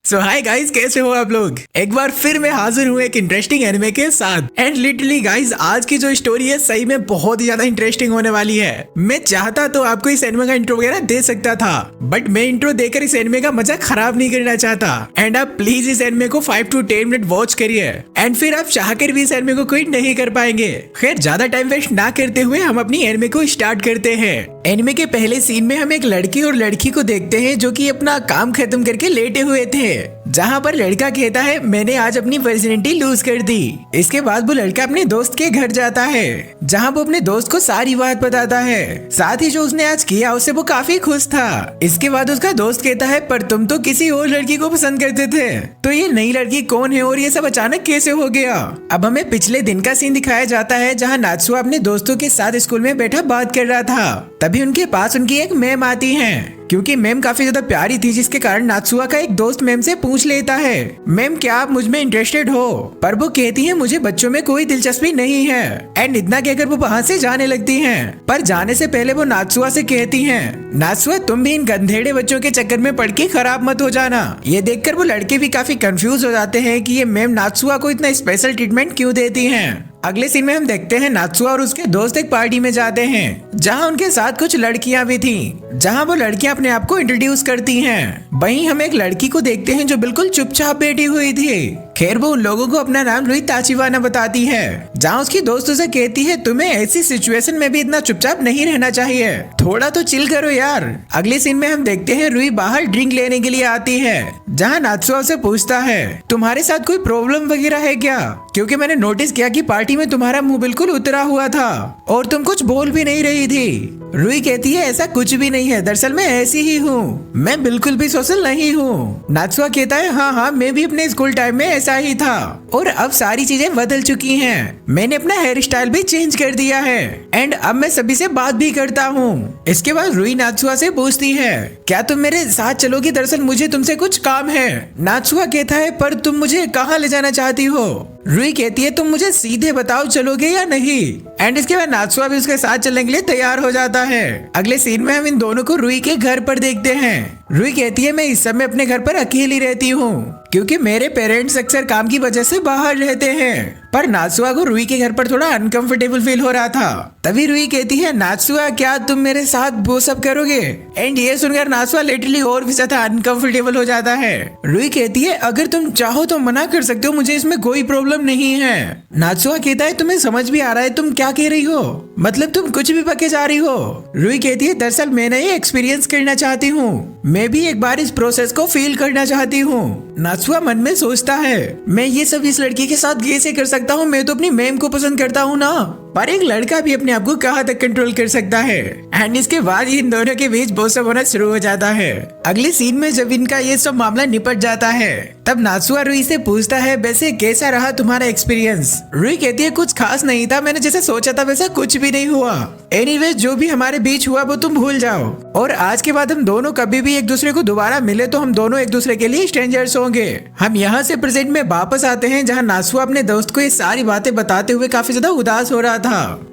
सो hi guys, कैसे हो आप लोग। एक बार फिर मैं हाजिर हूँ एक इंटरेस्टिंग एनिमे के साथ। एंड लिटरली गाइस, आज की जो स्टोरी है सही में बहुत ही ज्यादा इंटरेस्टिंग होने वाली है। मैं चाहता तो आपको इस एनिमे का इंट्रो वगैरह दे सकता था, बट मैं इंट्रो देकर इस एनिमे का मजा खराब नहीं करना चाहता। एंड आप प्लीज इस एनिमे को 5 to 10 मिनट वॉच करिए, एंड फिर आप चाहकर भी इस एनिमे को क्विट नहीं कर पाएंगे। खैर, ज्यादा टाइम वेस्ट ना करते हुए हम अपनी एनिमे को स्टार्ट करते हैं। एनिमे के पहले सीन में हम एक लड़की और लड़की को देखते हैं जो कि अपना काम खत्म करके लेटे हुए थे, जहाँ पर लड़का कहता है मैंने आज अपनी वर्जिनिटी लूज कर दी। इसके बाद वो लड़का अपने दोस्त के घर जाता है, जहाँ वो अपने दोस्त को सारी बात बताता है। साथ ही जो उसने आज किया उससे वो काफी खुश था। इसके बाद उसका दोस्त कहता है पर तुम तो किसी और लड़की को पसंद करते थे, तो ये नई लड़की कौन है और ये सब अचानक कैसे हो गया। अब हमें पिछले दिन का सीन दिखाया जाता है, जहाँ नात्सुआ अपने दोस्तों के साथ स्कूल में बैठा बात कर रहा था। तभी उनके पास उनकी एक मैम आती है, क्योंकि मैम काफी ज्यादा प्यारी थी, जिसके कारण नात्सुआ का एक दोस्त मैम से पूछ लेता है मैम क्या आप मुझ में इंटरेस्टेड हो। पर वो कहती है मुझे बच्चों में कोई दिलचस्पी नहीं है। एंड इतना कहकर वो वहाँ से जाने लगती हैं। पर जाने से पहले वो नात्सुआ से कहती हैं नात्सुआ तुम भी इन गंधेड़े बच्चों के चक्कर में पड़ के खराब मत हो जाना। ये देखकर वो लड़के भी काफी कंफ्यूज हो जाते हैं कि ये मैम नात्सुआ को इतना स्पेशल ट्रीटमेंट क्यों देती हैं। अगले सीन में हम देखते हैं नात्सुआ और उसके दोस्त एक पार्टी में जाते हैं, जहां उनके साथ कुछ लड़कियां भी थीं, जहां वो लड़कियां अपने आप को इंट्रोड्यूस करती हैं। वहीं हम एक लड़की को देखते हैं जो बिल्कुल चुपचाप बैठी हुई थी। खैर, वो उन लोगों को अपना नाम रुई ताचिवाना बताती है, जहाँ उसकी दोस्त उसे कहती है तुम्हें ऐसी सिचुएशन में भी इतना चुपचाप नहीं रहना चाहिए, थोड़ा तो चिल करो यार। अगले सीन में हम देखते हैं रुई बाहर ड्रिंक लेने के लिए आती है, जहाँ नात्सुआ से पूछता है तुम्हारे साथ कोई प्रॉब्लम वगैरह है क्या, क्योंकि मैंने नोटिस किया कि पार्टी में तुम्हारा मुंह बिल्कुल उतरा हुआ था और तुम कुछ बोल भी नहीं रही थी। रुई कहती है ऐसा कुछ भी नहीं है, दरअसल मैं ऐसी ही हूँ, मैं बिल्कुल भी सोशल नहीं हूँ। नात्सुआ कहता है हाँ मैं भी अपने स्कूल टाइम में ऐसा ही था और अब सारी चीजें बदल चुकी हैं, मैंने अपना हेयर स्टाइल भी चेंज कर दिया है एंड अब मैं सभी से बात भी करता हूँ। इसके बाद रुई नात्सुआ से पूछती है क्या तुम मेरे साथ चलोगी, दरअसल मुझे तुमसे कुछ काम है। नात्सुआ कहता है पर तुम मुझे कहाँ ले जाना चाहती हो। रुई कहती है तुम मुझे सीधे बताओ चलोगे या नहीं। एंड इसके बाद नात्सुआ भी उसके साथ चलने के लिए तैयार हो जाता है। अगले सीन में हम इन दोनों को रुई के घर पर देखते हैं। रुई कहती है मैं इस समय अपने घर पर अकेली रहती हूँ, क्योंकि मेरे पेरेंट्स अक्सर काम की वजह से बाहर रहते हैं। पर नात्सुआ को रुई के घर पर थोड़ा अनकंफर्टेबल फील हो रहा था। तभी रुई कहती है नात्सुआ क्या तुम मेरे साथ वो सब करोगे। एंड ये सुनकर नात्सुआ लिटरली और भी ज्यादा अनकंफर्टेबल हो जाता है। रुई कहती है अगर तुम चाहो तो मना कर सकते हो, मुझे इसमें कोई प्रॉब्लम नहीं है। नात्सुआ कहता है तुम्हें समझ भी आ रहा है तुम क्या कह रही हो, मतलब तुम कुछ भी पके जा रही हो। रुई कहती है दरअसल मैं ये एक्सपीरियंस करना चाहती हूँ, मैं भी एक बार इस प्रोसेस को फील करना चाहती हूँ। नात्सुआ मन में सोचता है मैं ये सब इस लड़की के साथ कैसे कर सकता हूँ, मैं तो अपनी मैम को पसंद करता हूँ ना। पर एक लड़का भी अपने आप को कहाँ तक कंट्रोल कर सकता है। एंड इसके बाद इन दोनों के बीच वो सब होना शुरू हो जाता है। अगले सीन में जब इनका ये सब मामला निपट जाता है, तब नात्सुआ रुई से पूछता है वैसे कैसा रहा तुम्हारा एक्सपीरियंस। रुई कहती है कुछ खास नहीं था, मैंने जैसे सोचा था वैसा कुछ भी नहीं हुआ। एनीवेज जो भी हमारे बीच हुआ वो तुम भूल जाओ, और आज के बाद हम दोनों कभी भी एक दूसरे को दोबारा मिले तो हम दोनों एक दूसरे के लिए स्ट्रेंजर्स होंगे। हम यहाँ से प्रेजेंट में वापस आते हैं, जहाँ नात्सुआ अपने दोस्त को ये सारी बातें बताते हुए काफी ज्यादा उदास हो रहा था।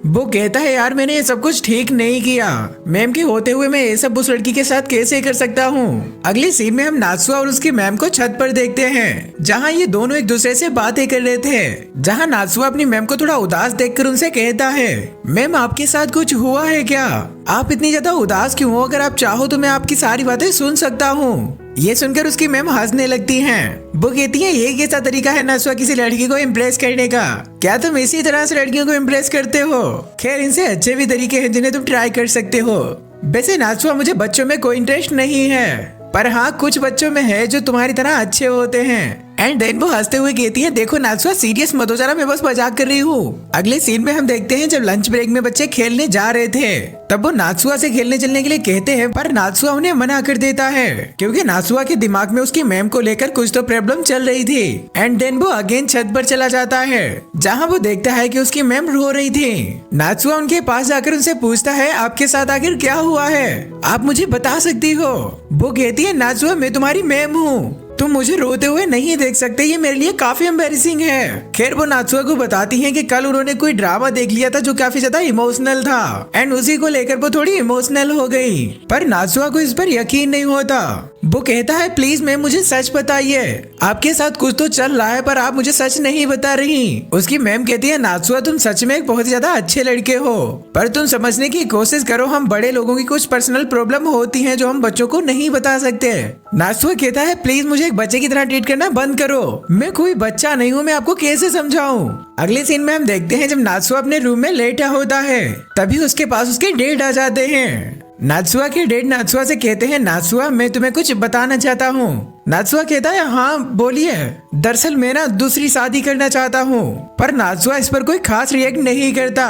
वो कहता है यार मैंने ये सब कुछ ठीक नहीं किया, मैम के होते हुए मैं ये सब उस लड़की के साथ कैसे कर सकता हूँ। अगले सीन में हम नात्सुआ और उसकी मैम को छत पर देखते हैं, जहाँ ये दोनों एक दूसरे से बातें कर रहे थे। जहाँ नात्सुआ अपनी मैम को थोड़ा उदास देखकर उनसे कहता है मैम आपके साथ कुछ हुआ है क्या, आप इतनी ज्यादा उदास क्यों हो, अगर आप चाहो तो मैं आपकी सारी बातें सुन सकता हूँ। ये सुनकर उसकी मैम हंसने लगती हैं। वो कहती है ये कैसा तरीका है नात्सुआ किसी लड़की को इम्प्रेस करने का, क्या तुम इसी तरह से लड़कियों को इम्प्रेस करते हो। खैर इनसे अच्छे भी तरीके हैं जिन्हें तुम ट्राई कर सकते हो। वैसे नात्सुआ मुझे बच्चों में कोई इंटरेस्ट नहीं है, पर हाँ कुछ बच्चों में है जो तुम्हारी तरह अच्छे होते हैं। एंड देन वो हंसते हुए कहती है देखो नात्सुआ सीरियस मत हो जरा, मैं बस मजाक कर रही हूँ। अगले सीन में हम देखते हैं जब लंच ब्रेक में बच्चे खेलने जा रहे थे, तब वो नात्सुआ से खेलने चलने के लिए कहते हैं, पर नात्सुआ उन्हें मना कर देता है, क्योंकि नात्सुआ के दिमाग में उसकी मैम को लेकर कुछ तो प्रॉब्लम चल रही थी। एंड देन वो अगेन छत पर चला जाता है, जहाँ वो देखता है कि उसकी मैम रो रही थी। नात्सुआ उनके पास जाकर उनसे पूछता है आपके साथ आखिर क्या हुआ है, आप मुझे बता सकती हो। वो कहती है नात्सुआ मैं तुम्हारी मैम हूँ, तुम मुझे रोते हुए नहीं देख सकते, ये मेरे लिए काफी एम्बैरेसिंग है। खैर वो नात्सुआ को बताती हैं कि कल उन्होंने कोई ड्रामा देख लिया था जो काफी ज्यादा इमोशनल था, एंड उसी को लेकर वो थोड़ी इमोशनल हो गई। पर नात्सुआ को इस पर यकीन नहीं होता। वो कहता है प्लीज मैम मुझे सच बताइए, आपके साथ कुछ तो चल रहा है पर आप मुझे सच नहीं बता रही। उसकी मैम कहती है नात्सुआ तुम सच में एक बहुत ज्यादा अच्छे लड़के हो, पर तुम समझने की कोशिश करो, हम बड़े लोगों की कुछ पर्सनल प्रॉब्लम होती हैं जो हम बच्चों को नहीं बता सकते। नात्सुआ कहता है प्लीज मुझे एक बच्चे की तरह ट्रीट करना बंद करो, मैं कोई बच्चा नहीं हूँ, मैं आपको कैसे समझाऊं। अगले सीन में हम देखते हैं जब नात्सुआ अपने रूम में लेटा होता है तभी उसके पास उसके डेड आ जाते हैं। नात्सुआ के डेड नात्सुआ से कहते हैं नात्सुआ मैं तुम्हें कुछ बताना चाहता हूँ। नात्सुआ कहता है हाँ बोलिए, दरअसल मैं ना दूसरी शादी करना चाहता हूँ। पर नात्सुआ इस पर कोई खास रिएक्ट नहीं करता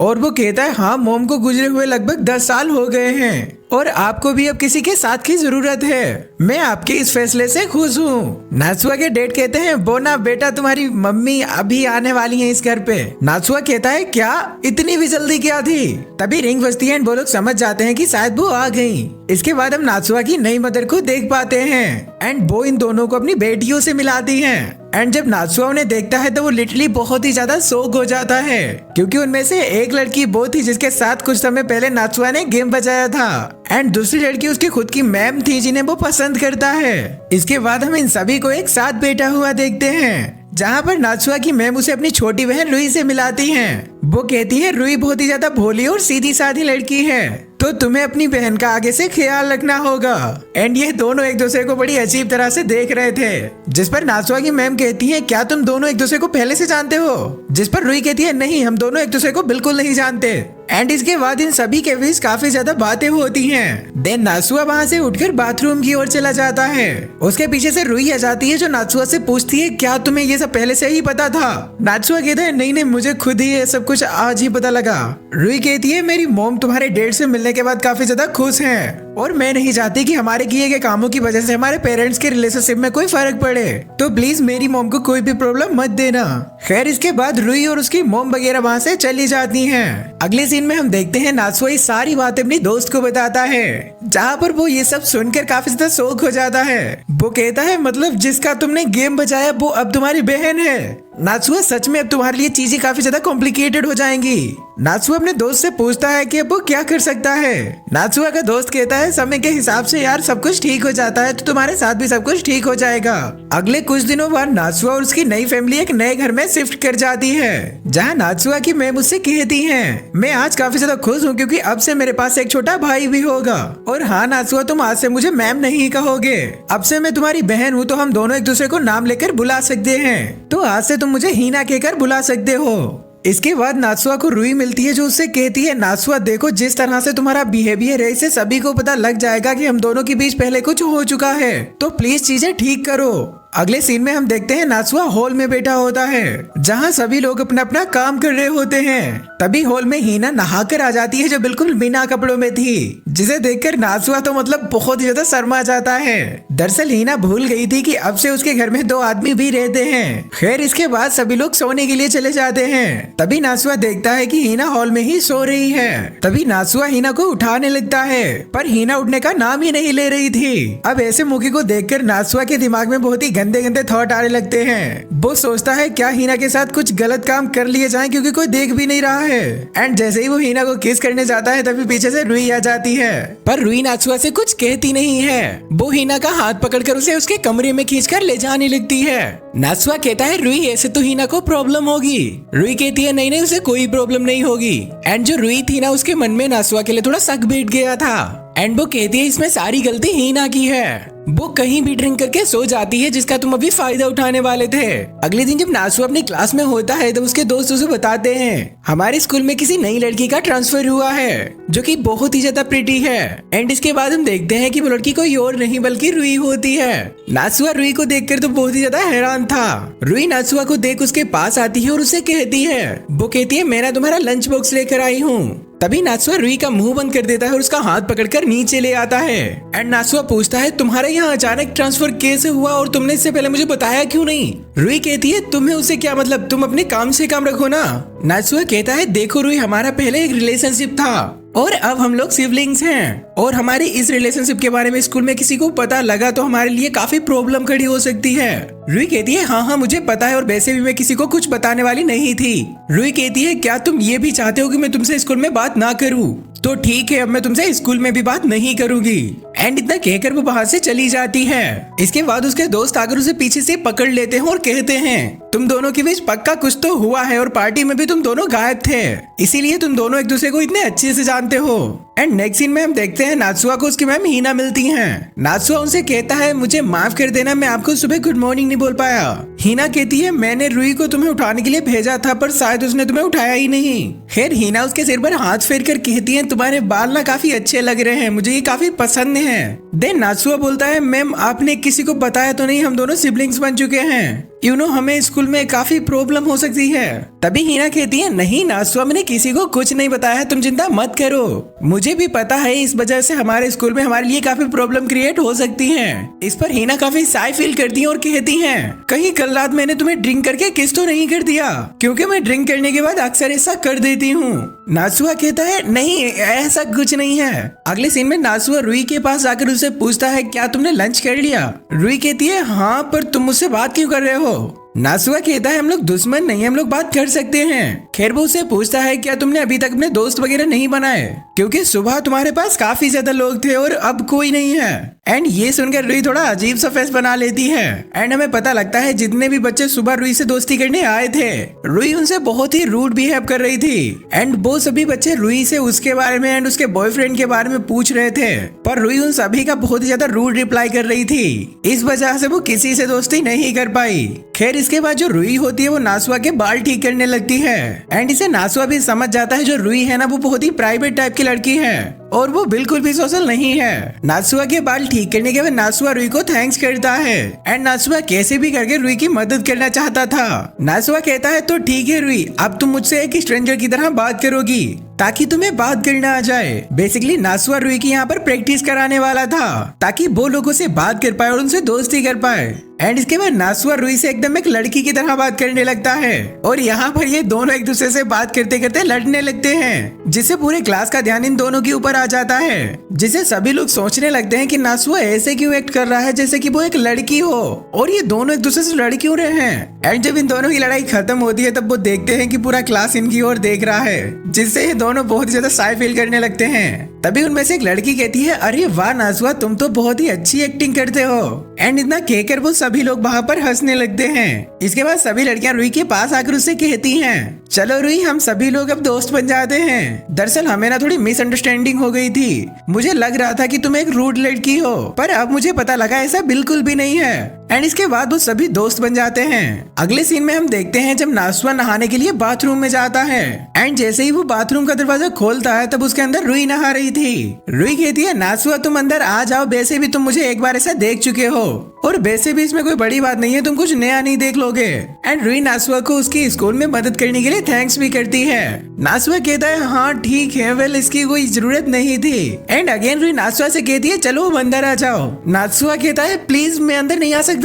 और वो कहता है हाँ मोम को गुजरे हुए लगभग 10 साल हो गए हैं और आपको भी अब किसी के साथ की जरूरत है, मैं आपके इस फैसले से खुश हूँ। नात्सुआ के डैड कहते हैं बोना बेटा तुम्हारी मम्मी अभी आने वाली है इस घर पे। नात्सुआ कहता है क्या इतनी भी जल्दी क्या थी। तभी रिंग बजती है एंड वो लोग समझ जाते हैं कि शायद वो आ गई। इसके बाद हम नात्सुआ की नई मदर को देख पाते हैं एंड वो इन दोनों को अपनी बेटियों से मिलाती हैं। एंड जब नात्सुआ उन्हें देखता है तो वो लिटरली बहुत ही ज्यादा शॉक हो जाता है क्योंकि उनमें से एक लड़की वो थी जिसके साथ कुछ समय पहले नात्सुआ ने गेम बजाया था एंड दूसरी लड़की उसकी खुद की मैम थी जिन्हें वो पसंद करता है। इसके बाद हम इन सभी को एक साथ बैठा हुआ देखते हैं जहाँ पर नात्सुआ की मैम उसे अपनी छोटी बहन रुई से मिलाती हैं। वो कहती है रुई बहुत ही ज्यादा भोली और सीधी साधी लड़की है तो तुम्हें अपनी बहन का आगे से ख्याल रखना होगा। एंड ये दोनों एक दूसरे को बड़ी अजीब तरह से देख रहे थे जिस पर नात्सुआ की मैम कहती है क्या तुम दोनों एक दूसरे को पहले से जानते हो, जिस पर रुई कहती है नहीं हम दोनों एक दूसरे को बिल्कुल नहीं जानते। एंड इसके बाद इन सभी के बीच काफी ज्यादा बातें होती हैं। देन नात्सुआ वहाँ से उठकर बाथरूम की ओर चला जाता है। उसके पीछे से रुई आ जाती है जो नात्सुआ से पूछती है क्या तुम्हें ये सब पहले से ही पता था। नात्सुआ कहता है नहीं नहीं मुझे खुद ही ये सब कुछ आज ही पता लगा। रुई कहती है मेरी मॉम तुम्हारे डैड से मिलने के बाद काफी ज्यादा खुश हैं और मैं नहीं चाहती कि हमारे किए गए कामों की वजह से हमारे पेरेंट्स के रिलेशनशिप में कोई फर्क पड़े, तो प्लीज मेरी मॉम को कोई भी प्रॉब्लम मत देना। खैर इसके बाद रुई और उसकी मॉम वगैरह वहाँ से चली जाती हैं। अगले सीन में हम देखते हैं नात्सुआ ये सारी बातें अपनी दोस्त को बताता है जहाँ पर वो ये सब सुनकर काफी ज्यादा शौक हो जाता है। वो कहता है मतलब जिसका तुमने गेम बजाया वो अब तुम्हारी बहन है। नात्सुआ सच में अब तुम्हारे लिए चीजें काफी ज्यादा कॉम्प्लिकेटेड हो जाएंगी। नात्सुआ अपने दोस्त से पूछता है कि अब वो क्या कर सकता है। नात्सुआ का दोस्त कहता है समय के हिसाब से यार सब कुछ ठीक हो जाता है तो तुम्हारे साथ भी सब कुछ ठीक हो जाएगा। अगले कुछ दिनों बाद नात्सुआ और उसकी नई फैमिली एक नए घर में शिफ्ट कर जाती है जहाँ नात्सुआ की मैम उससे कहती है मैं आज काफी ज्यादा खुश हूँ क्योंकि अब से मेरे पास एक छोटा भाई भी होगा। और हाँ नात्सुआ तुम आज से मुझे मैम नहीं कहोगे, अब से मैं तुम्हारी बहन हूँ तो हम दोनों एक दूसरे को नाम लेकर बुला सकते हैं, तो आज से तुम मुझे हीना कहकर बुला सकते हो। इसके बाद नात्सुआ को रुई मिलती है जो उससे कहती है नात्सुआ देखो जिस तरह से तुम्हारा बिहेवियर है इससे सभी को पता लग जाएगा कि हम दोनों के बीच पहले कुछ हो चुका है, तो प्लीज चीजें ठीक करो। अगले सीन में हम देखते हैं नात्सुआ हॉल में बैठा होता है जहाँ सभी लोग अपना अपना काम कर रहे होते हैं। तभी हॉल में हीना नहाकर आ जाती है जो बिल्कुल बिना कपड़ों में थी, जिसे देखकर नात्सुआ तो मतलब बहुत ही ज्यादा शर्मा जाता है। दरअसल हीना भूल गई थी कि अब से उसके घर में 2 आदमी भी रहते हैं। खैर इसके बाद सभी लोग सोने के लिए चले जाते हैं। तभी नात्सुआ देखता है कि हीना हॉल में ही सो रही है। तभी नात्सुआ हीना को उठाने लगता है पर हीना उठने का नाम ही नहीं ले रही थी। अब ऐसे मौके को देखकर नात्सुआ के दिमाग में बहुत ही गंदे गंदे थॉट आने लगते हैं। वो सोचता है क्या हीना के साथ कुछ गलत काम कर लिए जाए क्योंकि कोई देख भी नहीं रहा है। एंड जैसे ही वो हीना को किस करने जाता है तभी पीछे से रुई आ जाती है पर रुई नात्सुआ से कुछ कहती नहीं है। वो हीना का हाथ पकड़कर उसे उसके कमरे में खींचकर ले जाने लगती है। नात्सुआ कहता है रुई ऐसे तो हीना को प्रॉब्लम होगी। रुई कहती है नहीं नहीं उसे कोई प्रॉब्लम नहीं होगी। एंड जो रुई थी ना उसके मन में नात्सुआ के लिए थोड़ा शक बैठ गया था एंड वो कहती है इसमें सारी गलती हीना की है, वो कहीं भी ड्रिंक करके सो जाती है जिसका तुम अभी फायदा उठाने वाले थे। अगले दिन जब नात्सुआ अपनी क्लास में होता है तो उसके दोस्त उसे बताते हैं हमारे स्कूल में किसी नई लड़की का ट्रांसफर हुआ है जो कि बहुत ही ज्यादा प्रिटी है। एंड इसके बाद हम देखते हैं कि वो लड़की कोई और नहीं बल्कि रुई होती है। नात्सुआ रुई को देखकर तो बहुत ही ज्यादा हैरान था। रुई नात्सुआ को देख उसके पास आती है और उसे कहती है वो कहती है मैं ना तुम्हारा लंच बॉक्स लेकर आई हूँ। तभी नात्सुआ रुई का मुंह बंद कर देता है और उसका हाथ पकड़कर नीचे ले आता है। एंड नात्सुआ पूछता है तुम्हारे यहाँ अचानक ट्रांसफर कैसे हुआ और तुमने इससे पहले मुझे बताया क्यों नहीं। रुई कहती है तुम्हें उससे क्या मतलब, तुम अपने काम से काम रखो ना। नात्सुआ कहता है देखो रुई, हमारा पहले एक रिलेशनशिप था और अब हम लोग सिबलिंग्स हैं, और हमारे इस रिलेशनशिप के बारे में स्कूल में किसी को पता लगा तो हमारे लिए काफी प्रॉब्लम खड़ी हो सकती है। रुई कहती है हाँ मुझे पता है, और वैसे भी मैं किसी को कुछ बताने वाली नहीं थी। रुई कहती है क्या तुम ये भी चाहते हो कि मैं तुमसे स्कूल में बात ना करूं? तो ठीक है, अब मैं तुमसे स्कूल में भी बात नहीं करूंगी। एंड इतना कहकर वो वहाँ से चली जाती है। इसके बाद उसके दोस्त आकर उसे पीछे से पकड़ लेते हैं और कहते हैं तुम दोनों के बीच पक्का कुछ तो हुआ है, और पार्टी में भी तुम दोनों गायब थे, इसीलिए तुम दोनों एक दूसरे को इतने अच्छे से जानते हो। एंड नेक्स्ट सीन में हम देखते हैं नात्सुआ को उसकी मैम हिना मिलती हैं। नात्सुआ उनसे कहता है मुझे माफ कर देना, मैं आपको सुबह गुड मॉर्निंग नहीं बोल पाया। हिना कहती है मैंने रुई को तुम्हें उठाने के लिए भेजा था, पर शायद उसने तुम्हें उठाया ही नहीं। खैर हिना उसके सिर पर हाथ फेर कर कहती है तुम्हारे बाल ना काफी अच्छे लग रहे हैं, मुझे ये काफी पसंद है। देन नात्सुआ बोलता है मैम आपने किसी को बताया तो नहीं, हम दोनों सिबलिंग्स बन चुके हैं, हमें स्कूल में काफी प्रॉब्लम हो सकती है। तभी हिना कहती है नहीं नात्सुआ, मैंने किसी को कुछ नहीं बताया है, तुम चिंता मत करो, मुझे भी पता है इस वजह से हमारे स्कूल में हमारे लिए काफी प्रॉब्लम क्रिएट हो सकती है। इस पर हिना काफी साई फील करती है और कहती है कहीं कल रात मैंने तुम्हें ड्रिंक करके किस तो नहीं कर दिया, क्योंकि मैं ड्रिंक करने के बाद अक्सर ऐसा कर देती हूँ। नात्सुआ कहता है नहीं ऐसा कुछ नहीं है। अगले सीन में नात्सुआ रुई के पास जाकर उसे पूछता है क्या तुमने लंच कर लिया? रुई कहती है हाँ, पर तुम मुझसे बात क्यों कर रहे हो? नात्सुआ कहता है हम लोग दुश्मन नहीं, हम लोग बात कर सकते हैं। खैर वो उसे पूछता है क्या तुमने अभी तक अपने दोस्त वगैरह नहीं बनाए, क्योंकि सुबह तुम्हारे पास काफी ज्यादा लोग थे और अब कोई नहीं है। एंड ये सुनकर रुई थोड़ा अजीब सा फेस बना लेती है। एंड हमें पता लगता है जितने भी बच्चे सुबह रुई से दोस्ती करने आए थे, रुई उनसे बहुत ही रूड बिहेव कर रही थी। एंड वो सभी बच्चे रुई से उसके बारे में एंड उसके बॉयफ्रेंड के बारे में पूछ रहे थे, पर रुई उन सभी का बहुत ही ज्यादा रूड रिप्लाई कर रही थी। इस वजह से वो किसी से दोस्ती नहीं कर पाई। खैर इसके बाद जो रुई होती है वो नात्सुआ के बाल ठीक करने लगती है। एंड इसे नात्सुआ भी समझ जाता है जो रुई है ना वो बहुत ही प्राइवेट टाइप की लड़की है और वो बिल्कुल भी सोशल नहीं है। नात्सुआ के बाल ठीक करने के बाद नात्सुआ रुई को थैंक्स करता है। एंड नात्सुआ कैसे भी करके रुई की मदद करना चाहता था। नात्सुआ कहता है तो ठीक है रुई, अब तुम मुझसे एक स्ट्रेंजर की तरह बात करोगी ताकि तुम्हें बात करना आ जाए। बेसिकली नात्सुआ रुई की यहाँ पर प्रैक्टिस कराने वाला था ताकि वो लोगों से बात कर पाए और उनसे दोस्ती कर पाए। एंड इसके बाद नात्सुआ रुई से एकदम एक लड़की की तरह बात करने लगता है और यहाँ पर ये दोनों एक दूसरे से बात करते करते लड़ने लगते हैं, जिससे पूरे क्लास का ध्यान इन दोनों के ऊपर आ जाता है, जिसे सभी लोग सोचने लगते हैं कि नात्सुआ ऐसे क्यों एक्ट कर रहा है जैसे कि वो एक लड़की हो और ये दोनों एक दूसरे से लड़ क्यों रहे हैं। एंड जब इन दोनों की लड़ाई खत्म होती है तब वो देखते हैं कि पूरा क्लास इनकी ओर देख रहा है, जिससे ये दोनों बहुत ज्यादा शाय फील करने लगते हैं। तभी उनमें से एक लड़की कहती है अरे वाह नात्सुआ, तुम तो बहुत ही अच्छी एक्टिंग करते हो। एंड इतना कहकर वो सभी लोग वहाँ पर हंसने लगते हैं। इसके बाद सभी लड़कियां रुई के पास आकर उससे कहती हैं चलो रुई हम सभी लोग अब दोस्त बन जाते हैं। दरअसल हमें ना थोड़ी मिसअंडरस्टैंडिंग हो गई थी, मुझे लग रहा था कि तुम एक रूड लड़की हो, पर अब मुझे पता लगा ऐसा बिल्कुल भी नहीं है। एंड इसके बाद वो सभी दोस्त बन जाते हैं। अगले सीन में हम देखते हैं जब नात्सुआ नहाने के लिए बाथरूम में जाता है। एंड जैसे ही वो बाथरूम का दरवाजा खोलता है तब उसके अंदर रुई नहा रही थी। रुई कहती है नात्सुआ तुम अंदर आ जाओ, वैसे भी तुम मुझे एक बार ऐसा देख चुके हो और वैसे भी इसमें कोई बड़ी बात नहीं है, तुम कुछ नया नहीं देख लोगे। एंड रुई नात्सुआ को उसकी स्कूल में मदद करने के लिए थैंक्स भी करती है। नात्सुआ कहता है हाँ ठीक है, वेल इसकी कोई जरूरत नहीं थी। एंड अगेन रुई नात्सुआ से कहती है चलो अंदर आ जाओ। नात्सुआ कहता है प्लीज मैं अंदर नहीं आ सकता।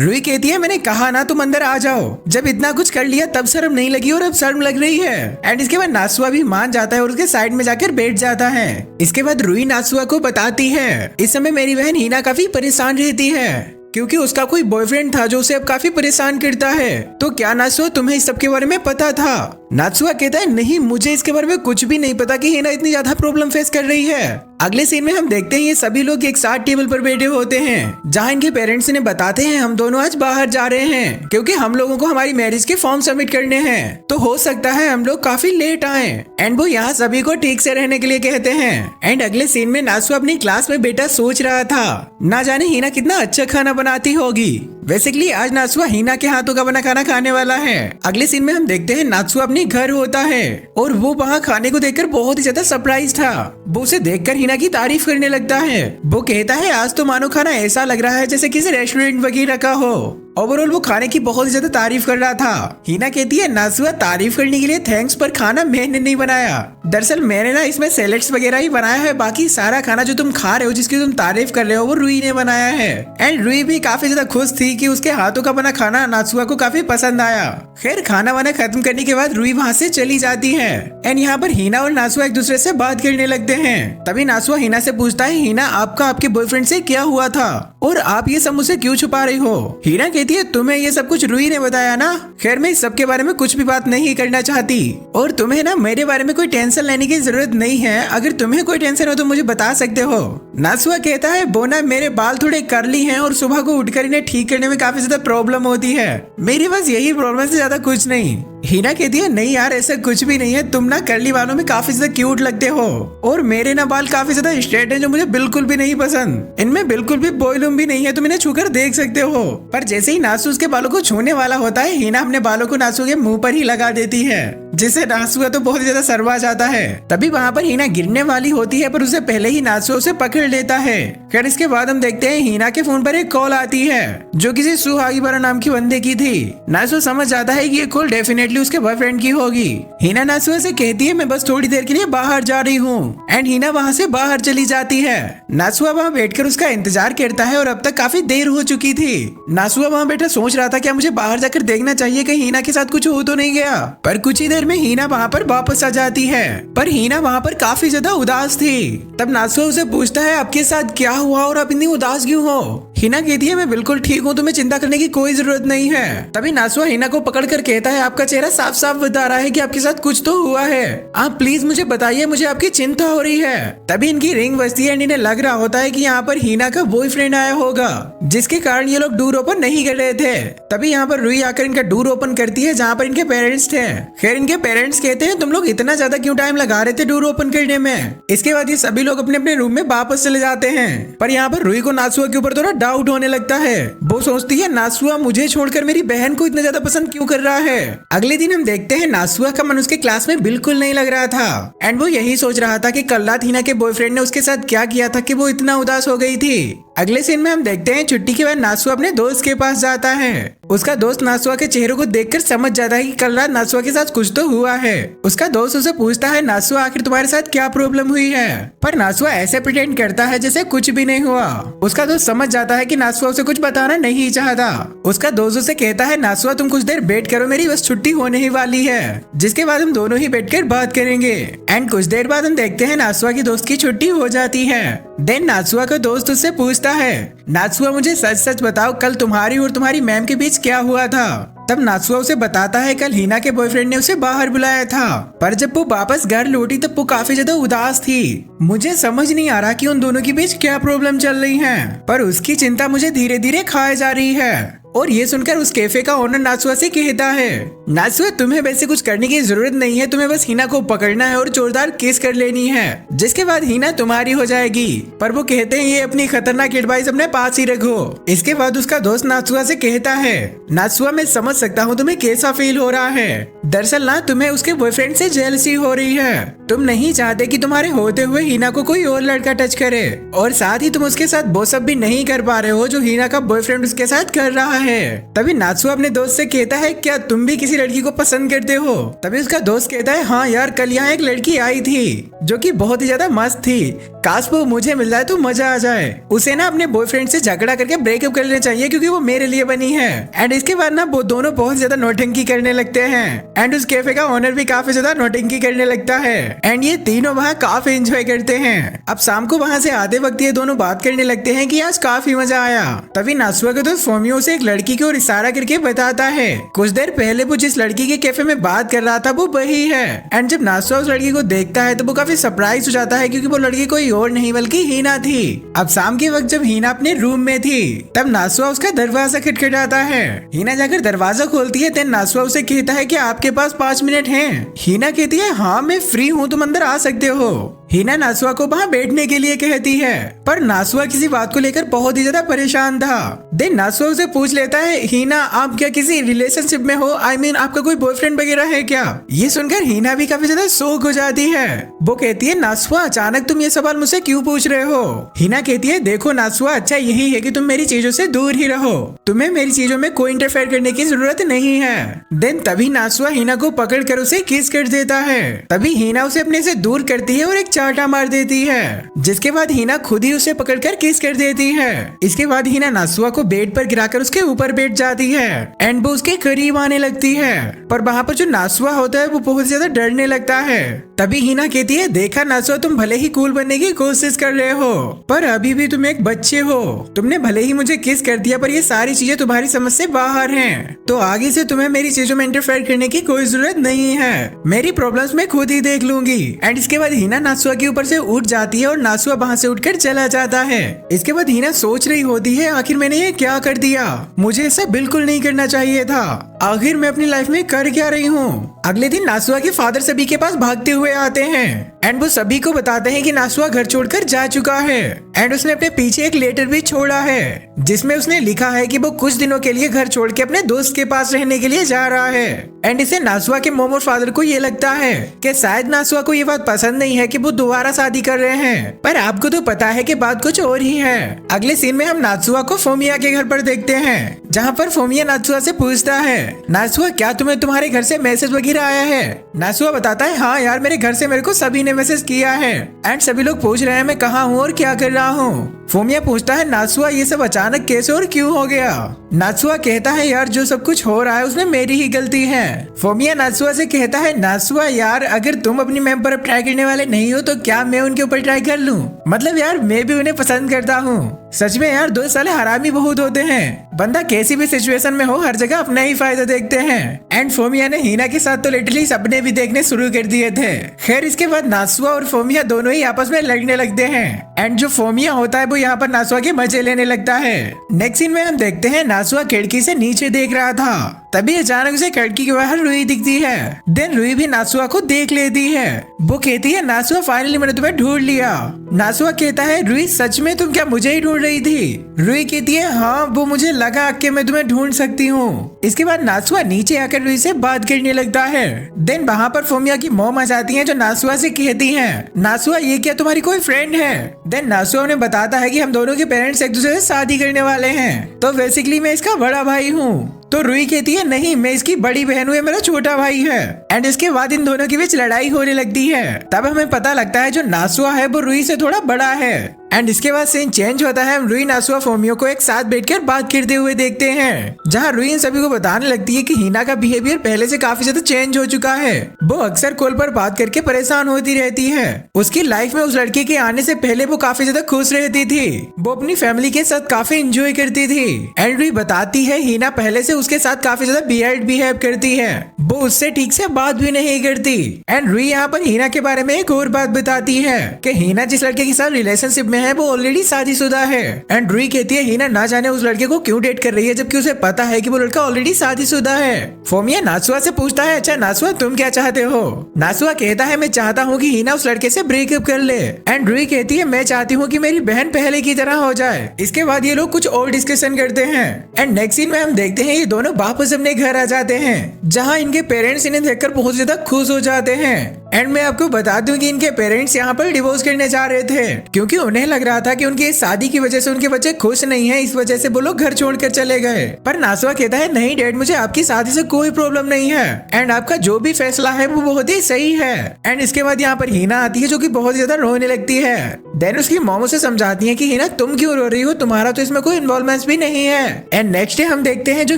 रुई कहती है मैंने कहा ना तुम अंदर आ जाओ, जब इतना कुछ कर लिया तब शर्म नहीं लगी और अब शर्म लग रही है। एंड इसके बाद नात्सुआ भी मान जाता है और उसके साइड में जाकर बैठ जाता है। इसके बाद रुई नात्सुआ को बताती है इस समय मेरी बहन हिना काफी परेशान रहती है क्योंकि उसका कोई बॉयफ्रेंड था जो उसे अब काफी परेशान करता है। तो क्या नात्सुआ तुम्हें इस सब के बारे में पता था? नात्सुआ कहता है नहीं, मुझे इसके बारे में कुछ भी नहीं पता कि हिना इतनी ज्यादा प्रॉब्लम फेस कर रही है। अगले सीन में हम देखते हैं ये सभी लोग एक साथ टेबल पर बैठे होते हैं जहाँ इनके पेरेंट्स इन्हें बताते हैं हम दोनों आज बाहर जा रहे हैं क्योंकि हम लोगों को हमारी मैरिज के फॉर्म सबमिट करने हैं, तो हो सकता है हम लोग काफी लेट आए। एंड वो यहाँ सभी को ठीक से रहने के लिए कहते हैं। एंड अगले सीन में नात्सुआ अपनी क्लास में बेटा सोच रहा था ना जाने हिना कितना अच्छा खाना बनाती होगी। बेसिकली आज नात्सुआ हिना के हाथों का बना खाना खाने वाला है। अगले सीन में हम देखते हैं नात्सुआ अपने घर होता है और वो वहाँ खाने को देखकर बहुत ही ज्यादा सरप्राइज था। वो उसे देखकर हिना की तारीफ करने लगता है। वो कहता है आज तो मानो खाना ऐसा लग रहा है जैसे किसी रेस्टोरेंट वगैरह का हो ओवरऑल वो खाने की बहुत ज्यादा तारीफ कर रहा था। हिना कहती है नासुआ तारीफ करने के लिए थैंक्स, पर खाना मैंने नहीं बनाया। दरअसल मैंने ना इसमें सैलेड्स वगैरह ही बनाया है, बाकी सारा खाना जो तुम खा रहे हो, जिसकी तुम तारीफ कर रहे हो, वो रुई ने बनाया है। एंड रुई भी काफी ज्यादा खुश थी कि उसके हाथों का बना खाना नासुआ को काफी पसंद आया। खैर खाना वाना खत्म करने के बाद रुई वहाँ से चली जाती है। एंड यहाँ पर हिना और नासुआ एक दूसरे से बात करने लगते हैं। तभी नासुआ हिना से पूछता है हिना आपका आपके बॉयफ्रेंड से क्या हुआ था और आप ये सब मुझसे क्यों छुपा रही हो। हिना कहती है तुम्हें ये सब कुछ रुई ने बताया ना। खैर मैं इस सब के बारे में कुछ भी बात नहीं करना चाहती और तुम्हें ना मेरे बारे में कोई टेंशन लेने की जरूरत नहीं है। अगर तुम्हें कोई टेंशन हो तो मुझे बता सकते हो। नासुआ कहता है बोना मेरे बाल थोड़े कर्ली हैं और सुबह को उठकर इन्हें ठीक करने में काफी ज्यादा प्रॉब्लम होती है। मेरी बस यही प्रॉब्लम से ज्यादा कुछ नहीं। हिना कहती है नहीं यार ऐसा कुछ भी नहीं है, तुम ना कर्ली बालों में काफी ज्यादा क्यूट लगते हो और मेरे ना बाल काफी ज्यादा स्ट्रेट हैं जो मुझे बिल्कुल भी नहीं पसंद। इनमें बिल्कुल भी बॉयलूम भी नहीं है, तुम इन्हें छूकर देख सकते हो। पर जैसे ही नासु उसके बालों को छूने वाला होता है, हिना अपने बालों को नासु के मुंह पर ही लगा देती है, जिससे नासु तो बहुत ज्यादा शर्मा जाता है। तभी वहाँ पर हिना गिरने वाली होती है, पर उससे पहले ही नासु उसे पकड़ लेता है। खैर इसके बाद हम देखते हैं हिना के फोन पर एक कॉल आती है जो किसी सुहागीबारा नाम की बंदे की थी। नासु समझ जाता है कि ये कॉल डेफिनेटली उसके बॉयफ्रेंड की होगी। हिना नासुआ से कहती है मैं बस थोड़ी देर के लिए बाहर जा रही हूँ एंड हिना वहाँ से बाहर चली जाती है। नासुआ वहाँ बैठकर उसका इंतजार करता है और अब तक काफी देर हो चुकी थी। नासुआ वहाँ बैठा सोच रहा था क्या मुझे बाहर जाकर देखना चाहिए कहीं हिना के साथ कुछ हो तो नहीं गया। पर कुछ ही देर में हिना वहाँ पर वापस आ जाती है, पर हिना वहाँ पर काफी ज्यादा उदास थी। तब नासुआ उसे पूछता है आपके साथ क्या हुआ और आप इतनी उदास क्यों हो। हिना कहती है मैं बिल्कुल ठीक हूँ, तुम्हें चिंता करने की कोई जरूरत नहीं है। तभी नासुआ हिना को पकड़कर कहता है आपका चेहरा साफ साफ बता रहा है कि आपके साथ कुछ तो हुआ है, आप प्लीज मुझे बताइए, मुझे आपकी चिंता हो रही है। तभी इनकी रिंग बजती है एंड इन्हें लग रहा होता है कि यहाँ पर हिना का बॉयफ्रेंड आया होगा, जिसके कारण ये लोग डोर ओपन नहीं कर रहे थे। तभी यहाँ पर रुई आकर इनका डोर ओपन करती है जहाँ पर इनके पेरेंट्स थे। खैर इनके पेरेंट्स कहते हैं तुम लोग इतना ज्यादा क्यों टाइम लगा रहे थे डोर ओपन करने में। इसके बाद ये सभी लोग अपने अपने रूम में वापस चले जाते हैं। पर यहाँ पर रुई को नासुआ के ऊपर थोड़ा डाउट होने लगता है। वो सोचती है नासुआ मुझे छोड़कर मेरी बहन को इतना ज्यादा पसंद क्यों कर रहा है। अगले दिन हम देखते हैं नासुआ का मन उसके क्लास में बिल्कुल नहीं लग रहा था एंड वो यही सोच रहा था कि कल रात हिना के बॉयफ्रेंड ने उसके साथ क्या किया था कि वो इतना उदास हो गई थी। अगले सीन में हम देखते हैं छुट्टी के बाद नासुआ अपने दोस्त के पास जाता है। उसका दोस्त नासुआ के चेहरे को देखकर समझ जाता है कि कल रात नासुआ के साथ कुछ तो हुआ है। उसका दोस्त उसे पूछता है नासुआ आखिर तुम्हारे साथ क्या प्रॉब्लम हुई है। पर नासुआ ऐसे प्रिटेंड करता है जैसे कुछ भी नहीं हुआ। उसका दोस्त समझ जाता है कि नासुआ उसे कुछ बताना नहीं चाहता। उसका दोस्त उसे कहता है नासुआ तुम कुछ देर वेट करो, मेरी बस छुट्टी होने ही वाली है, जिसके बाद हम दोनों ही बैठकर बात करेंगे। एंड कुछ देर बाद हम देखते हैं नासुआ की दोस्त की छुट्टी हो जाती है। देन नासुआ का दोस्त उससे पूछता है नासुआ मुझे सच सच बताओ कल तुम्हारी और तुम्हारी मैम के बीच क्या हुआ था। तब नासुआ उसे बताता है कल हिना के बॉयफ्रेंड ने उसे बाहर बुलाया था, पर जब वो वापस घर लौटी तब वो काफी ज्यादा उदास थी। मुझे समझ नहीं आ रहा कि उन दोनों के बीच क्या प्रॉब्लम चल रही है, पर उसकी चिंता मुझे धीरे धीरे खाए जा रही है। और ये सुनकर उस कैफे का ओनर नासुआ से कहता है नासुआ तुम्हें वैसे कुछ करने की जरूरत नहीं है, तुम्हें बस हिना को पकड़ना है और जोरदार किस कर लेनी है, जिसके बाद हिना तुम्हारी हो जाएगी। पर वो कहते हैं ये अपनी खतरनाक एडवाइस अपने पास ही रखो। इसके बाद उसका दोस्त नासुआ से कहता है नासुआ मैं समझ सकता हूँ तुम्हें कैसा फील हो रहा है। दरअसल ना तुम्हें उसके बॉयफ्रेंड से जेलसी हो रही है। तुम नहीं चाहते कि तुम्हारे होते हुए हिना को कोई और लड़का टच करे, और साथ ही तुम उसके साथ वो सब भी नहीं कर पा रहे हो जो हिना का बॉयफ्रेंड उसके साथ कर रहा है। तभी नासुआ अपने दोस्त से कहता है क्या तुम भी किसी लड़की को पसंद करते हो। तभी उसका दोस्त कहता है हाँ यार कल यहाँ एक लड़की आई थी जो कि बहुत ही ज्यादा मस्त थी, काश वो मुझे मिल जाए तो मजा आ जाए। उसे ना अपने बॉयफ्रेंड से झगड़ा करके ब्रेकअप कर लेना चाहिए क्योंकि वो मेरे लिए बनी है। एंड इसके बाद ना वो दोनों बहुत ज्यादा नौटंकी करने लगते हैं एंड उस कैफे का ओनर भी काफी ज्यादा नौटंकी करने लगता है एंड ये तीनों वहाँ काफी एंजॉय करते हैं। अब शाम को वहाँ से आते वक्त ये दोनों बात करने लगते हैं कि आज काफी मजा आया। तभी नासुआ के दोस्त फोमियो से एक लड़की की ओर इशारा करके बताता है कुछ देर पहले वो जिस लड़की के कैफे में बात कर रहा था वो वही है। एंड जब नासुआ उस लड़की को देखता है तो वो काफी सरप्राइज हो जाता है क्योंकि वो लड़की कोई और नहीं बल्कि हीना थी। अब शाम के वक्त जब हीना अपने रूम में थी तब नासुआ उसका दरवाजा खटखटाता है। हीना जाकर दरवाजा खोलती है। देन नासुआ उसे कहता है कि आपके पास 5 मिनट हैं। हीना कहती है हाँ मैं फ्री हूँ, तुम अंदर आ सकते हो। हिना नासुआ को वहाँ बैठने के लिए कहती है, पर नासुआ किसी बात को लेकर बहुत ही ज्यादा परेशान था। देन नासुआ उसे पूछ लेता है, हिना आप क्या किसी रिलेशनशिप में हो? आई मीन आपका कोई बॉयफ्रेंड वगैरह है क्या? ये सुनकर हिना भी काफी ज्यादा शॉक हो जाती है। वो कहती है, नासुआ अचानक तुम ये सवाल मुझसे क्यों पूछ रहे हो? हिना कहती है, देखो नासुआ, अच्छा यही है कि तुम मेरी चीजों से दूर ही रहो, तुम्हें मेरी चीजों में कोई इंटरफेयर करने की जरूरत नहीं है। देन तभी नासुआ हिना को पकड़ कर उसे किस कर देता है। तभी हिना उसे अपने से दूर करती है और एक चाटा मार देती है, जिसके बाद हिना खुद ही उसे पकड़कर किस कर देती है। इसके बाद हिना नासुआ को बेड पर गिराकर उसके ऊपर बैठ जाती है एंड वो उसके करीब आने लगती है, पर वहाँ पर जो नासुआ होता है वो बहुत ज्यादा डरने लगता है। तभी हिना कहती है, देखा नासुआ, तुम भले ही कूल बनने की कोशिश कर रहे हो, पर अभी भी तुम एक बच्चे हो। तुमने भले ही मुझे किस कर दिया, पर ये सारी चीजें तुम्हारी समझ से बाहर हैं, तो आगे से तुम्हें मेरी चीजों में इंटरफेयर करने की कोई जरूरत नहीं है। मेरी प्रॉब्लम्स मैं खुद ही देख लूंगी। एंड इसके बाद हिना नासुआ के ऊपर से उठ जाती है और नासुआ वहाँ से उठकर चला जाता है। इसके बाद हिना सोच रही होती है, आखिर मैंने ये क्या कर दिया? मुझे ऐसा बिल्कुल नहीं करना चाहिए था। आखिर मैं अपनी लाइफ में कर क्या रही हूँ? अगले दिन नासुआ के फादर सभी के पास भागते हुए आते हैं एंड वो सभी को बताते हैं कि नासुआ घर छोड़कर जा चुका है एंड उसने अपने पीछे एक लेटर भी छोड़ा है जिसमें उसने लिखा है कि वो कुछ दिनों के लिए घर छोड़ के अपने दोस्त के पास रहने के लिए जा रहा है। एंड इसे नासुआ के मोम और फादर को ये लगता है कि शायद नासुआ को ये बात पसंद नहीं है कि वो दोबारा शादी कर रहे हैं, पर आपको तो पता है कि बात कुछ और ही है। अगले सीन में हम नासुआ को फोमिया के घर पर देखते हैं, जहाँ पर फोमिया नासुआ से पूछता है, नासुआ क्या तुम्हें तुम्हारे घर से मैसेज वगैरह आया है? नासुआ बताता है, हाँ यार, मेरे घर से मेरे को सभी ने मैसेज किया है एंड सभी लोग पूछ रहे हैं मैं कहाँ हूँ और क्या कर रहा हूँ। फोमिया पूछता है, नासुआ ये सब अचानक कैसे और क्यों हो गया? नासुआ कहता है, यार जो सब कुछ हो रहा है उसमें मेरी ही गलती है। फोमिया नासुआ से कहता है, नासुआ यार अगर तुम अपनी मैम पर अब ट्राई करने वाले नहीं हो तो क्या मैं उनके ऊपर ट्राई कर लूं? मतलब यार मैं भी उन्हें पसंद करता हूँ। सच में यार 2 साल हरामी बहुत होते हैं, बंदा कैसी भी सिचुएशन में हो हर जगह अपना ही फायदा देखते हैं। एंड फोमिया ने हिना के साथ तो लिटरली सपने भी देखने शुरू कर दिए थे। खैर इसके बाद नासुआ और फोमिया दोनों ही आपस में लड़ने लगते हैं एंड जो फोमिया होता है वो यहाँ पर नासुआ के मजे लेने लगता है। नेक्स्ट सीन में हम देखते हैं नासुआ खिड़की से नीचे देख रहा था, तभी अचानक उसे खिड़की के बाहर रुई दिखती है। देन रुई भी नासुआ को देख लेती है। वो कहती है, नासुआ फाइनली मैंने तुम्हें ढूंढ लिया। नासुआ कहता है, रुई सच में तुम क्या मुझे ही ढूंढ रही थी? रुई कहती है, हाँ वो मुझे लगा कि मैं तुम्हें ढूंढ सकती हूँ। इसके बाद नासुआ नीचे आकर रुई से बात करने लगता है। देन वहाँ पर फोमिया की मॉम आ जाती है जो नासुआ से कहती है, नासुआ ये क्या तुम्हारी कोई फ्रेंड है? देन नासुआ उन्हें बताता है कि हम दोनों के पेरेंट्स एक दूसरे से शादी करने वाले हैं, तो बेसिकली मैं इसका बड़ा भाई हूँ। तो रुई कहती है, नहीं मैं इसकी बड़ी बहन हूँ, ये मेरा छोटा भाई है। एंड इसके बाद इन दोनों के बीच लड़ाई होने लगती है। तब हमें पता लगता है जो नासुआ है वो रुई से थोड़ा बड़ा है। एंड इसके बाद सीन चेंज होता है, हम रुई नासुआ फोमियो को एक साथ बैठकर बात करते हुए देखते हैं, जहाँ रुई इन सभी को बताने लगती है कि हिना का बिहेवियर पहले से काफी ज्यादा चेंज हो चुका है। वो अक्सर कॉल पर बात करके परेशान होती रहती है। उसकी लाइफ में उस लड़के के आने से पहले वो काफी ज्यादा खुश रहती थी, वो अपनी फैमिली के साथ काफी एंजॉय करती थी। एंड रुई बताती है हिना पहले से उसके साथ काफी ज्यादा वियर्ड बिहेव करती है, वो उससे ठीक से बात भी नहीं करती। एंड रुई यहाँ पर हिना के बारे में एक और बात बताती है कि हिना जिस लड़के के साथ रिलेशनशिप में है वो ऑलरेडी शादीशुदा है। एंड रुई कहती है, हिना ना जाने उस लड़के को क्यों डेट कर रही है जबकि उसे पता है कि वो लड़का ऑलरेडी शादीशुदा है। फोमिया नासुआ से पूछता है, अच्छा नासुआ तुम क्या चाहते हो? नासुआ कहता है, मैं चाहता हूँ कि हिना उस लड़के से ब्रेकअप कर ले। एंड रुई कहती है, मैं चाहती हूँ कि मेरी बहन पहले की तरह हो जाए। इसके बाद ये लोग कुछ और डिस्कशन करते हैं। एंड नेक्स्ट सीन में हम देखते हैं ये दोनों वापस अपने घर आ जाते हैं, जहाँ इनके पेरेंट्स इन्हें देखकर बहुत ज्यादा खुश हो जाते हैं। एंड मैं आपको बता दूं कि इनके पेरेंट्स यहाँ पर डिवोर्स करने जा रहे थे, क्योंकि उन्हें लग रहा था कि उनकी शादी की वजह से उनके बच्चे खुश नहीं हैं, इस वजह से वो लोग घर छोड़कर चले गए। पर नासुआ कहता है, नहीं डैड, मुझे आपकी शादी से कोई प्रॉब्लम नहीं है एंड आपका जो भी फैसला है वो बहुत ही सही है। एंड इसके बाद यहाँ पर हिना आती है जो कि बहुत ज्यादा रोने लगती है। देन उसकी मॉम उसे समझाती है कि हिना तुम क्यों रो रही हो, तुम्हारा तो इसमें कोई इन्वॉल्वमेंट भी नहीं है। एंड नेक्स्ट डे हम देखते हैं जो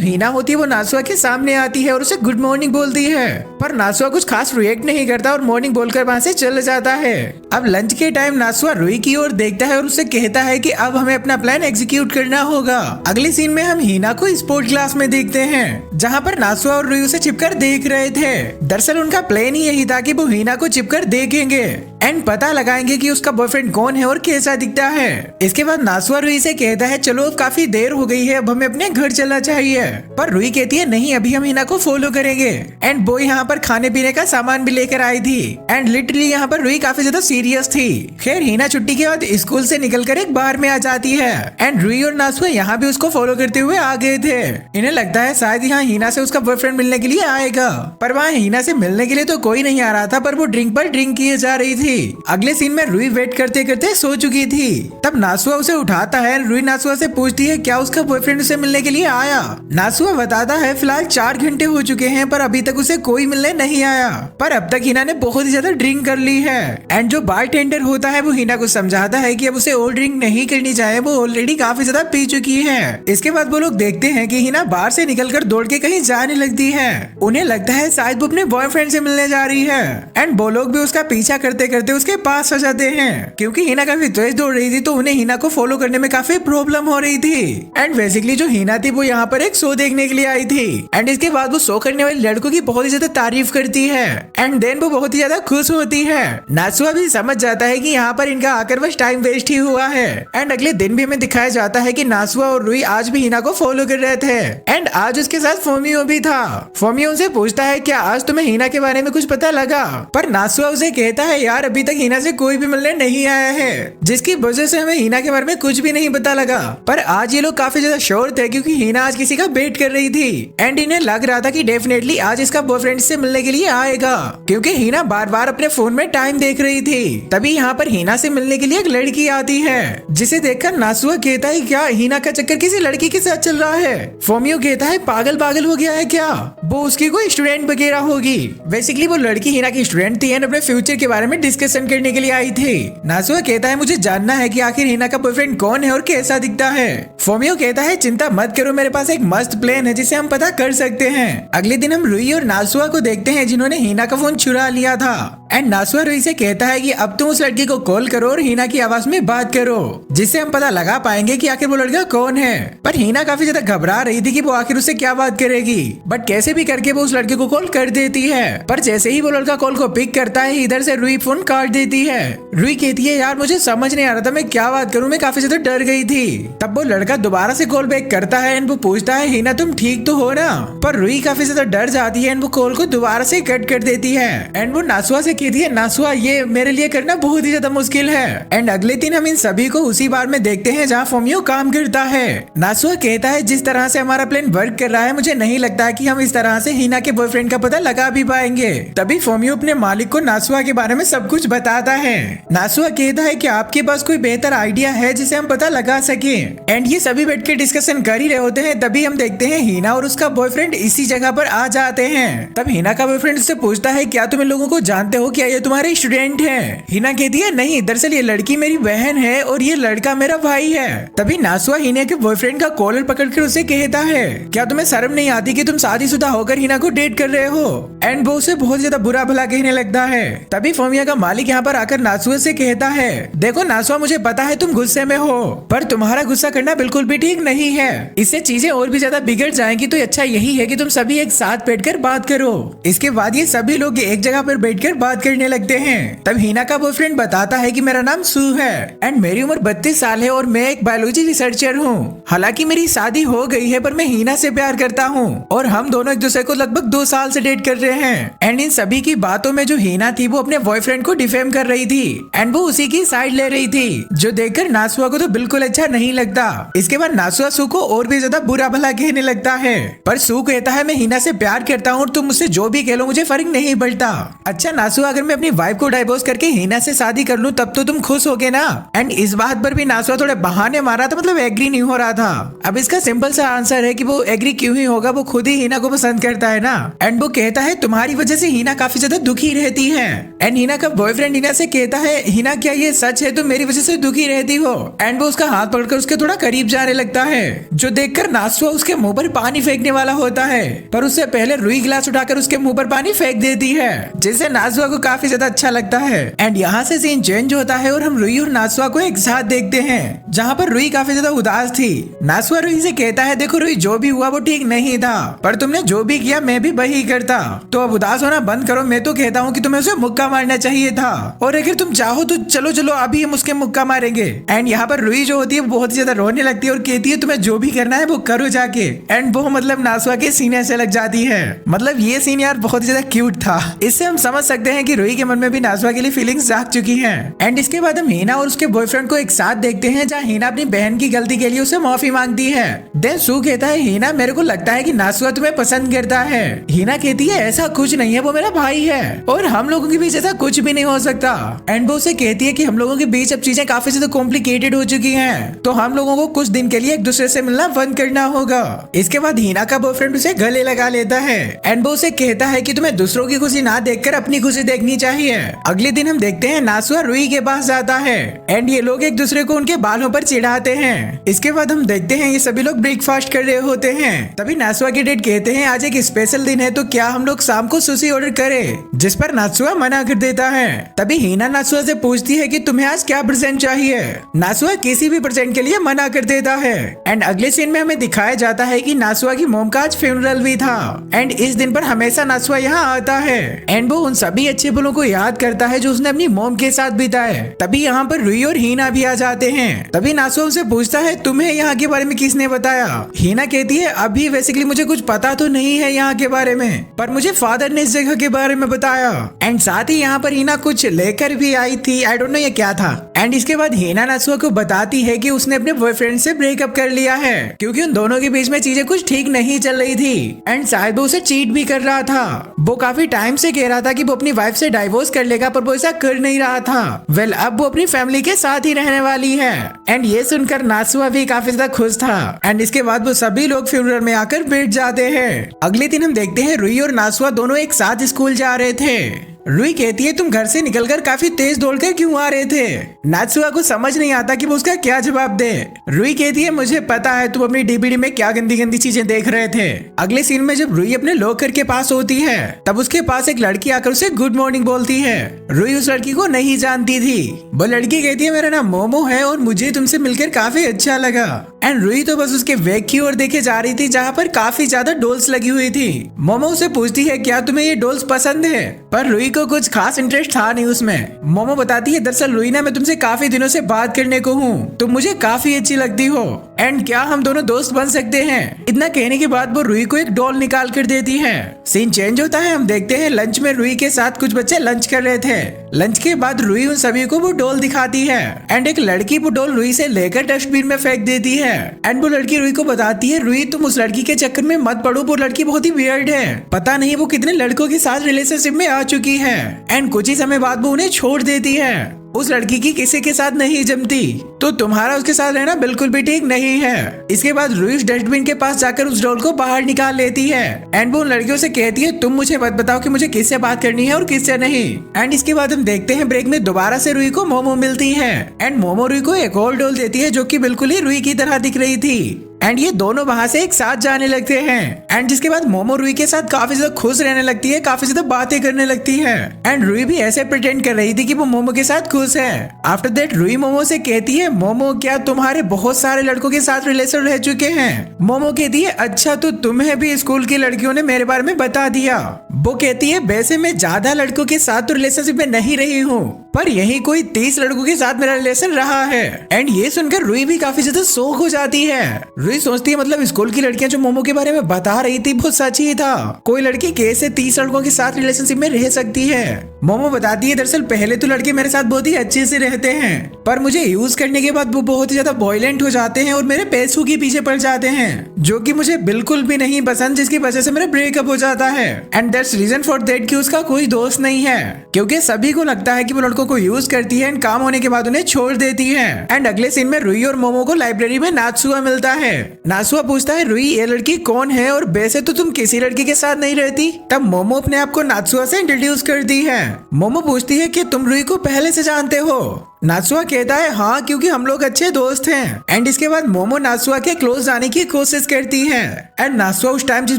हिना होती है वो नासुआ के सामने आती है और उसे गुड मॉर्निंग बोलती है, पर नासुआ कुछ खास रिएक्ट नहीं करता और मॉर्निंग बोलकर वहाँ से चल जाता है। अब लंच के टाइम नासुआ रुई की ओर देखता है और उससे कहता है कि अब हमें अपना प्लान एग्जीक्यूट करना होगा। अगले सीन में हम हिना को स्पोर्ट क्लास में देखते हैं, जहाँ पर नासुआ और रुई उसे छिपकर देख रहे थे। दरअसल उनका प्लान ही यही था कि वो हिना को छिपकर देखेंगे एंड पता लगाएंगे कि उसका बॉयफ्रेंड कौन है और कैसा दिखता है। इसके बाद नासुआ रुई से कहता है, चलो अब काफी देर हो गई है, अब हमें अपने घर चलना चाहिए। पर रुई कहती है, नहीं अभी हम हिना को फॉलो करेंगे। एंड वो यहाँ पर खाने पीने का सामान भी लेकर आई थी। एंड लिटरली यहाँ पर रुई काफी ज्यादा सीरियस थी। खैर हिना छुट्टी के बाद स्कूल से निकलकर एक बार में आ जाती है एंड रुई और नासुआ यहाँ भी उसको फॉलो करते हुए आ गए थे। इन्हें लगता है शायद यहाँ हिना से उसका बॉयफ्रेंड मिलने के लिए आएगा, पर वहाँ हिना से मिलने के लिए तो कोई नहीं आ रहा था, पर वो ड्रिंक पर ड्रिंक किए जा रही थी। अगले सीन में रुई वेट करते करते सो चुकी थी। तब नासुआ उसे उठाता है। रुई नासुआ से पूछती है क्या उसका बॉयफ्रेंड उसे मिलने के लिए आया। नासुआ बताता है फिलहाल 4 घंटे हो चुके हैं पर अभी तक उसे कोई मिलने नहीं आया, पर अब तक हिना ने बहुत ही ज्यादा ड्रिंक कर ली है। एंड जो बारटेंडर होता है वो हिना को समझाता है कि अब उसे और ड्रिंक नहीं करनी चाहिए, वो ऑलरेडी काफी ज्यादा पी चुकी है। इसके बाद वो लोग देखते हैं कि हिना बाहर से निकलकर दौड़ के कहीं जाने लगती है। उन्हें लगता है शायद वो अपने बॉयफ्रेंड से मिलने जा रही है एंड वो लोग भी उसका पीछा करते करते उसके पास आ जाते हैं। क्योंकि हिना काफी तेज दौड़ रही थी तो उन्हें हिना को फॉलो करने में काफी प्रॉब्लम हो रही थी। एंड बेसिकली जो हिना थी वो यहाँ पर एक शो देखने के लिए आई थी एंड इसके बाद वो शो करने वाले लड़कों की बहुत ही ज्यादा तारीफ करती है एंड देन वो बहुत ही ज्यादा खुश होती है। नासुआ भी समझ जाता है कि यहाँ पर इनका आकर बस टाइम वेस्ट ही हुआ है। एंड अगले दिन भी हमें दिखाया जाता है कि नासुआ और रुई आज भी हिना को फॉलो कर रहे थे एंड आज उसके साथ फोमियो भी था। फोमियो उनसे पूछता है क्या आज तुम्हें हिना के बारे में कुछ पता लगा, पर नासुआ उसे कहता है यार अभी तक हिना से कोई भी मिलने नहीं आया है, जिसकी वजह से हमें हिना के बारे में कुछ भी नहीं पता लगा। पर आज ये लोग काफी ज्यादा श्योर थे क्योंकि हिना आज किसी का वेट कर रही थी एंड इन्हें लग रहा था कि डेफिनेटली आज इसका बॉयफ्रेंड से मिलने के लिए आएगा, क्योंकि हिना बार बार अपने फोन में टाइम देख रही थी। तभी यहाँ पर हिना से मिलने के लिए एक लड़की आती है जिसे देखकर नासुआ कहता है क्या हिना का चक्कर किसी लड़की के साथ चल रहा है। फोमियो कहता है पागल पागल हो गया है क्या, वो उसकी कोई स्टूडेंट वगैरह होगी। बेसिकली वो लड़की हिना की स्टूडेंट थी एंड अपने फ्यूचर के बारे में डिस्कशन करने के लिए आई थी। नासुआ कहता है मुझे जानना है कि आखिर हिना का बॉयफ्रेंड कौन है और कैसा दिखता है। फोमियो कहता है चिंता मत करो, मेरे पास एक मस्त प्लान है जिसे हम पता कर सकते हैं। अगले दिन हम रुई और नासुआ को देखते हैं जिन्होंने हिना का फोन चुरा लिया था एंड नासुआ रुई से कहता है कि अब तुम उस लड़की को कॉल करो और हिना की आवाज में बात करो जिससे हम पता लगा पाएंगे कि आखिर वो लड़का कौन है। पर हिना काफी ज्यादा घबरा रही थी कि वो आखिर उससे क्या बात करेगी, बट कैसे भी करके वो उस लड़के को कॉल कर देती है। पर जैसे ही वो लड़का कॉल को पिक करता है इधर से रुई फोन काट देती है। रुई कहती है यार मुझे समझ नहीं आ रहा था मैं क्या बात करूं, मैं काफी ज्यादा डर गई थी। तब वो लड़का दोबारा से कॉल बैक करता है एंड वो पूछता है हिना तुम ठीक तो हो ना, पर रुई काफी ज्यादा डर जाती है एंड वो कॉल को दोबारा से कट कर देती है एंड वो नासुआ से कहती है नासुआ ये मेरे लिए करना बहुत ही ज्यादा मुश्किल है। एंड अगले दिन हम इन सभी को उसी बार में देखते हैं जहाँ फोमियो काम करता है। नासुआ कहता है जिस तरह से हमारा प्लान वर्क कर रहा है मुझे नहीं लगता है कि हम इस तरह से हिना के बॉयफ्रेंड का पता लगा भी पाएंगे। तभी फोमियो अपने मालिक को नासुआ के बारे में सब कुछ बताता है। नासुआ कहता है कि आपके पास कोई बेहतर आइडिया है जिसे हम पता लगा सके। एंड ये सभी बैठ के डिस्कशन कर ही रहे होते हैं तभी हम देखते हैं हिना और उसका बॉयफ्रेंड इसी जगह पर आ जाते हैं। तब हिना का बॉयफ्रेंड उससे पूछता है क्या तुम इन लोगों को जानते हो, क्या ये तुम्हारे स्टूडेंट हैं? हिना कहती है नहीं, दरअसल ये लड़की मेरी बहन है और ये लड़का मेरा भाई है। तभी नासुआ हिना के बॉयफ्रेंड का कॉलर पकड़कर उसे कहता है क्या तुम्हें शर्म नहीं आती कि तुम शादीशुदा होकर हिना को डेट कर रहे हो। एंड वो उसे बहुत ज्यादा बुरा भला कहने लगता है। तभी फोमिया का मालिक यहाँ पर आकर नासुआ से कहता है देखो नासुआ मुझे पता है तुम गुस्से में हो, पर तुम्हारा गुस्सा करना बिल्कुल भी ठीक नहीं है, इससे चीजें और भी ज्यादा बिगड़ जाएंगी, तो अच्छा यही है कि तुम सभी एक साथ बैठकर बात करो। इसके बाद ये सभी लोग एक जगह पर बैठकर बात करने लगते हैं। तब हिना का बॉयफ्रेंड बताता है कि मेरा नाम सू है एंड मेरी उम्र 32 साल है और मैं एक बायोलॉजी रिसर्चर हूँ। हालांकि मेरी शादी हो गई है पर मैं हिना से प्यार करता हूँ और हम दोनों एक दूसरे को लगभग 2 साल से डेट कर रहे हैं। एंड इन सभी की बातों में जो हिना थी वो अपने बॉयफ्रेंड को डिफेम कर रही थी एंड वो उसी की साइड ले रही थी, जो देखकर नासुआ को तो बिल्कुल अच्छा नहीं लगता। इसके बाद नासुआ सू को और भी ज्यादा बुरा भला कहने लगता है, पर सू कहता है मैं हिना से प्यार करता हूँ और तुम मुझसे जो भी कह लो मुझे फर्क नहीं पड़ता। अच्छा नासुआ अगर मैं अपनी वाइफ को डाइवोर्स करके हिना से शादी कर लूं तब तो तुम खुश होगे ना। एंड इस बात पर भी नासुआ थोड़े बहाने मारा था, मतलब एग्री नहीं हो रहा था। अब इसका सिंपल सा आंसर है कि वो एग्री क्यों ही होगा, वो खुद ही हिना को पसंद करता है ना। एंड वो कहता है तुम्हारी वजह से हिना काफी ज्यादा दुखी रहती है। एंड हिना का बॉयफ्रेंड हिना से कहता है हिना क्या ये सच है, तुम मेरी वजह से दुखी रहती हो। एंड वो उसका हाथ पकड़कर उसके थोड़ा करीब जाने लगता है, जो देखकर नासुआ उसके मुंह पर पानी फेंकने वाला होता है, पर उससे पहले रुई गिलास उठाकर उसके मुंह पर पानी फेंक देती है, जिससे नासुआ को काफी ज्यादा अच्छा लगता है। एंड यहाँ से सीन चेंज होता है और हम रुई और नासुआ को एक साथ देखते हैं, जहाँ पर रुई काफी ज्यादा उदास थी। नासुआ रुई से कहता है देखो रुई जो भी हुआ वो ठीक नहीं था, पर तुमने जो भी किया मैं भी वही करता, तो अब उदास होना बंद करो। मैं तो कहता हूँ कि तुम्हें उसे मुक्का मारना चाहिए था, और अगर तुम चाहो तो चलो चलो अभी हम उसके मुक्का मारेंगे। एंड यहाँ पर रुई जो होती है बहुत ज्यादा रोने लगती है और कहती है तुम्हें जो भी करना है वो करो जाके। एंड वो मतलब नासुआ के सीने से लग जाती है। मतलब ये सीन यार बहुत ज्यादा क्यूट था। इससे हम समझ सकते हैं कि रुई के मन में भी नासुआ के लिए फीलिंग्स जाग चुकी हैं। एंड इसके बाद हम हीना और उसके बॉयफ्रेंड को एक साथ देखते हैं, जहाँ हीना अपनी बहन की गलती के लिए उसे माफी मांगती है। देन सू कहता है, हीना मेरे को लगता है कि नासुआ तुम्हें पसंद करता है। हीना कहती है, ऐसा कुछ नहीं है, वो मेरा भाई है और हम लोगों के बीच ऐसा कुछ भी नहीं हो सकता। एंड वो उसे कहती है कि हम लोगों के बीच अब चीजें काफी ज्यादा कॉम्प्लिकेटेड हो चुकी हैं, तो हम लोगों को कुछ दिन के लिए एक दूसरे से मिलना बंद करना होगा। इसके बाद हीना का बॉयफ्रेंड उसे गले लगा लेता है एंड वो उसे कहता है कि तुम्हें दूसरों की खुशी ना देखकर अपनी खुशी देखनी चाहिए। अगले दिन हम देखते हैं नासुआ रुई के पास जाता है एंड ये लोग एक दूसरे को उनके बालों पर चिढ़ाते हैं। इसके बाद हम देखते हैं ये सभी लोग ब्रेकफास्ट कर रहे होते हैं। तभी नासुआ के डेड कहते हैं, आज एक स्पेशल दिन है, तो क्या हम लोग शाम को सुशी ऑर्डर करें, जिस पर नासुआ मना कर देता है। तभी हीना नासुआ से पूछती है कि तुम्हें आज क्या प्रेजेंट चाहिए। नासुआ किसी भी प्रेजेंट के लिए मना कर देता है। एंड अगले सीन में हमें दिखाया जाता है कि नासुआ की मोम का आज फ्यूनरल भी था एंड इस दिन पर हमेशा नासुआ यहाँ आता है एंड वो उन सभी अच्छे पलों को याद करता है जो उसने अपनी मोम के साथ बिताए। तभी यहाँ पर रुई और हीना भी आ जाते हैं। तभी नासुआ उनसे पूछता है, तुम्हें यहाँ के बारे में किसने बताया। हीना कहती है, अभी बेसिकली मुझे कुछ पता तो नहीं है यहाँ के बारे में, पर मुझे फादर ने इस जगह के बारे में बताया। एंड साथ ही यहाँ पर हीना कुछ लेकर भी आई थी, आई डोंट नो ये क्या था। एंड इसके बाद हीना नासुआ को बताती है कि उसने अपने बॉयफ्रेंड से ब्रेकअप कर लिया है क्योंकि उन दोनों के बीच में चीजें कुछ ठीक नहीं चल रही थी एंड शायद वो उसे चीट भी कर रहा था। वो काफी टाइम से कह रहा था कि वो अपनी वाइफ से डाइवोर्स कर लेगा, पर वो ऐसा कर नहीं रहा था। वेल अब वो अपनी फैमिली के साथ ही रहने वाली है। एंड ये सुनकर नासुआ भी काफी ज्यादा खुश था। एंड इसके बाद वो सभी लोग फ्यूनरल में आकर बैठ जाते हैं। अगले दिन हम देखते हैं रुई और नासुआ दोनों एक साथ स्कूल जा रहे थे। रुई कहती है, तुम घर से निकलकर काफी तेज दौड़कर क्यों आ रहे थे। नासुआ को समझ नहीं आता कि वो उसका क्या जवाब दे। रुई कहती है, मुझे पता है तुम अपनी डीवीडी में क्या गंदी गंदी चीजें देख रहे थे। अगले सीन में जब रुई अपने लॉकर के पास होती है तब उसके पास एक लड़की आकर उसे गुड मॉर्निंग बोलती है। रुई उस लड़की को नहीं जानती थी। वो लड़की कहती है, मेरा नाम मोमो है और मुझे तुमसे मिलकर काफी अच्छा लगा। एंड रुई तो बस उसके बैग की ओर देखे जा रही थी जहाँ पर काफी ज्यादा डॉल्स लगी हुई थी। मोमो उसे पूछती है, क्या तुम्हें ये डॉल्स पसंद है, पर रुई को कुछ खास इंटरेस्ट था नहीं उसमें। मोमो बताती है, दरअसल रुई ना, मैं तुमसे काफी दिनों से बात करने को हूँ, तुम मुझे काफी अच्छी लगती हो एंड क्या हम दोनों दोस्त बन सकते हैं। इतना कहने के बाद वो रुई को एक डॉल निकाल कर देती है। सीन चेंज होता है, हम देखते हैं लंच में रुई के साथ कुछ बच्चे लंच कर रहे थे। लंच के बाद रुई उन सभी को वो डॉल दिखाती है एंड एक लड़की वो डॉल रुई से लेकर डस्टबिन में फेंक देती है। एंड वो लड़की रुई को बताती है, रुई तुम उस लड़की के चक्कर में मत पड़ो, वो लड़की बहुत ही वियर्ड है, पता नहीं वो कितने लड़कों के साथ रिलेशनशिप में आ चुकी है। एंड कुछ ही समय बाद वो उन्हें छोड़ देती है। उस लड़की की किसी के साथ नहीं जमती, तो तुम्हारा उसके साथ रहना बिल्कुल भी ठीक नहीं है। इसके बाद रुई उस डस्टबिन के पास जाकर उस डॉल को बाहर निकाल लेती है एंड वो उन लड़कियों से कहती है, तुम मुझे मत बताओ कि मुझे किससे बात करनी है और किससे नहीं। एंड इसके बाद हम देखते हैं ब्रेक में दोबारा से रुई को मोमो मिलती है एंड मोमो रुई को एक और डॉल देती है जो कि बिल्कुल ही रुई की तरह दिख रही थी। एंड ये दोनों वहां से एक साथ जाने लगते हैं। एंड जिसके बाद मोमो रुई के साथ काफी ज्यादा खुश रहने लगती है, काफी ज्यादा बातें करने लगती है। एंड रुई भी ऐसे प्रिटेंड कर रही थी कि वो मोमो के साथ खुश है। आफ्टर दैट रुई मोमो से कहती है, मोमो क्या तुम्हारे बहुत सारे लड़कों के साथ रिलेशन रह चुके हैं। मोमो कहती है, अच्छा तो तुम्हें भी स्कूल की लड़कियों ने मेरे बारे में बता दिया। वो कहती है, वैसे मैं ज्यादा लड़कों के साथ तो रिलेशनशिप में नहीं रही हूँ, पर यही कोई 30 लड़कों के साथ मेरा रिलेशन रहा है। एंड ये सुनकर रुई भी काफी ज्यादा शॉक हो जाती है। रुई सोचती है, मतलब स्कूल की लड़कियां जो मोमो के बारे में बता रही थी वो सच ही था, कोई लड़की कैसे 30 लड़कों के साथ रिलेशनशिप में रह सकती है। मोमो बताती है, दरअसल पहले तो लड़के मेरे साथ बहुत ही अच्छे से रहते हैं, पर मुझे यूज करने के बाद वो बहुत ही ज्यादा वॉयलेंट हो जाते हैं और मेरे पैसों के पीछे पड़ जाते हैं, जो कि मुझे बिल्कुल भी नहीं पसंद, जिसकी वजह से मेरा ब्रेकअप हो जाता है। And that's reason for that कि उसका कोई दोस्त नहीं है, क्योंकि सभी को लगता है कि वो लड़कों को यूज करती है एंड काम होने के बाद उन्हें छोड़ देती है। एंड अगले सीन में रुई और मोमो को लाइब्रेरी में नात्सुआ मिलता है। नात्सुआ पूछता है, रुई ये लड़की कौन है और वैसे तो तुम किसी लड़की के साथ नहीं रहती। तब मोमो अपने आप को नात्सुआ से इंट्रोड्यूस करती है। मोमो पूछती है कि तुम रुई को पहले से जानते हो। नात्सुआ कहता है, हाँ, क्योंकि हम लोग अच्छे दोस्त हैं। एंड इसके बाद मोमो नात्सुआ के क्लोज जाने की कोशिश करती है। एंड नात्सुआ उस टाइम जिस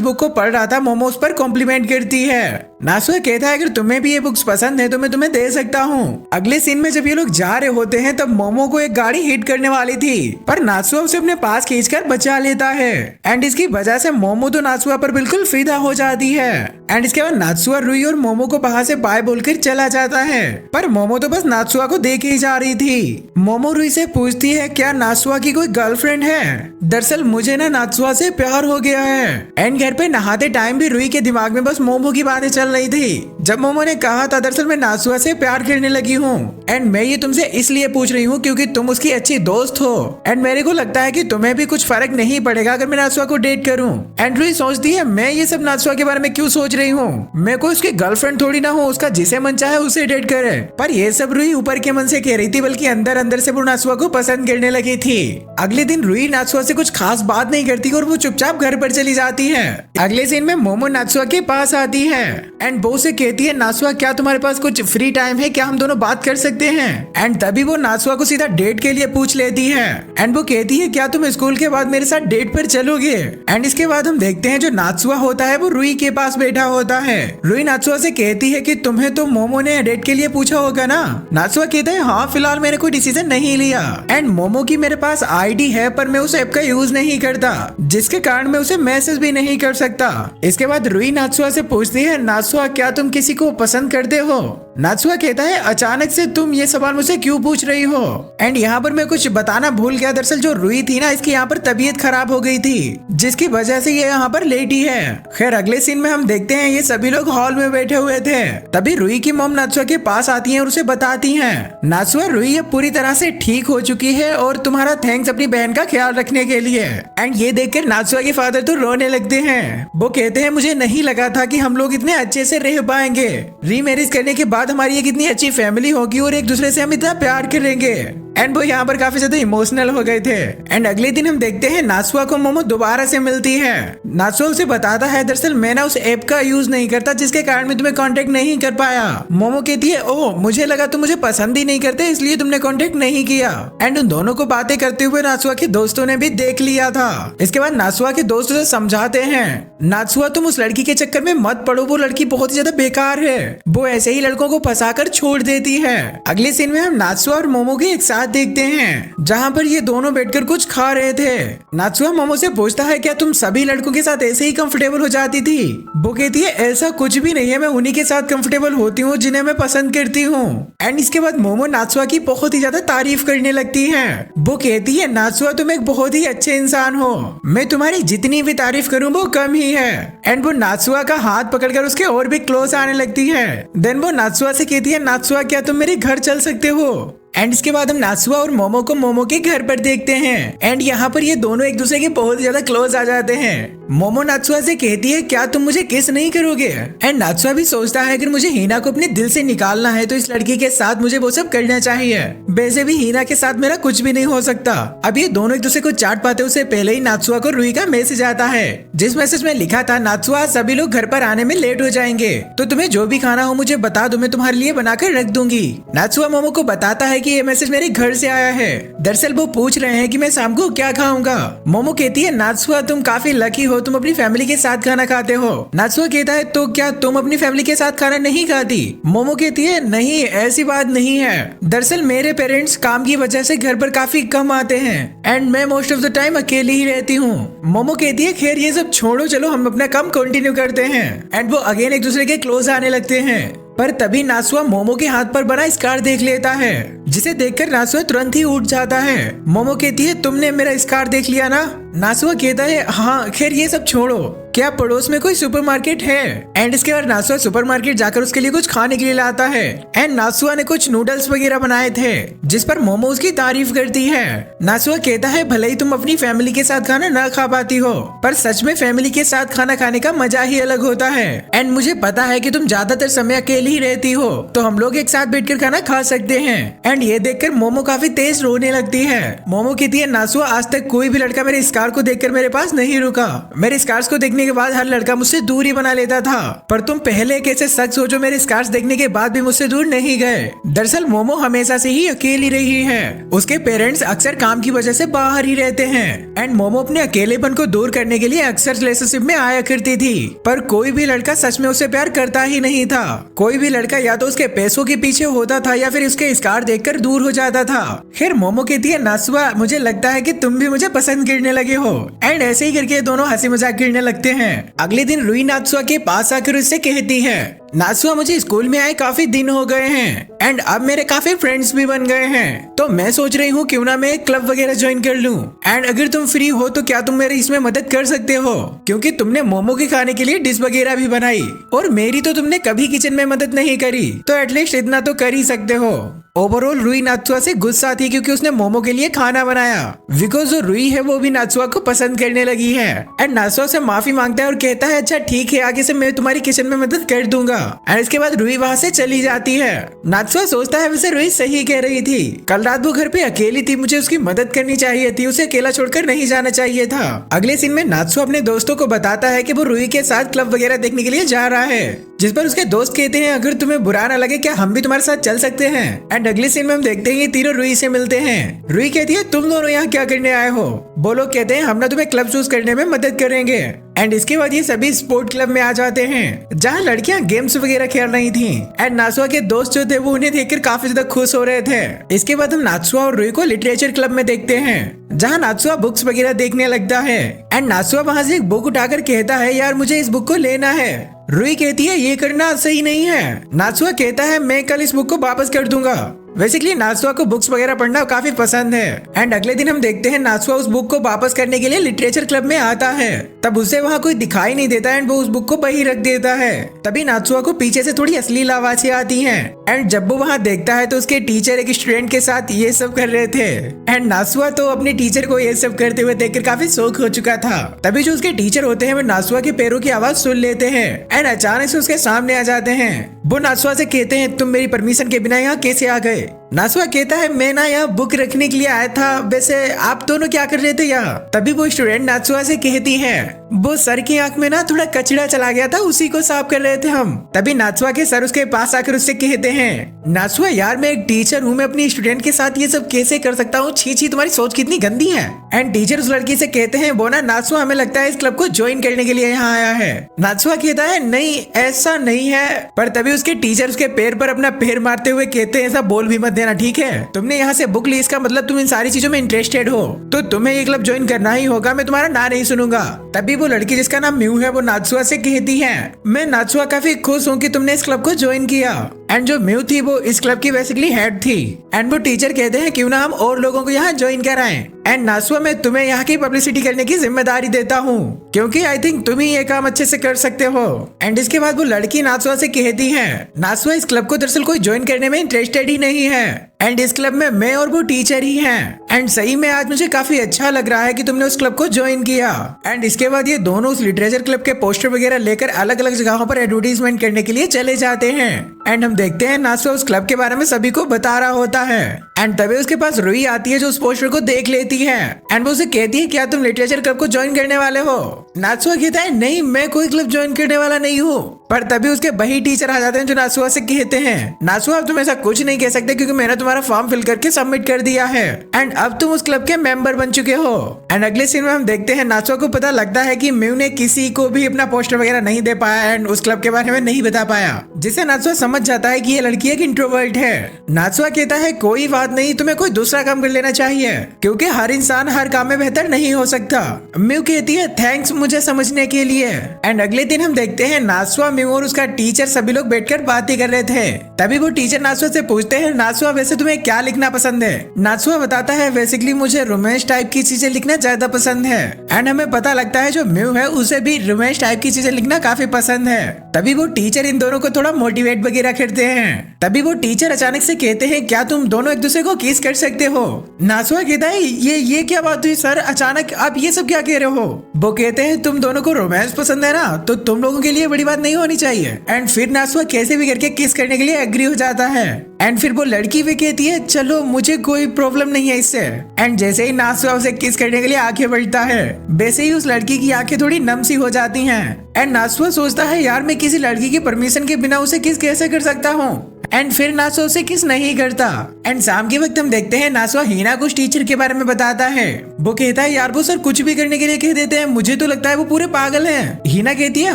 बुक को पढ़ रहा था मोमो उस पर कॉम्प्लीमेंट करती है। नात्सुआ कहता है, अगर तुम्हें भी ये बुक्स पसंद है तो मैं तुम्हें दे सकता हूँ। अगले सीन में जब ये लोग जा रहे होते हैं तब मोमो को एक गाड़ी हिट करने वाली थी, पर नात्सुआ उसे अपने पास खींचकर बचा लेता है। एंड इसकी वजह से मोमो तो नात्सुआ पर बिल्कुल फिदा हो जाती है। एंड इसके बाद नात्सुआ रुई और मोमो को वहां से बाय बोलकर चला जाता है, पर मोमो तो बस नात्सुआ को देख ही जा रही थी। मोमो रुई से पूछती है, क्या नात्सुआ की कोई गर्लफ्रेंड है। दरअसल मुझे ना नात्सुआ से प्यार हो गया है। एंड घर पे नहाते टाइम भी रुई के दिमाग में बस मोमो की बातें चल रही थी, जब मोमो ने कहा था दरअसल मैं नासुआ से प्यार करने लगी हूँ एंड मैं ये तुमसे इसलिए पूछ रही हूँ क्योंकि तुम उसकी अच्छी दोस्त हो एंड मेरे को लगता है कि तुम्हें भी कुछ फर्क नहीं पड़ेगा अगर मैं नासुआ को डेट करूँ। एंड रुई सोचती है मैं ये सब नासुआ के बारे में क्यों सोच रही हूँ, मैं कोई उसकी गर्लफ्रेंड थोड़ी ना हूँ, उसका जिसे मन चाहे उसे डेट करे। पर ये सब रुई ऊपर के मन से कह रही थी बल्कि अंदर अंदर से वो नासुआ को पसंद करने लगी थी। अगले दिन रुई नासुआ से कुछ खास बात नहीं करती और वो चुपचाप घर पर चली जाती है। अगले सीन में मोमो नासुआ के पास आती है एंड वो से कहती है नासुआ क्या तुम्हारे पास कुछ फ्री टाइम है, क्या हम दोनों बात कर सकते हैं। एंड तभी वो नासुआ को सीधा डेट के लिए पूछ लेती है एंड वो कहती है क्या तुम स्कूल के बाद मेरे साथ डेट पर चलोगे। एंड इसके बाद हम देखते हैं जो नासुआ होता है वो रुई के पास बैठा होता है। रुई नासुआ से कहती है कि तुम्हें तो मोमो ने डेट के लिए पूछा होगा ना। नासुआ कहता है हाँ फिलहाल मैंने कोई डिसीजन नहीं लिया एंड मोमो की मेरे पास आईडी है पर मैं उस ऐप का यूज नहीं करता जिसके कारण मैं उसे मैसेज भी नहीं कर सकता। इसके बाद रुई नासुआ से पूछती है नासुआ क्या तुम किसी को पसंद करते हो। नासुआ कहता है अचानक से तुम ये सवाल मुझसे क्यों पूछ रही हो। एंड यहाँ पर मैं कुछ बताना भूल गया, दरअसल जो रुई थी ना इसकी यहाँ पर तबीयत खराब हो गई थी जिसकी वजह से ये यहाँ पर लेटी है। खैर अगले सीन में हम देखते हैं ये सभी लोग हॉल में बैठे हुए थे। तभी रुई की मॉम नासुआ के पास आती है और उसे बताती है नासुआ रुई अब पूरी तरह से ठीक हो चुकी है और तुम्हारा थैंक्स अपनी बहन का ख्याल रखने के लिए। एंड ये देखकर नासुआ के फादर तो रोने लगते हैं। वो कहते हैं मुझे नहीं लगा था कि हम लोग इतने अच्छे से रह पाएंगे, रीमैरिज करने के बाद हमारी एक इतनी अच्छी फैमिली होगी और एक दूसरे से हम इतना प्यार करेंगे। एंड वो यहाँ पर काफी ज्यादा इमोशनल हो गए थे। एंड अगले दिन हम देखते हैं नासुआ को मोमो दोबारा से मिलती है। नासुआ उसे बताता है दरअसल मैं ना उस ऐप का यूज नहीं करता जिसके कारण मैं तुम्हें कांटेक्ट नहीं कर पाया। मोमो कहती है ओह मुझे लगा तुम मुझे पसंद ही नहीं करते इसलिए तुमने कांटेक्ट नहीं किया। एंड उन दोनों को बातें करते हुए नासुआ के दोस्तों ने भी देख लिया था। इसके बाद नासुआ के दोस्त उसे समझाते हैं नासुआ तुम उस लड़की के चक्कर में मत पड़ो, वो लड़की बहुत ही ज्यादा बेकार है, वो ऐसे ही लड़कों को फंसाकर छोड़ देती है। अगले सीन में हम नासुआ और मोमो के एक साथ देखते हैं जहाँ पर ये दोनों बैठकर कुछ खा रहे थे। नासुआ मोमो से पूछता है क्या तुम सभी लड़कों के साथ ऐसे ही कंफर्टेबल हो जाती थी। वो कहती है ऐसा कुछ भी नहीं है, मैं उन्हीं के साथ कंफर्टेबल होती हूँ जिन्हें मैं पसंद करती हूँ। एंड इसके बाद मोमो नासुआ की बहुत ही ज्यादा तारीफ करने लगती है। वो कहती है नासुआ तुम एक बहुत ही अच्छे इंसान हो, मैं तुम्हारी जितनी भी तारीफ करूँ वो कम ही है। एंड वो नासुआ का हाथ पकड़कर उसके और भी क्लोज आने लगती है। देन वो नासुआ से कहती है नासुआ क्या तुम मेरे घर चल सकते हो। एंड इसके बाद हम नासुआ और मोमो को मोमो के घर पर देखते हैं। एंड यहाँ पर ये दोनों एक दूसरे के बहुत ज्यादा क्लोज आ जाते हैं। मोमो नासुआ से कहती है क्या तुम मुझे किस नहीं करोगे। एंड नासुआ भी सोचता है अगर मुझे हीना को अपने दिल से निकालना है तो इस लड़की के साथ मुझे वो सब करना चाहिए, वैसे भी हीना के साथ मेरा कुछ भी नहीं हो सकता। अब ये दोनों एक दूसरे को चाट पाते उससे पहले ही नासुआ को रुई का मैसेज आता है जिस मैसेज में लिखा था नासुआ सभी लोग घर पर आने में लेट हो जाएंगे तो तुम्हें जो भी खाना हो मुझे बता दो, मैं तुम्हारे लिए बनाकर रख दूंगी। नासुआ मोमो को बताता है कि ये मैसेज मेरे घर से आया है। दरअसल वो पूछ रहे हैं कि मैं शाम को क्या खाऊंगा। मोमो कहती है नासुआ तुम काफी लकी हो, तुम अपनी फैमिली के साथ खाना खाते हो। नासुआ कहता है तो क्या तुम अपनी फैमिली के साथ खाना नहीं खाती। मोमो कहती है नहीं ऐसी बात नहीं है, दरअसल मेरे पेरेंट्स काम की वजह से घर पर काफी कम आते हैं एंड मैं मोस्ट ऑफ द टाइम अकेली ही रहती हूँ। मोमो कहती है खैर ये सब छोड़ो, चलो हम अपना काम कंटिन्यू करते हैं। एंड वो अगेन एक दूसरे के क्लोज आने लगते हैं। पर तभी नासुआ मोमो के हाथ पर बना स्कार देख लेता है जिसे देखकर नासुआ तुरंत ही उठ जाता है। मोमो कहती है तुमने मेरा स्कार देख लिया ना। नासुआ कहता है हाँ खैर ये सब छोड़ो, क्या पड़ोस में कोई सुपरमार्केट है। एंड इसके बाद नासुआ सुपरमार्केट जाकर उसके लिए कुछ खाने के लिए लाता है। एंड नासुआ ने कुछ नूडल्स वगैरह बनाए थे जिस पर मोमो उसकी तारीफ करती है। नासुआ कहता है भले ही तुम अपनी फैमिली के साथ खाना ना खा पाती हो पर सच में फैमिली के साथ खाना खाने का मजा ही अलग होता है। एंड मुझे पता है कि तुम ज्यादातर समय अकेले ही रहती हो तो हम लोग एक साथ बैठकर खाना खा सकते हैं। एंड ये देखकर मोमो काफी तेज रोने लगती है। मोमो कहती है नासुआ आज तक कोई भी लड़का मेरे स्कार को देखकर मेरे पास नहीं रुका, मेरे स्कार्स को देखने के बाद हर लड़का मुझसे दूर ही बना लेता था, पर तुम पहले एक ऐसे शख्स हो जो मेरे स्कार्स देखने के बाद भी मुझसे दूर नहीं गए। दरअसल मोमो हमेशा से ही अकेली रही है, उसके पेरेंट्स अक्सर काम की वजह से बाहर ही रहते हैं। एंड मोमो अपने अकेलेपन को दूर करने के लिए अक्सर रिलेशनशिप में आया करती थी पर कोई भी लड़का सच में उसे प्यार करता ही नहीं था। कोई भी लड़का या तो उसके पैसों के पीछे होता था या फिर उसके स्कार देखकर देखकर दूर हो जाता था। खैर मोमो कहती है नासुआ मुझे लगता है कि तुम भी मुझे पसंद करने लगे हो। एंड ऐसे ही करके दोनों हंसी मजाक करने लगते हैं। अगले दिन रुई नात्सुआ के पास आकर उससे कहती है नात्सुआ मुझे स्कूल में आए काफी दिन हो गए हैं एंड अब मेरे काफी फ्रेंड्स भी बन गए हैं, तो मैं सोच रही हूँ क्यों ना मैं एक क्लब वगैरह ज्वाइन कर लूँ। एंड अगर तुम फ्री हो तो क्या तुम मेरी इसमें मदद कर सकते हो, क्योंकि तुमने मोमो के खाने के लिए डिश वगैरह भी बनाई और मेरी तो तुमने कभी किचन में मदद नहीं करी, तो एटलीस्ट इतना तो कर ही सकते हो। ओवरऑल रुई नात्सुआ से गुस्सा थी क्योंकि उसने मोमो के लिए खाना बनाया, बिकॉज जो रुई है वो भी नात्सुआ को पसंद करने लगी है। एंड नात्सुआ से माफी मांगता है और कहता है अच्छा ठीक है आगे से मैं तुम्हारी किचन में मदद कर दूंगा। एंड इसके बाद रुई वहाँ से चली जाती है। नात्सुआ सोचता है वैसे रुई सही कह रही थी, कल रात वो घर पे अकेली थी, मुझे उसकी मदद करनी चाहिए थी, उसे अकेला छोड़कर नहीं जाना चाहिए था। अगले सीन में नात्सुआ अपने दोस्तों को बताता है कि वो रुई के साथ क्लब वगैरह देखने के लिए जा रहा है, जिस पर उसके दोस्त कहते हैं अगर तुम्हें बुरा ना लगे क्या हम भी तुम्हारे साथ चल सकते हैं। एंड अगले सीन में हम देखते हैं ये तीनों रुई से मिलते हैं। रुई कहती है तुम दोनों यहाँ क्या करने आए हो, वो लोग कहते हैं हम ना तुम्हें क्लब चूज करने में मदद करेंगे। एंड इसके बाद ये सभी स्पोर्ट क्लब में आ जाते हैं जहाँ लड़कियां गेम्स वगैरह खेल रही थी। एंड नात्सुआ के दोस्त जो थे वो उन्हें देखकर काफी ज्यादा खुश हो रहे थे। इसके बाद हम नात्सुआ और रुई को लिटरेचर क्लब में देखते हैं जहाँ नात्सुआ बुक्स वगैरह देखने लगता है। एंड नात्सुआ वहाँ से एक बुक उठाकर कहता है यार मुझे इस बुक को लेना है। रुई कहती है ये करना सही नहीं है। नात्सुआ कहता है मैं कल इस बुक को वापस कर दूंगा। बेसिकली नात्सुआ को बुक्स वगैरह पढ़ना काफी पसंद है। एंड अगले दिन हम देखते हैं नात्सुआ उस बुक को वापस करने के लिए लिटरेचर क्लब में आता है, तब उसे वहाँ कोई दिखाई नहीं देता एंड वो उस बुक को वहीं रख देता है। तभी नात्सुआ को पीछे से थोड़ी अश्लील आवाजें आती हैं। एंड जब वो वहाँ देखता है तो उसके टीचर एक स्टूडेंट के साथ ये सब कर रहे थे। एंड नात्सुआ तो अपने टीचर को ये सब करते हुए देखकर काफी शौक हो चुका था। तभी जो उसके टीचर होते हैं वो नात्सुआ के पैरों की आवाज सुन लेते हैं एंड अचानक से उसके सामने आ जाते हैं। वो नात्सुआ से कहते हैं तुम मेरी परमिशन के बिना यहाँ कैसे आ गए। नात्सुआ कहता है मैं ना यहाँ बुक रखने के लिए आया था, वैसे आप दोनों क्या कर रहे थे यहाँ। तभी वो स्टूडेंट नात्सुआ से कहती है वो सर की आंख में ना थोड़ा कचरा चला गया था, उसी को साफ कर रहे थे हम। तभी नात्सुआ के सर उसके पास आकर उससे कहते हैं नात्सुआ यार मैं एक टीचर हूँ, मैं अपनी स्टूडेंट के साथ ये सब कैसे कर सकता हूँ, छी छी तुम्हारी सोच कितनी गंदी है। एंड टीचर उस लड़की से कहते हैं वो ना नात्सुआ हमें लगता है इस क्लब को ज्वाइन करने के लिए यहाँ आया है। नात्सुआ कहता है नहीं ऐसा नहीं है, पर तभी उसके टीचर उसके पैर पर अपना पैर मारते हुए कहते हैं ऐसा बोल भी मत देना ठीक है, तुमने यहाँ से बुक ली इसका मतलब तुम इन सारी चीजों में इंटरेस्टेड हो, तो तुम्हें ये क्लब ज्वाइन करना ही होगा, मैं तुम्हारा ना नहीं सुनूंगा। तभी वो लड़की जिसका नाम म्यू है वो नात्सुआ से कहती है मैं नात्सुआ काफी खुश हूँ कि तुमने इस क्लब को ज्वाइन किया। एंड जो म्यू थी वो इस क्लब की बेसिकली हेड थी। एंड वो टीचर कहते हैं क्यों ना हम और लोगों को यहाँ ज्वाइन कराएं। एंड नात्सुआ मैं तुम्हें यहाँ की पब्लिसिटी करने की जिम्मेदारी देता हूँ क्योंकि आई थिंक तुम ही ये काम अच्छे से कर सकते हो। एंड इसके बाद वो लड़की नात्सुआ से कहती है नात्सुआ इस क्लब को दरअसल कोई ज्वाइन करने में इंटरेस्टेड ही नहीं है एंड इस क्लब में मैं और वो टीचर ही हैं। एंड सही में आज मुझे काफी अच्छा लग रहा है कि तुमने उस क्लब को ज्वाइन किया। एंड इसके बाद ये दोनों उस लिटरेचर क्लब के पोस्टर वगैरह लेकर अलग अलग जगहों पर एडवर्टीजमेंट करने के लिए चले जाते हैं। एंड हम देखते हैं नात्सुआ उस क्लब के बारे में सभी को बता रहा होता है। एंड तभी उसके पास रुई आती है जो उस पोस्टर को देख लेती है एंड वो उसे कहती है क्या तुम लिटरेचर क्लब को ज्वाइन करने वाले हो। नात्सुआ कहता है नहीं मैं कोई क्लब ज्वाइन करने वाला नहीं हूँ, पर तभी उसके वही टीचर आ जाते हैं जो नात्सुआ से कहते हैं नात्सुआ अब तुम ऐसा कुछ नहीं कह सकते क्योंकि मैंने तुम्हारा फॉर्म फिल करके सबमिट कर दिया है एंड अब तुम उस क्लब के मेंबर बन चुके हो। एंड अगले सीन में हम देखते हैं नात्सुआ को पता लगता है कि म्यू ने किसी को भी अपना पोस्टर वगैरह नहीं दे पाया एंड उस क्लब के बारे में नहीं बता पाया, जिससे नात्सुआ समझ जाता है कि ये लड़की एक इंट्रोवर्ट है। नात्सुआ कहता है कोई बात नहीं, तुम्हें कोई दूसरा काम कर लेना चाहिए क्योंकि हर इंसान हर काम में बेहतर नहीं हो सकता। म्यू कहती है थैंक्स मुझे समझने के लिए। एंड अगले दिन हम देखते हैं नात्सुआ, म्यू और उसका टीचर सभी लोग बैठकर बातें कर रहे थे। तभी वो टीचर नात्सुआ से पूछते हैं नात्सुआ वैसे तुम्हें क्या लिखना पसंद है। नात्सुआ बताता है बेसिकली मुझे रोमांस टाइप की चीजें लिखना ज्यादा पसंद है। एंड हमें पता लगता है जो म्यू है उसे भी रोमांस टाइप की चीजें लिखना काफी पसंद है। तभी वो टीचर इन दोनों को थोड़ा मोटिवेट वगैरह करते हैं। तभी वो टीचर अचानक से कहते हैं क्या तुम दोनों एक दूसरे को किस कर सकते हो। नात्सुआ कहता है ये क्या बात हुई सर, अचानक आप ये सब क्या कह रहे हो। वो कहते हैं तुम दोनों को रोमांस पसंद है ना, तो तुम लोगों के लिए बड़ी बात नहीं होनी चाहिए। एंड फिर नात्सुआ कैसे भी करके किस करने के लिए एग्री हो जाता है। एंड फिर वो लड़की भी कहती है चलो मुझे कोई प्रॉब्लम नहीं है इससे। एंड जैसे ही नात्सुआ उसे किस करने के लिए आंखें बढ़ता है वैसे ही उस लड़की की आंखें थोड़ी नम सी हो जाती हैं। एंड नात्सुआ सोचता है यार मैं किसी लड़की की परमिशन के बिना उसे किस कैसे कर सकता हूँ। एंड फिर नासवा उसे किस नहीं करता। एंड शाम के वक्त हम देखते हैं नासवा हीना कुछ टीचर के बारे में बताता है। वो कहता है यार वो सर कुछ भी करने के लिए कह देते हैं, मुझे तो लगता है वो पूरे पागल हैं। हीना कहती है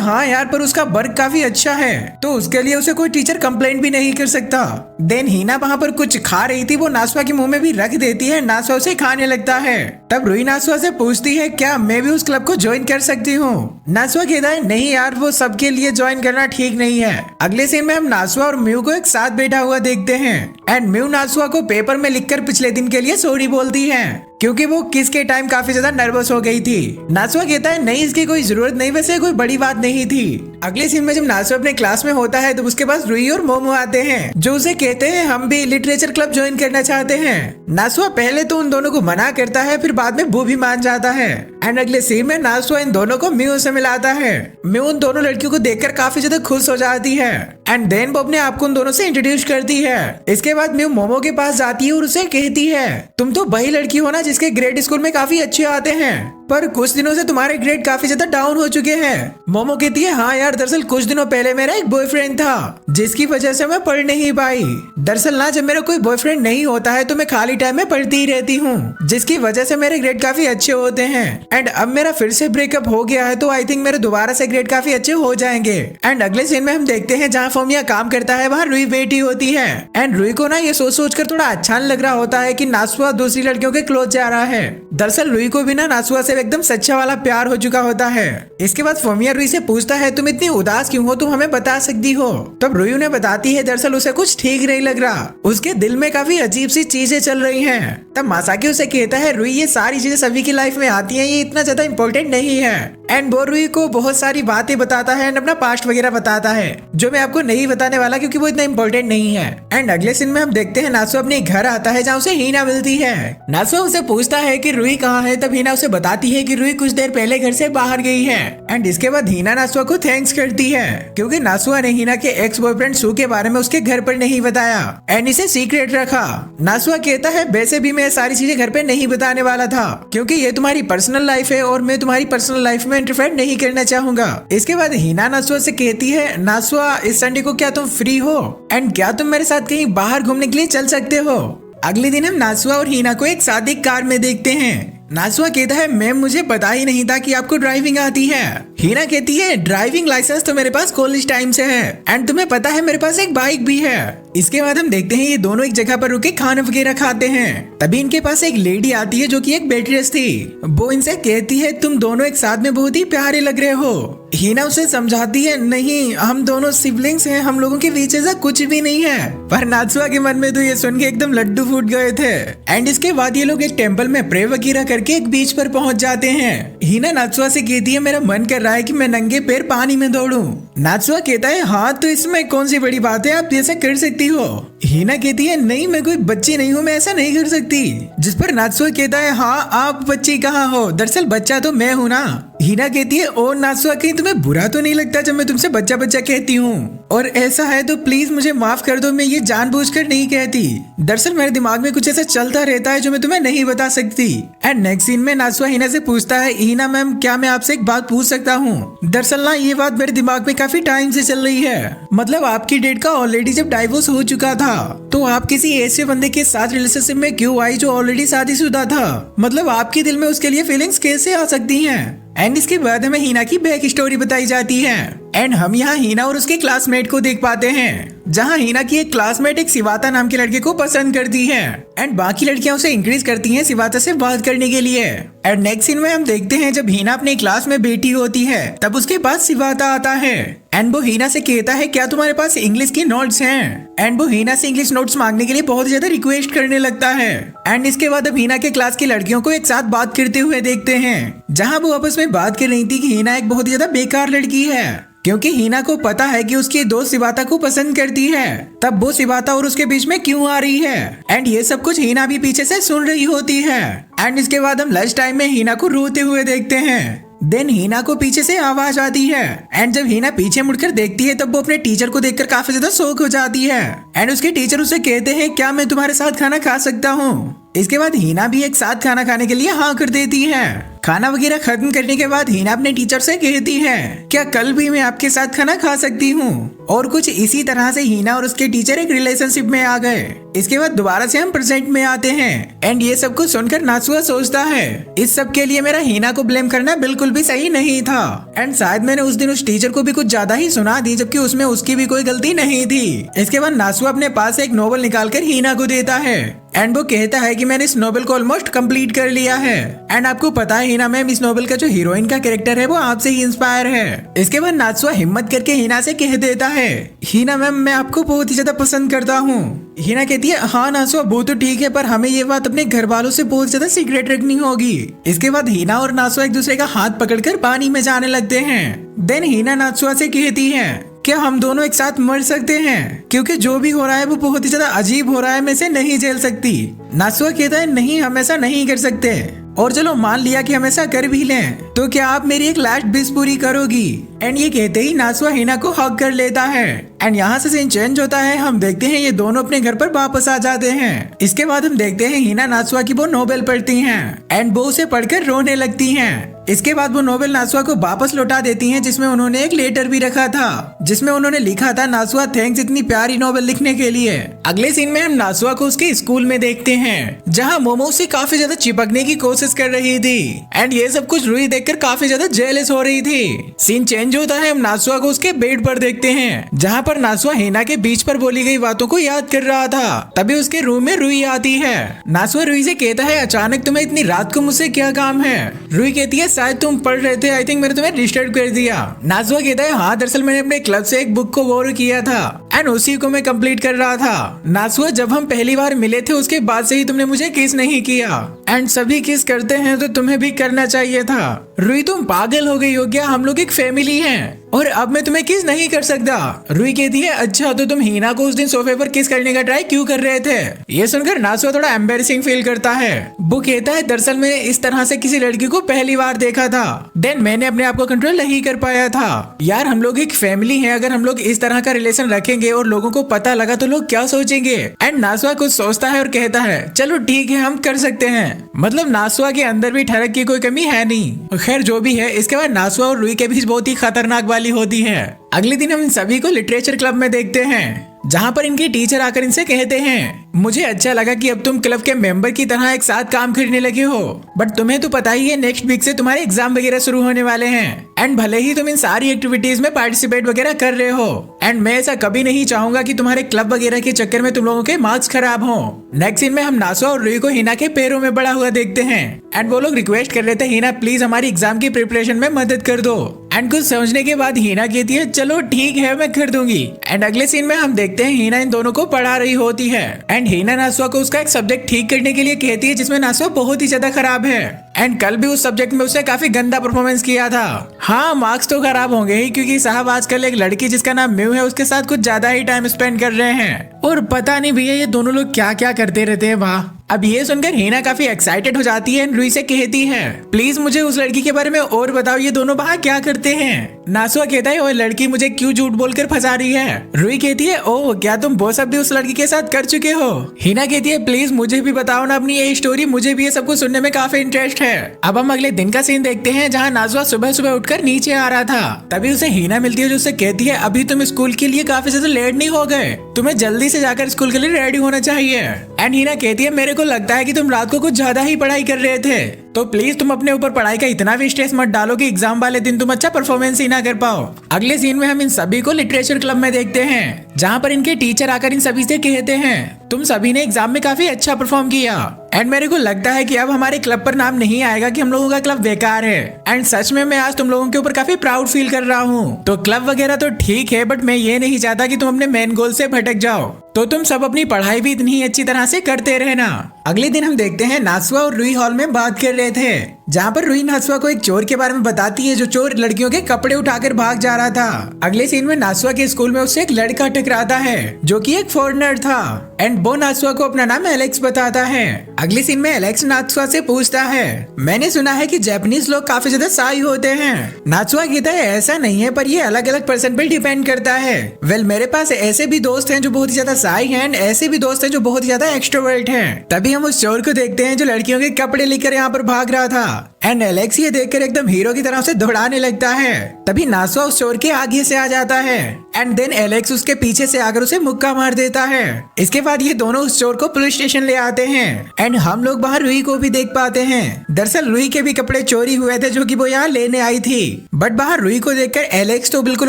हाँ यार पर उसका वर्क काफी अच्छा है तो उसके लिए उसे कोई टीचर कंप्लेंट भी नहीं कर सकता। देन हीना वहाँ पर कुछ खा रही थी, वो नासवा के मुंह में भी रख देती है, नासवा उसे खाने लगता है। तब रूही नासवा से पूछती है क्या मैं भी उस क्लब को ज्वाइन कर सकती हूँ। नासवा कहता है नहीं यार वो सबके लिए ज्वाइन करना ठीक नहीं है। अगले सीन में हम नासवा और म्यू को एक साथ बैठा हुआ देखते हैं एंड म्यू नासवा को पेपर में लिखकर पिछले दिन के लिए सॉरी बोलती है क्योंकि वो किस के टाइम काफी ज्यादा नर्वस हो गई थी। नासवा कहता है नहीं इसकी कोई जरूरत नहीं, वैसे कोई बड़ी बात नहीं थी। अगले सीन में जब नासवा अपने क्लास में होता है तो उसके पास रूही और मोमो आते हैं जो उसे कहते हैं हम भी लिटरेचर क्लब ज्वाइन करना चाहते हैं। नासवा पहले तो उन दोनों को मना करता है फिर बाद में वो भी मान जाता है। एंड अगले सीन में नासवा इन दोनों को म्यू से मिलाता है। म्यू उन दोनों लड़कियों को देखकर काफी ज्यादा खुश हो जाती है एंड देन वो अपने आप को उन दोनों से इंट्रोड्यूस करती है। इसके बाद म्यू मोमो के पास जाती है और उसे कहती है तुम तो वही लड़की हो ना जिसके ग्रेड स्कूल में काफी अच्छे आते हैं पर कुछ दिनों से तुम्हारे ग्रेड काफी ज्यादा डाउन हो चुके हैं। मोमो कहती है हाँ यार दरअसल कुछ दिनों पहले मेरा एक बॉयफ्रेंड था जिसकी वजह से मैं पढ़ नहीं पाई। दरअसल ना जब मेरा कोई बॉयफ्रेंड नहीं होता है तो मैं खाली टाइम में पढ़ती ही रहती हूँ जिसकी वजह से मेरे ग्रेड काफी अच्छे होते हैं। एंड अब मेरा फिर से ब्रेकअप हो गया है तो आई थिंक मेरे दोबारा से ग्रेड काफी अच्छे हो जाएंगे। एंड अगले सीन में हम देखते हैं जहाँ फोमिया काम करता है वहाँ रूही बैठी होती है एंड रूही को ना ये सोच कर थोड़ा अच्छा लग रहा होता है कि नासुआ दूसरी लड़कियों के क्लोज जा रहा है। दरअसल रूही को भी ना नासुआ से एकदम सच्चा वाला प्यार हो चुका होता है। इसके बाद फोमिया रूही से पूछता है तुम इतनी उदास क्यों हो, तुम हमें बता सकती हो। तब रूही उन्हें बताती है दरअसल उसे कुछ ठीक नहीं लग रहा, उसके दिल में काफी अजीब सी चीजें चल रही हैं। तब मासाकी उसे कहता है रूही ये सारी चीजें सभी की लाइफ में आती हैं, ये इतना ज्यादा इम्पोर्टेंट नहीं है। एंड वो रूही को बहुत सारी बातें बताता है एंड अपना पास्ट वगैरह बताता है जो मैं आपको नहीं बताने वाला क्योंकि वो इतना इम्पोर्टेंट नहीं है। एंड अगले सीन में हम देखते हैं नासुआ अपने घर आता है जहाँ उसे हीना मिलती है। नासुआ उसे पूछता है कि रूही कहाँ है, तब हीना उसे बताती है कि रूही कुछ देर पहले घर से बाहर गई है। एंड इसके बाद हीना नासुआ को थैंक्स करती है क्योंकि नासुआ ने हीना के एक्स बॉयफ्रेंड सू के बारे में उसके घर पर नहीं बताया एंड इसे सीक्रेट रखा। नासुआ कहता है वैसे भी मैं सारी चीजें घर पे नहीं बताने वाला था क्योंकि ये तुम्हारी पर्सनल लाइफ है और मैं तुम्हारी पर्सनल लाइफ में इंटरफेयर नहीं करना चाहूंगा। इसके बाद हीना नासुआ से कहती है नासुआ इस संडे को क्या तुम फ्री हो एंड क्या तुम मेरे साथ कहीं बाहर घूमने के लिए चल सकते हो। अगले दिन हम नासुआ और हीना को एक साथ एक कार में देखते हैं। नासुआ कहता है मैम मुझे पता ही नहीं था कि आपको ड्राइविंग आती है। हीना कहती है ड्राइविंग लाइसेंस तो मेरे पास कॉलेज टाइम से है एंड तुम्हें पता है मेरे पास एक बाइक भी है। इसके बाद हम देखते हैं ये दोनों एक जगह पर रुके खाना वगैरह खाते हैं। तभी इनके पास एक लेडी आती है जो कि एक वेट्रेस थी। वो इनसे कहती है तुम दोनों एक साथ में बहुत ही प्यारे लग रहे हो। हीना उसे समझाती है नहीं हम दोनों सिबलिंग्स हैं, हम लोगों के बीच ऐसा कुछ भी नहीं है। पर नासुआ के मन में तो ये सुन के एकदम लड्डू फूट गए थे। एंड इसके बाद ये लोग एक टेम्पल में प्रे वगैरह करके एक बीच पर पहुंच जाते हैं। हीना नासुआ से कहती है मेरा मन कर रहा है कि मैं नंगे पैर पानी में दौड़ूं। नासुआ कहता है हाँ तो इसमें कौन सी बड़ी बात है, आप ऐसा कर सकती हो। हीना कहती है नहीं मैं कोई बच्ची नहीं हूँ, मैं ऐसा नहीं कर सकती। जिस पर नासुआ कहता है हाँ आप बच्ची कहाँ हो, दरअसल बच्चा तो मैं हूँ ना। हीना कहती है ओ नासुआ कहीं तुम्हें बुरा तो नहीं लगता जब मैं तुमसे बच्चा बच्चा कहती हूँ, और ऐसा है तो प्लीज मुझे माफ कर दो, मैं ये जानबूझकर नहीं कहती। दरअसल मेरे दिमाग में कुछ ऐसा चलता रहता है जो मैं तुम्हें नहीं बता सकती। एंड नेक्स्ट सीन में नासुआ हीना से पूछता है हीना मैम क्या मैं आपसे एक बात पूछ सकता हूँ। दरअसल ना ये बात मेरे दिमाग में काफी टाइम से चल रही है, मतलब आपकी डेट का ऑलरेडी जब डाइवोर्स हो चुका था तो आप किसी ऐसे बंदे के साथ रिलेशनशिप में क्यों आई जो ऑलरेडी शादीशुदा था, मतलब आपके दिल में उसके लिए फीलिंग्स कैसे आ सकती हैं। एंड इसके बाद हमें हीना की बैक स्टोरी बताई जाती है एंड हम यहाँ हीना और उसके क्लासमेट को देख पाते हैं जहाँ हीना की एक क्लासमेट एक सिवाता नाम के लड़के को पसंद करती है एंड बाकी लड़कियां उसे इंक्रीज करती हैं सिवाता से बात करने के लिए। एंड नेक्स्ट सीन में हम देखते हैं जब हीना अपनी क्लास में बैठी होती है तब उसके पास सिवाता आता है एंड वो हीना से कहता है क्या तुम्हारे पास इंग्लिश की नोट्स हैं। एंड वो हीना से इंग्लिश नोट्स मांगने के लिए बहुत ज्यादा रिक्वेस्ट करने लगता है। एंड इसके बाद अब हीना के क्लास की लड़कियों को एक साथ बात करते हुए देखते हैं जहाँ वो आपस में बात कर रही थी कि हीना एक बहुत ज्यादा बेकार लड़की है क्योंकि हीना को पता है कि उसकी दोस्त सिवाता को पसंद करती है, तब वो सिवाता और उसके बीच में क्यों आ रही है। एंड ये सब कुछ हीना भी पीछे से सुन रही होती है। एंड इसके बाद हम लंच टाइम में हीना को रोते हुए देखते हैं। देन हीना को पीछे से आवाज आती है एंड जब हीना पीछे मुड़कर देखती है तब वो अपने टीचर को देखकर काफी ज्यादा शॉक हो जाती है। एंड उसके टीचर उसे कहते हैं क्या मैं तुम्हारे साथ खाना खा सकता हूँ। इसके बाद हीना भी एक साथ खाना खाने के लिए हाँ कर देती है। खाना वगैरह खत्म करने के बाद हिना अपने टीचर से कहती है, क्या कल भी मैं आपके साथ खाना खा सकती हूँ? और कुछ इसी तरह से हिना और उसके टीचर एक रिलेशनशिप में आ गए। इसके बाद दोबारा से हम प्रेजेंट में आते हैं एंड ये सब कुछ सुनकर नासुआ सोचता है, इस सब के लिए मेरा हिना को ब्लेम करना बिल्कुल भी सही नहीं था एंड शायद मैंने उस दिन उस टीचर को भी कुछ ज्यादा ही सुना दी, जबकि उसमें उसकी भी कोई गलती नहीं थी। इसके बाद नासुआ अपने पास से एक नोवेल निकालकर हिना को देता है एंड वो कहता है कि मैंने इस नोवेल को ऑलमोस्ट कंप्लीट कर लिया है एंड आपको पता है हिना मैम, इस नोवेल का जो हीरोइन का कैरेक्टर है वो आपसे ही इंस्पायर है। इसके बाद नासुआ हिम्मत करके हिना से कह देता है, हिना मैम मैं आपको बहुत ही ज्यादा पसंद करता हूँ। हिना कहती है, हाँ नासुआ वो तो ठीक है, पर हमें ये बात अपने घर वालों से बहुत ज्यादा सीक्रेट रखनी होगी। इसके बाद हिना और नासुआ एक दूसरे का हाथ पकड़कर पानी में जाने लगते हैं। देन हिना नासुआ से कहती है, क्या हम दोनों एक साथ मर सकते हैं? क्योंकि जो भी हो रहा है वो बहुत ही ज्यादा अजीब हो रहा है, मैं इसे नहीं झेल सकती। नासुआ कहता है, नहीं हम ऐसा नहीं कर सकते, और चलो मान लिया कि हम ऐसा कर भी लें, तो क्या आप मेरी एक लास्ट विश पूरी करोगी? एंड ये कहते ही नासुआ हिना को हग कर लेता है एंड यहाँ से सीन चेंज होता है। हम देखते हैं ये दोनों अपने घर पर वापस आ जाते हैं। इसके बाद हम देखते हैं हिना नासुआ की वो नोवेल पढ़ती हैं एंड वो उसे पढ़कर रोने लगती हैं। इसके बाद वो नोवेल नासुआ को वापस लौटा देती हैं, जिसमें उन्होंने एक लेटर भी रखा था जिसमें उन्होंने लिखा था, नासुआ थैंक्स इतनी प्यारी नोवेल लिखने के लिए। अगले सीन में हम नासुआ को उसके स्कूल में देखते हैं जहाँ मोमो से काफी ज्यादा चिपकने की कोशिश कर रही थी एंड ये सब कुछ रूही देखकर काफी ज्यादा जेलस हो रही थी। सीन चेंज होता है, हम नासुआ को उसके बेड पर देखते हैं जहाँ पर नासुआ हिना के बीच पर बोली गई बातों को याद कर रहा था। तभी उसके रूम में रूही आती है। नासुआ रूही से कहता है, अचानक तुम्हें इतनी रात को मुझसे क्या काम है? रूही कहती है, शायद तुम पढ़ रहे थे, आई थिंक मैंने तुम्हें डिस्टर्ब कर दिया। नासुआ कहता है, हाँ दरअसल मैंने अपने क्लब से एक बुक को बोरो किया था एंड उसी को मैं कंप्लीट कर रहा था। नासुआ जब हम पहली बार मिले थे उसके बाद से ही तुमने मुझे किस नहीं किया एंड सभी किस करते हैं तो तुम्हें भी करना चाहिए था। रूही तुम पागल हो गई हो क्या? हम लोग एक फैमिली हैं और अब मैं तुम्हें किस नहीं कर सकता। रूही कहती है, अच्छा तो तुम हिना को उस दिन सोफे पर किस करने का ट्राई क्यों कर रहे थे? ये सुनकर नासुआ थोड़ा एम्बेरसिंग फील करता है। वो कहता है, दरअसल मैंने इस तरह से किसी लड़की को पहली बार देखा था, देन मैंने अपने आप को कंट्रोल नहीं कर पाया था। यार हम लोग एक फैमिली है, अगर हम लोग इस तरह का रिलेशन रखेंगे और लोगों को पता लगा तो लोग क्या सोचेंगे? एंड नासुआ कुछ सोचता है और कहता है, चलो ठीक है हम कर सकते हैं। मतलब नासुआ के अंदर भी ठरक की कोई कमी है नहीं। खैर जो भी है, इसके बाद नासुआ और रूही के बीच बहुत ही खतरनाक वाली होती है। अगले दिन हम इन सभी को लिटरेचर क्लब में देखते हैं जहाँ पर इनके टीचर आकर इनसे कहते हैं, मुझे अच्छा लगा कि अब तुम क्लब के मेंबर की तरह एक साथ काम करने लगे हो, बट तुम्हें तो पता ही है नेक्स्ट वीक से तुम्हारे एग्जाम वगैरह शुरू होने वाले हैं एंड भले ही तुम इन सारी एक्टिविटीज में पार्टिसिपेट वगैरह कर रहे हो एंड मैं ऐसा कभी नहीं चाहूंगा कि तुम्हारे क्लब वगैरह के चक्कर में तुम लोगों के मार्क्स खराब हो। नेक्स्ट सीन में हम नासुआ और रूही को हिना के पैरों में पड़ा हुआ देखते हैं एंड वो लोग रिक्वेस्ट कर रहे थे, हिना प्लीज हमारी एग्जाम की प्रिपरेशन में मदद कर दो। एंड कुछ समझने के बाद हिना कहती है, चलो ठीक है मैं कर दूंगी। एंड अगले सीन में हम देखते हैं हिना इन दोनों को पढ़ा रही होती है एंड हिना नासुआ को उसका एक सब्जेक्ट ठीक करने के लिए कहती है जिसमें नासुआ बहुत ही ज्यादा खराब है एंड कल भी उस सब्जेक्ट में उसने काफी गंदा परफॉर्मेंस किया था। हाँ मार्क्स तो खराब होंगे ही, क्योंकि साहब आजकल एक लड़की जिसका नाम म्यू है उसके साथ कुछ ज्यादा ही टाइम स्पेंड कर रहे हैं और पता नहीं भैया ये दोनों लोग क्या क्या करते रहते हैं वहाँ। अब ये सुनकर हिना काफी एक्साइटेड हो जाती है, रूही से कहती है, प्लीज मुझे उस लड़की के बारे में और बताओ, ये दोनों वहाँ क्या करते हैं? नासुआ कहता है, ओ लड़की मुझे क्यों झूठ बोलकर फंसा रही है? रूही कहती है, ओ क्या तुम वो सब भी उस लड़की के साथ कर चुके हो? हिना कहती है, प्लीज मुझे भी बताओ ना अपनी ये स्टोरी, मुझे भी ये सब कुछ सुनने में काफी इंटरेस्ट है। अब हम अगले दिन का सीन देखते हैं जहाँ नासुआ सुबह सुबह उठकर नीचे आ रहा था। तभी उसे हिना मिलती है जो उससे कहती है, अभी तुम स्कूल के लिए काफी ज्यादा लेट नहीं हो गए, तुम्हें जल्दी से जाकर स्कूल के लिए रेडी होना चाहिए। एंड हिना कहती है, मेरे को लगता है कि तुम रात को कुछ ज्यादा ही पढ़ाई कर रहे थे, तो प्लीज तुम अपने ऊपर पढ़ाई का इतना भी स्ट्रेस मत डालो कि एग्जाम वाले दिन तुम अच्छा परफॉर्मेंस ही ना कर पाओ। अगले सीन में हम इन सभी को लिटरेचर क्लब में देखते हैं जहाँ पर इनके टीचर आकर इन सभी से कहते हैं, तुम सभी ने एग्जाम में काफी अच्छा परफॉर्म किया एंड मेरे को लगता है कि अब हमारे क्लब पर नाम नहीं आएगा कि हम लोगों का क्लब बेकार है एंड सच में मैं आज तुम लोगों के ऊपर काफी प्राउड फील कर रहा हूँ। तो क्लब वगैरह तो ठीक है, बट मैं ये नहीं चाहता कि तुम अपने मेन गोल से भटक जाओ, तो तुम सब अपनी पढ़ाई भी इतनी अच्छी तरह से करते रहना। अगले दिन हम देखते हैं नासुआ और रूही हॉल में बात कर रहे थे जहाँ पर रूही नासुआ को एक चोर के बारे में बताती है जो चोर लड़कियों के कपड़े उठाकर भाग जा रहा था। अगले सीन में नासुआ के स्कूल में उससे एक लड़का टकराता है जो कि एक फॉरेनर था एंड वो नासुआ को अपना नाम एलेक्स बताता है। अगले सीन में एलेक्स नासुआ से पूछता है, मैंने सुना है कि जापानीज लोग काफी ज्यादा शाई होते हैं। नासुआ कहता है, ऐसा नहीं है, पर ये अलग अलग पर्सन पर डिपेंड करता है। वेल मेरे पास ऐसे भी दोस्त हैं जो बहुत ही ज्यादा शाई हैं एंड ऐसे भी दोस्त हैं जो बहुत ही ज्यादा एक्सट्रोवर्ट हैं। तभी हम उस चोर को देखते हैं जो लड़कियों के कपड़े लेकर यहाँ पर भाग रहा था एंड एलेक्स ये देखकर एकदम हीरो की तरह उसे दौड़ाने लगता है। तभी नासुआ उस चोर के आगे से आ जाता है एंड देन एलेक्स उसके पीछे से आकर उसे मुक्का मार देता है। इसके बाद ये दोनों उस चोर को पुलिस स्टेशन ले आते हैं एंड हम लोग बाहर रूही को भी देख पाते हैं। दरअसल रूही के भी कपड़े चोरी हुए थे जो कि वो यहाँ लेने आई थी। बट बाहर रूही को देखकर एलेक्स तो बिल्कुल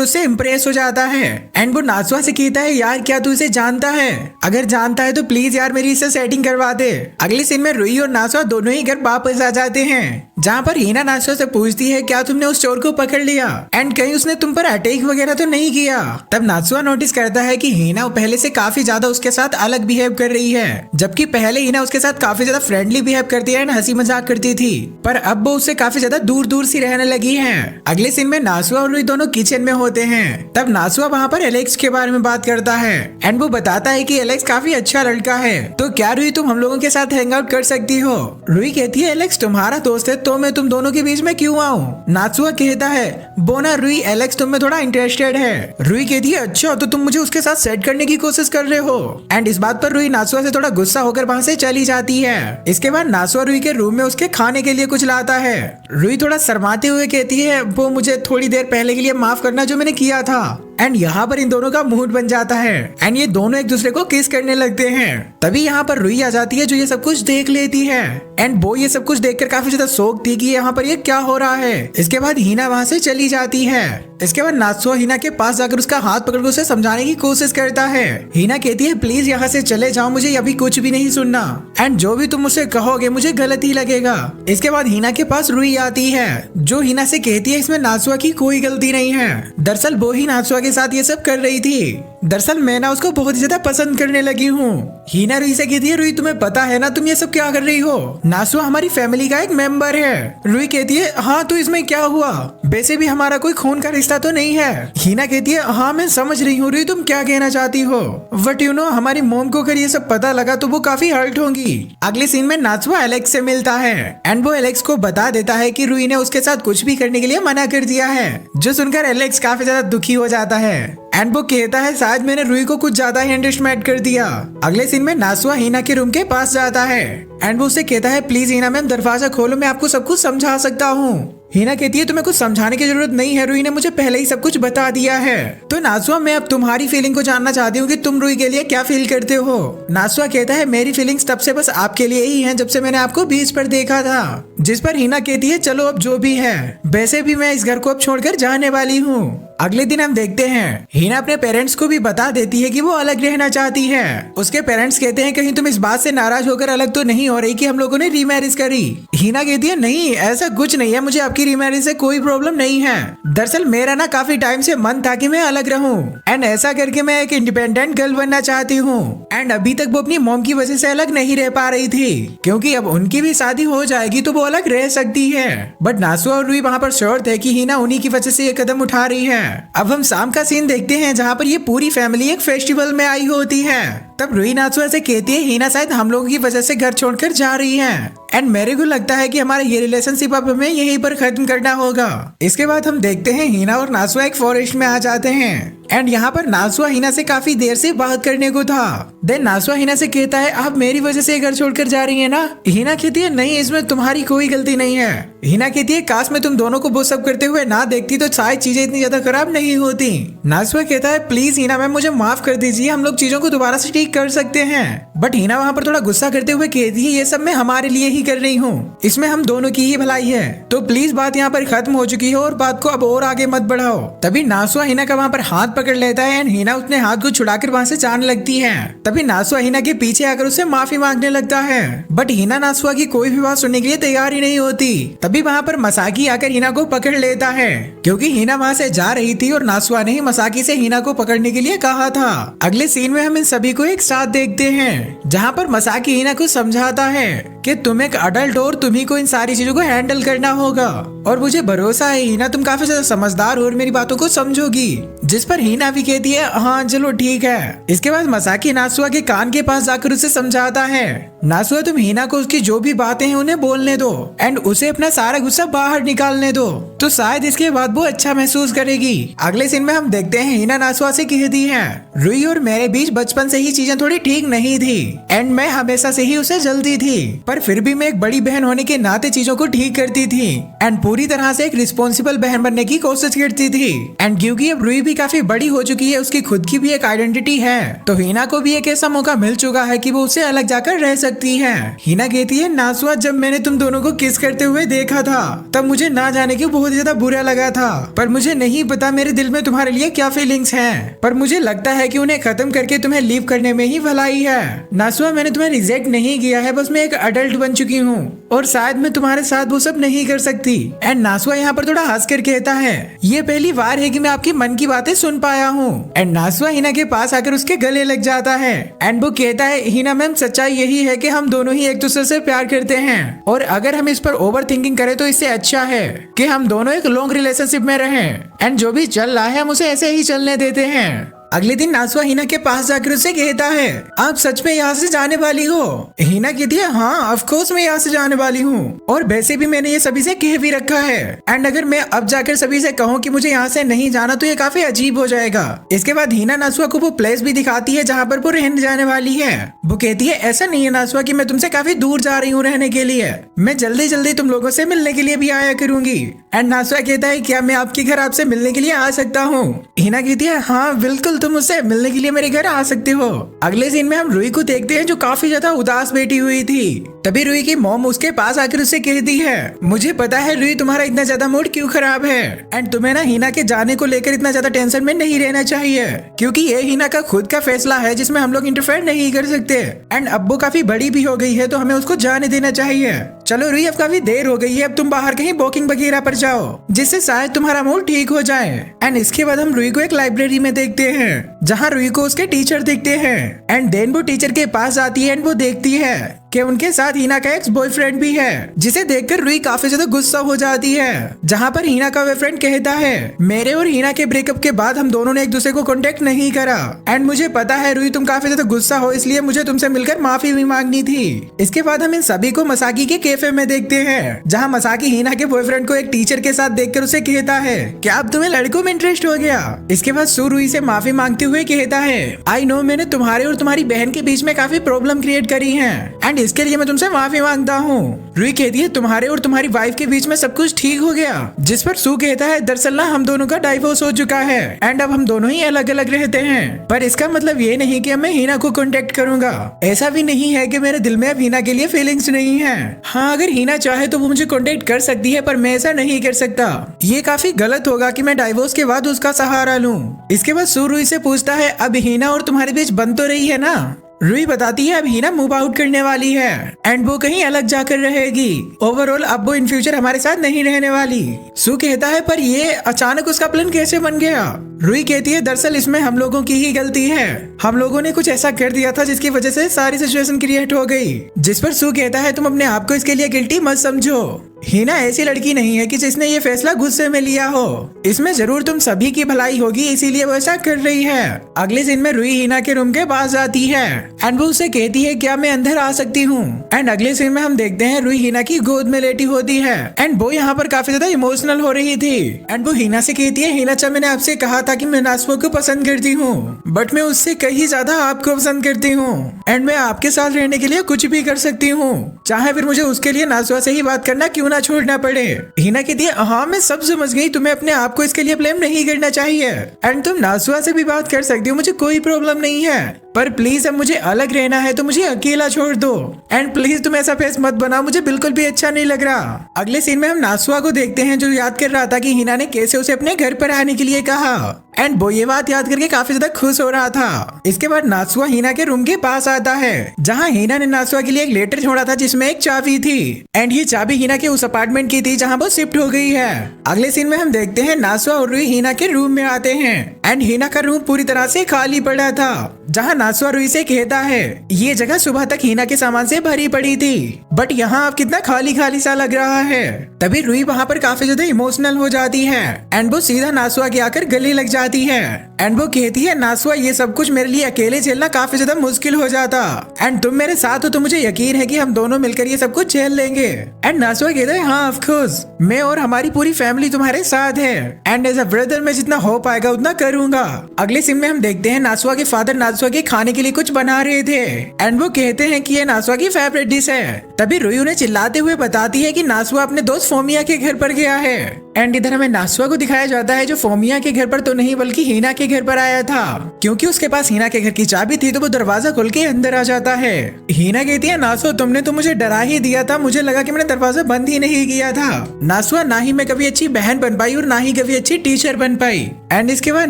उससे इम्प्रेस हो जाता है एंड वो नासुआ से कहता है यार क्या तू इसे जानता है? अगर जानता है तो प्लीज यार मेरी इससे सेटिंग करवा दे। अगले सीन में रूही और नासुआ दोनों ही घर वापस आ जाते हैं, जहाँ पर हीना नासुआ से पूछती है क्या तुमने उस चोर को पकड़ लिया एंड कहीं उसने तुम पर अटैक वगैरह तो नहीं किया। तब नासुआ नोटिस करता है कि हीना पहले से काफी ज्यादा उसके साथ अलग बिहेव कर रही है, जबकि पहले हीना उसके साथ काफी ज्यादा फ्रेंडली बिहेव करती है, हंसी मजाक करती थी, पर अब वो उससे काफी ज्यादा दूर दूर सी रहने लगी है। अगले सीन में नासुआ और रूही दोनों किचन में होते हैं। तब नासुआ वहाँ पर एलेक्स के बारे में बात करता है एंड वो बताता है कि एलेक्स काफी अच्छा लड़का है, तो क्या रूही तुम हम लोगों के साथ हैंग आउट कर सकती हो? रूही कहती है एलेक्स तुम्हारा दोस्त है तो मैं तुम दोनों के बीच में क्यों आऊँ? नासुआ कहता है बोना रूही एलेक्स तुम में थोड़ा इंटरेस्टेड है। रूही कहती है अच्छा तो तुम मुझे उसके साथ सेट करने की कोशिश कर रहे हो एंड इस बात पर रूही नासुआ से थोड़ा गुस्सा होकर वहाँ से चली जाती है। इसके बाद नासुआ रूही के रूम में उसके खाने के लिए कुछ लाता है। रूही थोड़ा शर्माते हुए कहती है वो मुझे थोड़ी देर पहले के लिए माफ करना जो मैंने किया था एंड यहाँ पर इन दोनों का मूड बन जाता है एंड ये दोनों एक दूसरे को किस करने लगते हैं। तभी यहाँ पर रूही आ जाती है जो ये सब कुछ देख लेती है एंड वो ये सब कुछ देखकर काफी ज्यादा शौक थी कि यहाँ पर ये क्या हो रहा है। इसके बाद हीना वहाँ से चली जाती है। इसके बाद नासुआ हीना के पास जाकर उसका हाथ पकड़कर उसे समझाने की कोशिश करता है। हीना कहती है प्लीज यहाँ से चले जाओ, मुझे अभी कुछ भी नहीं सुनना एंड जो भी तुम मुझसे कहोगे मुझे गलत ही लगेगा। इसके बाद हीना के पास रूही आती है जो हीना से कहती है इसमें नासुआ की कोई गलती नहीं है, दरअसल वो ही नासुआ के साथ ये सब कर रही थी। दरअसल मैं ना उसको बहुत ही ज्यादा पसंद करने लगी हूँ। हीना रूही से कहती है रूही तुम्हें पता है ना तुम ये सब क्या कर रही हो? नासुआ हमारी फैमिली का एक मेंबर है। रूही कहती है हाँ तो इसमें क्या हुआ, वैसे भी हमारा कोई खून का रिश्ता तो नहीं है। हीना कहती है हाँ मैं समझ रही हूँ रूही तुम क्या कहना चाहती हो, बट यू नो हमारी मॉम को अगर ये सब पता लगा तो वो काफी हर्ट होंगी। अगले सीन में नासुआ एलेक्स से मिलता है एंड वो एलेक्स को बता देता है कि रूही ने उसके साथ कुछ भी करने के लिए मना कर दिया है, जो सुनकर एलेक्स काफी ज्यादा दुखी हो जाता है एंड वो कहता है शायद मैंने रूही को कुछ ज्यादा ही अंडरस्टैंड कर दिया। अगले सीन में नासुआ हीना के रूम के पास जाता है एंड वो उससे कहता है प्लीज हीना मैम दरवाजा खोलो, मैं आपको सब कुछ समझा सकता हूँ। हीना कहती है तुम्हें कुछ समझाने की जरूरत नहीं है, रूही ने मुझे पहले ही सब कुछ बता दिया है। तो नासुआ मैं अब तुम्हारी फीलिंग को जानना चाहती हूँ कि तुम रूही के लिए क्या फील करते हो। नासुआ कहता है मेरी फीलिंग्स तब से बस आपके लिए ही हैं जब से मैंने आपको बीच पर देखा था। जिस पर हीना कहती है चलो अब जो भी है, वैसे भी मैं इस घर को अब छोड़कर जाने वाली हूँ। अगले दिन हम देखते हैं हीना अपने पेरेंट्स को भी बता देती है कि वो अलग रहना चाहती है। उसके पेरेंट्स कहते हैं कहीं तुम इस बात से नाराज होकर अलग तो नहीं हो रही कि हम लोगों ने रीमैरिज करी। हीना कहती है नहीं ऐसा कुछ नहीं है, मुझे आपकी रीमैरिज से कोई प्रॉब्लम नहीं है। दरअसल मेरा ना काफी टाइम से मन था कि मैं अलग रहूं एंड ऐसा करके मैं एक इंडिपेंडेंट गर्ल बनना चाहती हूँ। एंड अभी तक वो अपनी मॉम की वजह से अलग नहीं रह पा रही थी, क्योंकि अब उनकी भी शादी हो जाएगी तो वो अलग रह सकती है। बट नासुआ और रूही वहाँ पर श्योर थे कि हीना उन्हीं की वजह से ये कदम उठा रही है। अब हम शाम का सीन देखते हैं जहाँ पर ये पूरी फैमिली एक फेस्टिवल में आई होती है। तब रूही नासुआ से कहती है हीना शायद हम लोगों की वजह से घर छोड़कर जा रही है एंड मेरे को लगता है कि हमारा ये रिलेशनशिप अब हमें यहीं पर खत्म करना होगा। इसके बाद हम देखते हैं हीना और नासुआ एक फॉरेस्ट में आ जाते हैं एंड यहाँ पर नासुआ हीना से काफी देर से बात करने को था। देन नासुआ हीना से कहता है आप मेरी वजह से घर छोड़कर जा रही है ना? हीना कहती है नहीं इसमें तुम्हारी कोई गलती नहीं है। हीना कहती है काश मैं तुम दोनों को वो सब करते हुए ना देखती तो शायद चीजें इतनी ज्यादा खराब नहीं होती। नासुआ कहता है प्लीज हीना मैम मुझे माफ कर दीजिए, हम लोग चीजों को दोबारा से ठीक कर सकते हैं। बट हीना वहाँ पर थोड़ा गुस्सा करते हुए कहती है ये सब मैं हमारे लिए ही कर रही हूँ, इसमें हम दोनों की ही भलाई है, तो प्लीज बात यहाँ पर खत्म हो चुकी है और बात को अब और आगे मत बढ़ाओ। तभी नासुआ हीना का वहाँ पर हाथ पकड़ लेता है एंड हीना उसने हाथ को छुड़ाकर वहाँ से जाने लगती है। तभी नासुआ हीना के पीछे आकर उससे माफी मांगने लगता है, बट हीना नासुआ की कोई भी बात सुनने के लिए तैयार ही नहीं होती। तभी वहाँ पर मसाकी आकर हीना को पकड़ लेता है, क्योंकि हीना वहाँ से जा रही थी और नासुआ ने ही मसाकी से हीना को पकड़ने के लिए कहा था। अगले सीन में हम इन सभी को एक साथ देखते हैं, जहाँ पर मसाकी हीना को समझाता है कि तुम एक अडल्ट हो और तुम्ही को इन सारी चीजों को हैंडल करना होगा, और मुझे भरोसा है हीना तुम काफी ज्यादा समझदार हो और मेरी बातों को समझोगी। जिस पर हीना भी कहती है हाँ चलो ठीक है। इसके बाद मसाकी नासुआ के कान के पास जाकर उसे समझाता है नासुआ तुम हीना को उसकी जो भी बातें हैं उन्हें बोलने दो एंड उसे अपना सारा गुस्सा बाहर निकालने दो, तो शायद इसके बाद वो अच्छा महसूस करेगी। अगले सीन में हम देखते हैं हीना नासुआ से कहती है रुई और मेरे बीच बचपन से ही चीजें थोड़ी ठीक नहीं थी एंड मैं हमेशा से ही उसे जलती थी, पर फिर भी मैं एक बड़ी बहन होने के नाते चीजों को ठीक करती थी एंड पूरी तरह से एक रिस्पॉन्सिबल बहन बनने की कोशिश करती थी। एंड क्योंकि अब रुई भी काफी बड़ी हो चुकी है, उसकी खुद की भी एक आइडेंटिटी है, तो हीना को भी एक ऐसा मौका मिल चुका है कि वो उससे अलग जाकर रह सकती है। हीना कहती है नासुआ जब मैंने तुम दोनों को किस करते हुए देखा था तब मुझे ना जाने के बहुत ज्यादा बुरा लगा था, पर मुझे नहीं पता मेरे दिल में तुम्हारे लिए क्या फीलिंग्स हैं, पर मुझे लगता है कि उन्हें खत्म करके तुम्हें लीव करने में ही भलाई है। नासुआ मैंने तुम्हें रिजेक्ट नहीं किया है, बस मैं एक अडल्ट बन चुकी हूँ और शायद मैं तुम्हारे साथ वो सब नहीं कर सकती। एंड नासुआ यहाँ पर थोड़ा हंस कर कहता है ये पहली बार है कि मैं आपकी मन की बातें सुन पाया हूँ। एंड नासुआ हीना के पास आकर उसके गले लग जाता है एंड वो कहता है हीना मैम सच्चाई यही है कि हम दोनों ही एक दूसरे से प्यार करते हैं और अगर हम इस पर ओवर थिंकिंग करें तो इससे अच्छा है कि हम दोनों एक लॉन्ग रिलेशनशिप में रहें एंड जो भी चल रहा है हम उसे ऐसे ही चलने देते हैं। अगले दिन नासुआ हीना के पास जाकर उससे कहता है आप सच में यहाँ से जाने वाली हो? हीना कहती है हाँ ऑफ कोर्स मैं यहाँ से जाने वाली हूँ और वैसे भी मैंने ये सभी से कह भी रखा है एंड अगर मैं अब जाकर सभी से कहूँ कि मुझे यहाँ से नहीं जाना तो ये काफी अजीब हो जाएगा। इसके बाद हीना नासुआ को वो प्लेस भी दिखाती है जहाँ पर वो रहने जाने वाली है। वो कहती है ऐसा नहीं है नासुआ कि मैं तुमसे काफी दूर जा रही हूँ रहने के लिए, मैं जल्दी जल्दी तुम लोगों से मिलने के लिए भी आया करूंगी। एंड नासुआ कहता है क्या मैं आपके घर आपसे मिलने के लिए आ सकता हूँ? हीना कहती है हाँ बिल्कुल तुम मुझसे मिलने के लिए मेरे घर आ सकते हो। अगले सीन में हम रुई को देखते हैं जो काफी ज्यादा उदास बैठी हुई थी। तभी रुई की मॉम उसके पास आकर उससे कहती है मुझे पता है रुई तुम्हारा इतना ज्यादा मूड क्यों खराब है एंड तुम्हें ना हीना के जाने को लेकर इतना ज्यादा टेंशन में नहीं रहना चाहिए क्योंकि ये हीना का खुद का फैसला है जिसमें हम लोग इंटरफेयर नहीं कर सकते एंड अब वो काफी बड़ी भी हो गई है तो हमें उसको जाने देना चाहिए। चलो रुई अब काफी देर हो गई है, अब तुम बाहर कहीं वॉकिंग वगैरह पर जाओ जिससे शायद तुम्हारा मूड ठीक हो जाए। एंड इसके बाद हम रुई को एक लाइब्रेरी में देखते हैं जहाँ रुई को उसके टीचर दिखते हैं एंड देन वो टीचर के पास आती है एंड वो देखती है कि उनके साथ हीना का एक्स बॉयफ्रेंड भी है जिसे देखकर रुई काफी ज्यादा गुस्सा हो जाती है। जहाँ पर हीना का बॉयफ्रेंड कहता है मेरे और हीना के ब्रेकअप के बाद हम दोनों ने एक दूसरे को कांटेक्ट नहीं करा एंड मुझे पता है रुई तुम काफी ज्यादा गुस्सा हो इसलिए मुझे तुमसे मिलकर माफी भी मांगनी थी। इसके बाद हम इन सभी को मसाकी के कैफे में देखते हैं जहाँ मसाकी हीना के बॉयफ्रेंड को एक टीचर के साथ देखकर उसे कहता है क्या अब तुम्हें लड़कों में इंटरेस्ट हो गया? इसके बाद सू रुई से माफी मांगते हुए कहता है आई नो मैंने तुम्हारे और तुम्हारी बहन के बीच में काफी प्रॉब्लम क्रिएट करी है एंड इसके लिए मैं तुमसे माफी मांगता हूँ। रुई कहती है तुम्हारे और तुम्हारी वाइफ के बीच में सब कुछ ठीक हो गया, जिस पर सू कहता है दरअसल ना हम दोनों का डाइवोर्स हो चुका है एंड अब हम दोनों ही अलग अलग रहते हैं, पर इसका मतलब ये नहीं कि मैं हीना को कांटेक्ट करूंगा। ऐसा भी नहीं है कि मेरे दिल में अब हीना के लिए फीलिंग्स नहीं है। हाँ अगर हीना चाहे तो वो मुझे कांटेक्ट कर सकती है पर मैं ऐसा नहीं कर सकता। ये काफी गलत होगा कि मैं डाइवोर्स के बाद उसका सहारा लूं। इसके बाद सू रुई से पूछता है अब हीना और तुम्हारे बीच बन तो रही है ना? रुई बताती है अब हीना मूव आउट करने वाली है एंड वो कहीं अलग जाकर रहेगी। ओवरऑल अब वो इन फ्यूचर हमारे साथ नहीं रहने वाली। सू कहता है पर ये अचानक उसका प्लान कैसे बन गया? रुई कहती है दरअसल इसमें हम लोगों की ही गलती है, हम लोगों ने कुछ ऐसा कर दिया था जिसकी वजह से सारी सिचुएशन क्रिएट हो गई। जिस पर सू कहता है तुम अपने आप को इसके लिए गिल्टी मत समझो, हीना ऐसी लड़की नहीं है कि जिसने ये फैसला गुस्से में लिया हो, इसमें जरूर तुम सभी की भलाई होगी इसीलिए वो ऐसा कर रही है। अगले दिन में रुई हीना के रूम के पास आती है एंड वो उसे कहती है क्या मैं अंदर आ सकती हूँ? एंड अगले सीन में हम देखते हैं रुई हीना की गोद में लेटी होती है एंड वो यहाँ पर काफी ज्यादा इमोशनल हो रही थी एंड वो हीना से कहती है हीना मैंने आपसे कहा था कि मैं नासुआ को पसंद करती हूँ बट मैं उससे कहीं ज्यादा आपको पसंद करती हूँ एंड मैं आपके साथ रहने के लिए कुछ भी कर सकती हूँ, चाहे फिर मुझे उसके लिए नासुआ से ही बात करना क्यों ना छोड़ना पड़े। हीना कहती है हाँ मैं सब समझ गई, तुम्हें अपने आप को इसके लिए ब्लेम नहीं करना चाहिए एंड तुम नासुआ से भी बात कर सकती हो, मुझे कोई प्रॉब्लम नहीं है, पर प्लीज अब मुझे अलग रहना है तो मुझे अकेला छोड़ दो एंड प्लीज तुम ऐसा फेस मत बनाओ, मुझे बिल्कुल भी अच्छा नहीं लग रहा। अगले सीन में हम नासुआ को देखते हैं जो याद कर रहा था कि हीना ने कैसे उसे अपने घर पर आने के लिए कहा एंड वो ये बात याद करके काफी ज्यादा खुश हो रहा था। इसके बाद नासुआ हीना के रूम के पास आता है जहाँ हीना ने नासुआ के लिए एक लेटर छोड़ा था जिसमें एक चाबी थी एंड ये चाबी हीना के उस अपार्टमेंट की थी जहाँ वो शिफ्ट हो गई है। अगले सीन में हम देखते हैं नासुआ और रुई हीना के रूम में आते हैं एंड हिना का रूम पूरी तरह से खाली पड़ा था, जहाँ नासुआ रुई से कहता है ये जगह सुबह तक हिना के सामान से भरी पड़ी थी, बट यहाँ अब कितना खाली खाली सा लग रहा है। तभी रुई वहाँ पर काफी ज्यादा इमोशनल हो जाती है एंड वो सीधा नासुआ के आकर गले लग जाती है एंड वो कहती है नासुआ ये सब कुछ मेरे लिए अकेले झेलना काफी ज्यादा मुश्किल हो जाता एंड तुम मेरे साथ हो तो मुझे यकीन है कि हम दोनों मिलकर ये सब कुछ झेल लेंगे। एंड नासुआ कहता है हाँ ऑफ कोर्स, मैं और हमारी पूरी फैमिली तुम्हारे साथ है एंड एज अ ब्रदर मैं जितना हो पाएगा उतना करूंगा। अगले सीन में हम देखते हैं नासुआ के फादर नासुआ के खाने के लिए कुछ बना रहे थे एंड वो कहते हैं कि ये नासुआ की फेवरेट डिश है। तभी रुई उन्हें चिल्लाते हुए बताती है कि नासुआ अपने दोस्त फोमिया के घर पर गया है एंड इधर हमें नासुआ को दिखाया जाता है जो फोमिया के घर पर तो नहीं बल्कि हिना के घर पर आया था, क्योंकि उसके पास हिना के घर की चाबी थी तो वो दरवाजा खोल के अंदर आ जाता है। हिना कहती है नासुआ तुमने तो मुझे डरा ही दिया था, मुझे लगा कि मैंने दरवाजा बंद ही नहीं किया था। नासुआ ना ही मैं कभी अच्छी बहन बन पाई और ना ही कभी अच्छी टीचर बन पाई। एंड इसके बाद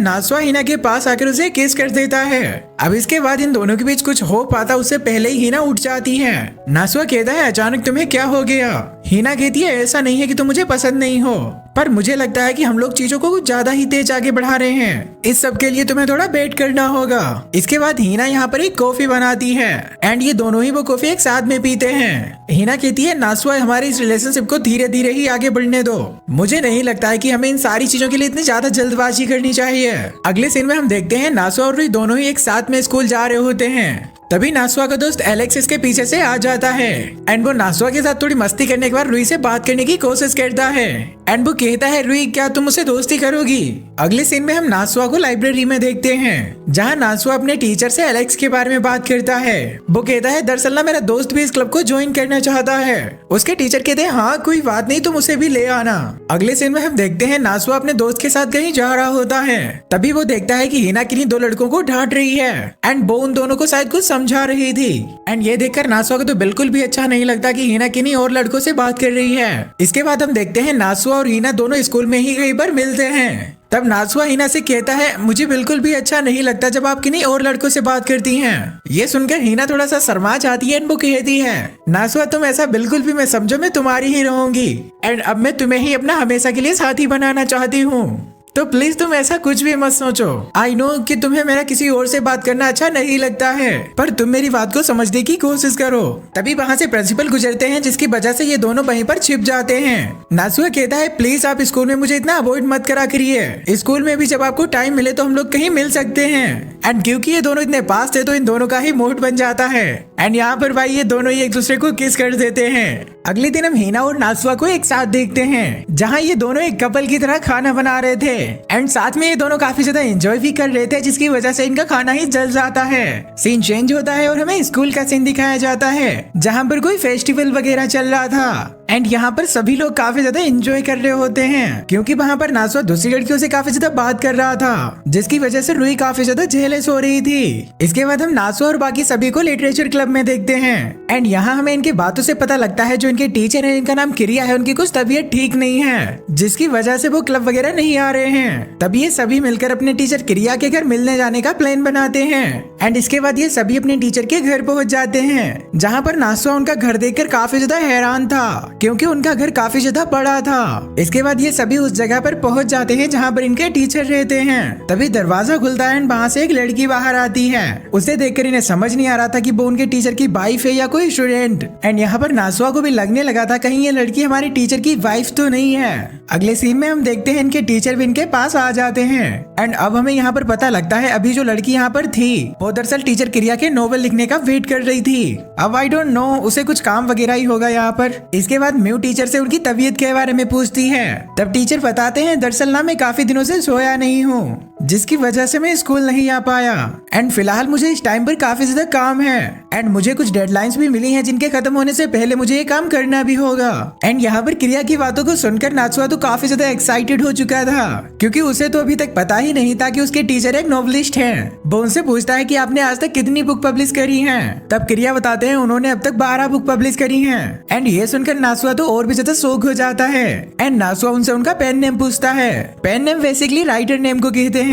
नासुआ हिना के पास आकर उसे किस कर देता है। अब इसके बाद इन दोनों के बीच कुछ हो पाता उससे पहले ही हिना उठ जाती है। नासुआ कहता है अचानक तुम्हें क्या हो गया। हिना कहती है ऐसा नहीं है कि तुम मुझे पसंद नहीं हो, पर मुझे लगता है कि हम लोग चीजों को कुछ ज्यादा ही तेज आगे बढ़ा रहे हैं, इस सब के लिए तुम्हें थोड़ा वेट करना होगा। इसके बाद हिना यहाँ पर एक कॉफी बनाती है एंड ये दोनों ही वो कॉफी एक साथ में पीते हैं। हिना कहती है नासुआ हमारे इस रिलेशनशिप को धीरे धीरे ही आगे बढ़ने दो, मुझे नहीं लगता है कि हमें इन सारी चीजों के लिए इतनी ज्यादा जल्दबाजी करनी चाहिए। अगले सीन में हम देखते हैं नासुआ और रुई दोनों ही एक साथ में स्कूल जा रहे होते हैं। तभी नासुआ का दोस्त एलेक्स इसके पीछे से आ जाता है एंड वो नासुआ के साथ थोड़ी मस्ती करने के बाद रुई से बात करने की कोशिश करता है एंड वो कहता है रुई क्या तुम मुझसे दोस्ती करोगी। अगले सीन में हम नासुआ को लाइब्रेरी में देखते हैं जहाँ नासुआ अपने टीचर से एलेक्स के बारे में बात करता है। वो कहता है दरअसल ना मेरा दोस्त भी इस क्लब को ज्वाइन करना चाहता है। उसके टीचर कहते हैं हाँ कोई बात नहीं तुम उसे भी ले आना। अगले सीन में हम देखते हैं नासुआ अपने दोस्त के साथ कहीं जा रहा होता है। तभी वो देखता है कि हिना किन्हीं दो लड़कों को डांट रही है एंड वो उन दोनों को शायद कुछ समझा रही थी एंड ये देखकर नासुआ को तो बिल्कुल भी अच्छा नहीं लगता कि हिना किन्हीं और लड़कों से बात कर रही है। इसके बाद हम देखते हैं नासुआ और हिना दोनों स्कूल में ही कहीं पर मिलते हैं। तब नासुआ हिना से कहता है मुझे बिल्कुल भी अच्छा नहीं लगता जब आप किन्हीं और लड़कों से बात करती हैं। ये सुनकर हिना थोड़ा सा शर्मा जाती है एंड वो कहती है नासुआ तुम ऐसा बिल्कुल भी मैं समझो, मैं तुम्हारी ही रहूंगी एंड अब मैं तुम्हें ही अपना हमेशा के लिए साथी बनाना चाहती हूँ, तो प्लीज तुम ऐसा कुछ भी मत सोचो। आई नो कि तुम्हें मेरा किसी और से बात करना अच्छा नहीं लगता है, पर तुम मेरी बात को समझने की कोशिश करो। तभी वहाँ से प्रिंसिपल गुजरते हैं जिसकी वजह से ये दोनों वहीं पर छिप जाते हैं। नासुआ कहता है प्लीज आप स्कूल में मुझे इतना अवॉइड मत करा करिए, स्कूल में भी जब आपको टाइम मिले तो हम लोग कहीं मिल सकते हैं। एंड क्योंकि ये दोनों इतने पास थे तो इन दोनों का ही मूड बन जाता है एंड यहाँ पर भाई ये दोनों ही एक दूसरे को किस कर देते हैं। अगले दिन हम हिना और नासुआ को एक साथ देखते हैं जहाँ ये दोनों एक कपल की तरह खाना बना रहे थे एंड साथ में ये दोनों काफी ज्यादा एंजॉय भी कर रहे थे, जिसकी वजह से इनका खाना ही जल जाता है। सीन चेंज होता है और हमें स्कूल का सीन दिखाया जाता है जहाँ पर कोई फेस्टिवल वगैरह चल रहा था एंड यहाँ पर सभी लोग काफी ज्यादा एंजॉय कर रहे होते हैं क्योंकि वहाँ पर नासुआ दूसरी लड़कियों से काफी ज्यादा बात कर रहा था, जिसकी वजह से रुई काफी ज्यादा जेलस हो रही थी। इसके बाद हम नासुआ और बाकी सभी को लिटरेचर क्लब में देखते हैं एंड यहाँ हमें इनकी बातों से पता लगता है जो इनके टीचर है इनका नाम किरिया है, उनकी कुछ तबीयत ठीक नहीं है जिसकी वजह से वो क्लब वगैरह नहीं आ रहे हैं। तभी ये सभी मिलकर अपने टीचर किरिया के घर मिलने जाने का प्लान बनाते हैं एंड इसके बाद ये सभी अपने टीचर के घर पहुंच जाते हैं जहाँ पर नासुआ उनका घर देखकर काफी ज्यादा हैरान था क्योंकि उनका घर काफी ज्यादा बड़ा था। इसके बाद ये सभी उस जगह पर पहुंच जाते हैं जहाँ पर इनके टीचर रहते हैं। तभी दरवाजा खुलता है एंड वहाँ से एक लड़की बाहर आती है। उसे देखकर इन्हें समझ नहीं आ रहा था कि वो उनके टीचर की वाइफ है या कोई स्टूडेंट एंड यहाँ पर नासुआ को भी लगने लगा था कहीं ये लड़की हमारी टीचर की वाइफ तो नहीं है। अगले सीन में हम देखते हैं इनके टीचर भी इनके पास आ जाते हैं एंड अब हमें यहाँ पर पता लगता है अभी जो लड़की यहाँ पर थी वो दरअसल टीचर किरिया के नोवेल लिखने का वेट कर रही थी। अब आई डोंट नो उसे कुछ काम वगैरह ही होगा यहाँ पर। इसके बाद म्यू टीचर से उनकी तबीयत के बारे में पूछती है। तब टीचर बताते हैं दरअसल ना मैं काफी दिनों से सोया नहीं हूँ जिसकी वजह से मैं स्कूल नहीं आ पाया एंड फिलहाल मुझे इस टाइम पर काफी ज्यादा काम है एंड मुझे कुछ डेडलाइंस भी मिली हैं जिनके खत्म होने से पहले मुझे ये काम करना भी होगा। एंड यहाँ पर किरिया की बातों को सुनकर नासुआ तो काफी ज्यादा एक्साइटेड हो चुका था क्योंकि उसे तो अभी तक पता ही नहीं था कि उसके टीचर एक नॉवलिस्ट हैं। वो उनसे पूछता है कि आपने आज तक कितनी बुक पब्लिश करी हैं। तब किरिया बताते हैं उन्होंने अब तक 12 बुक पब्लिश करी हैं एंड ये सुनकर नासुआ तो और भी ज्यादा शौक हो जाता है एंड नासुआ उनसे उनका पेन नेम पूछता है। Pen name basically writer name को कहते हैं।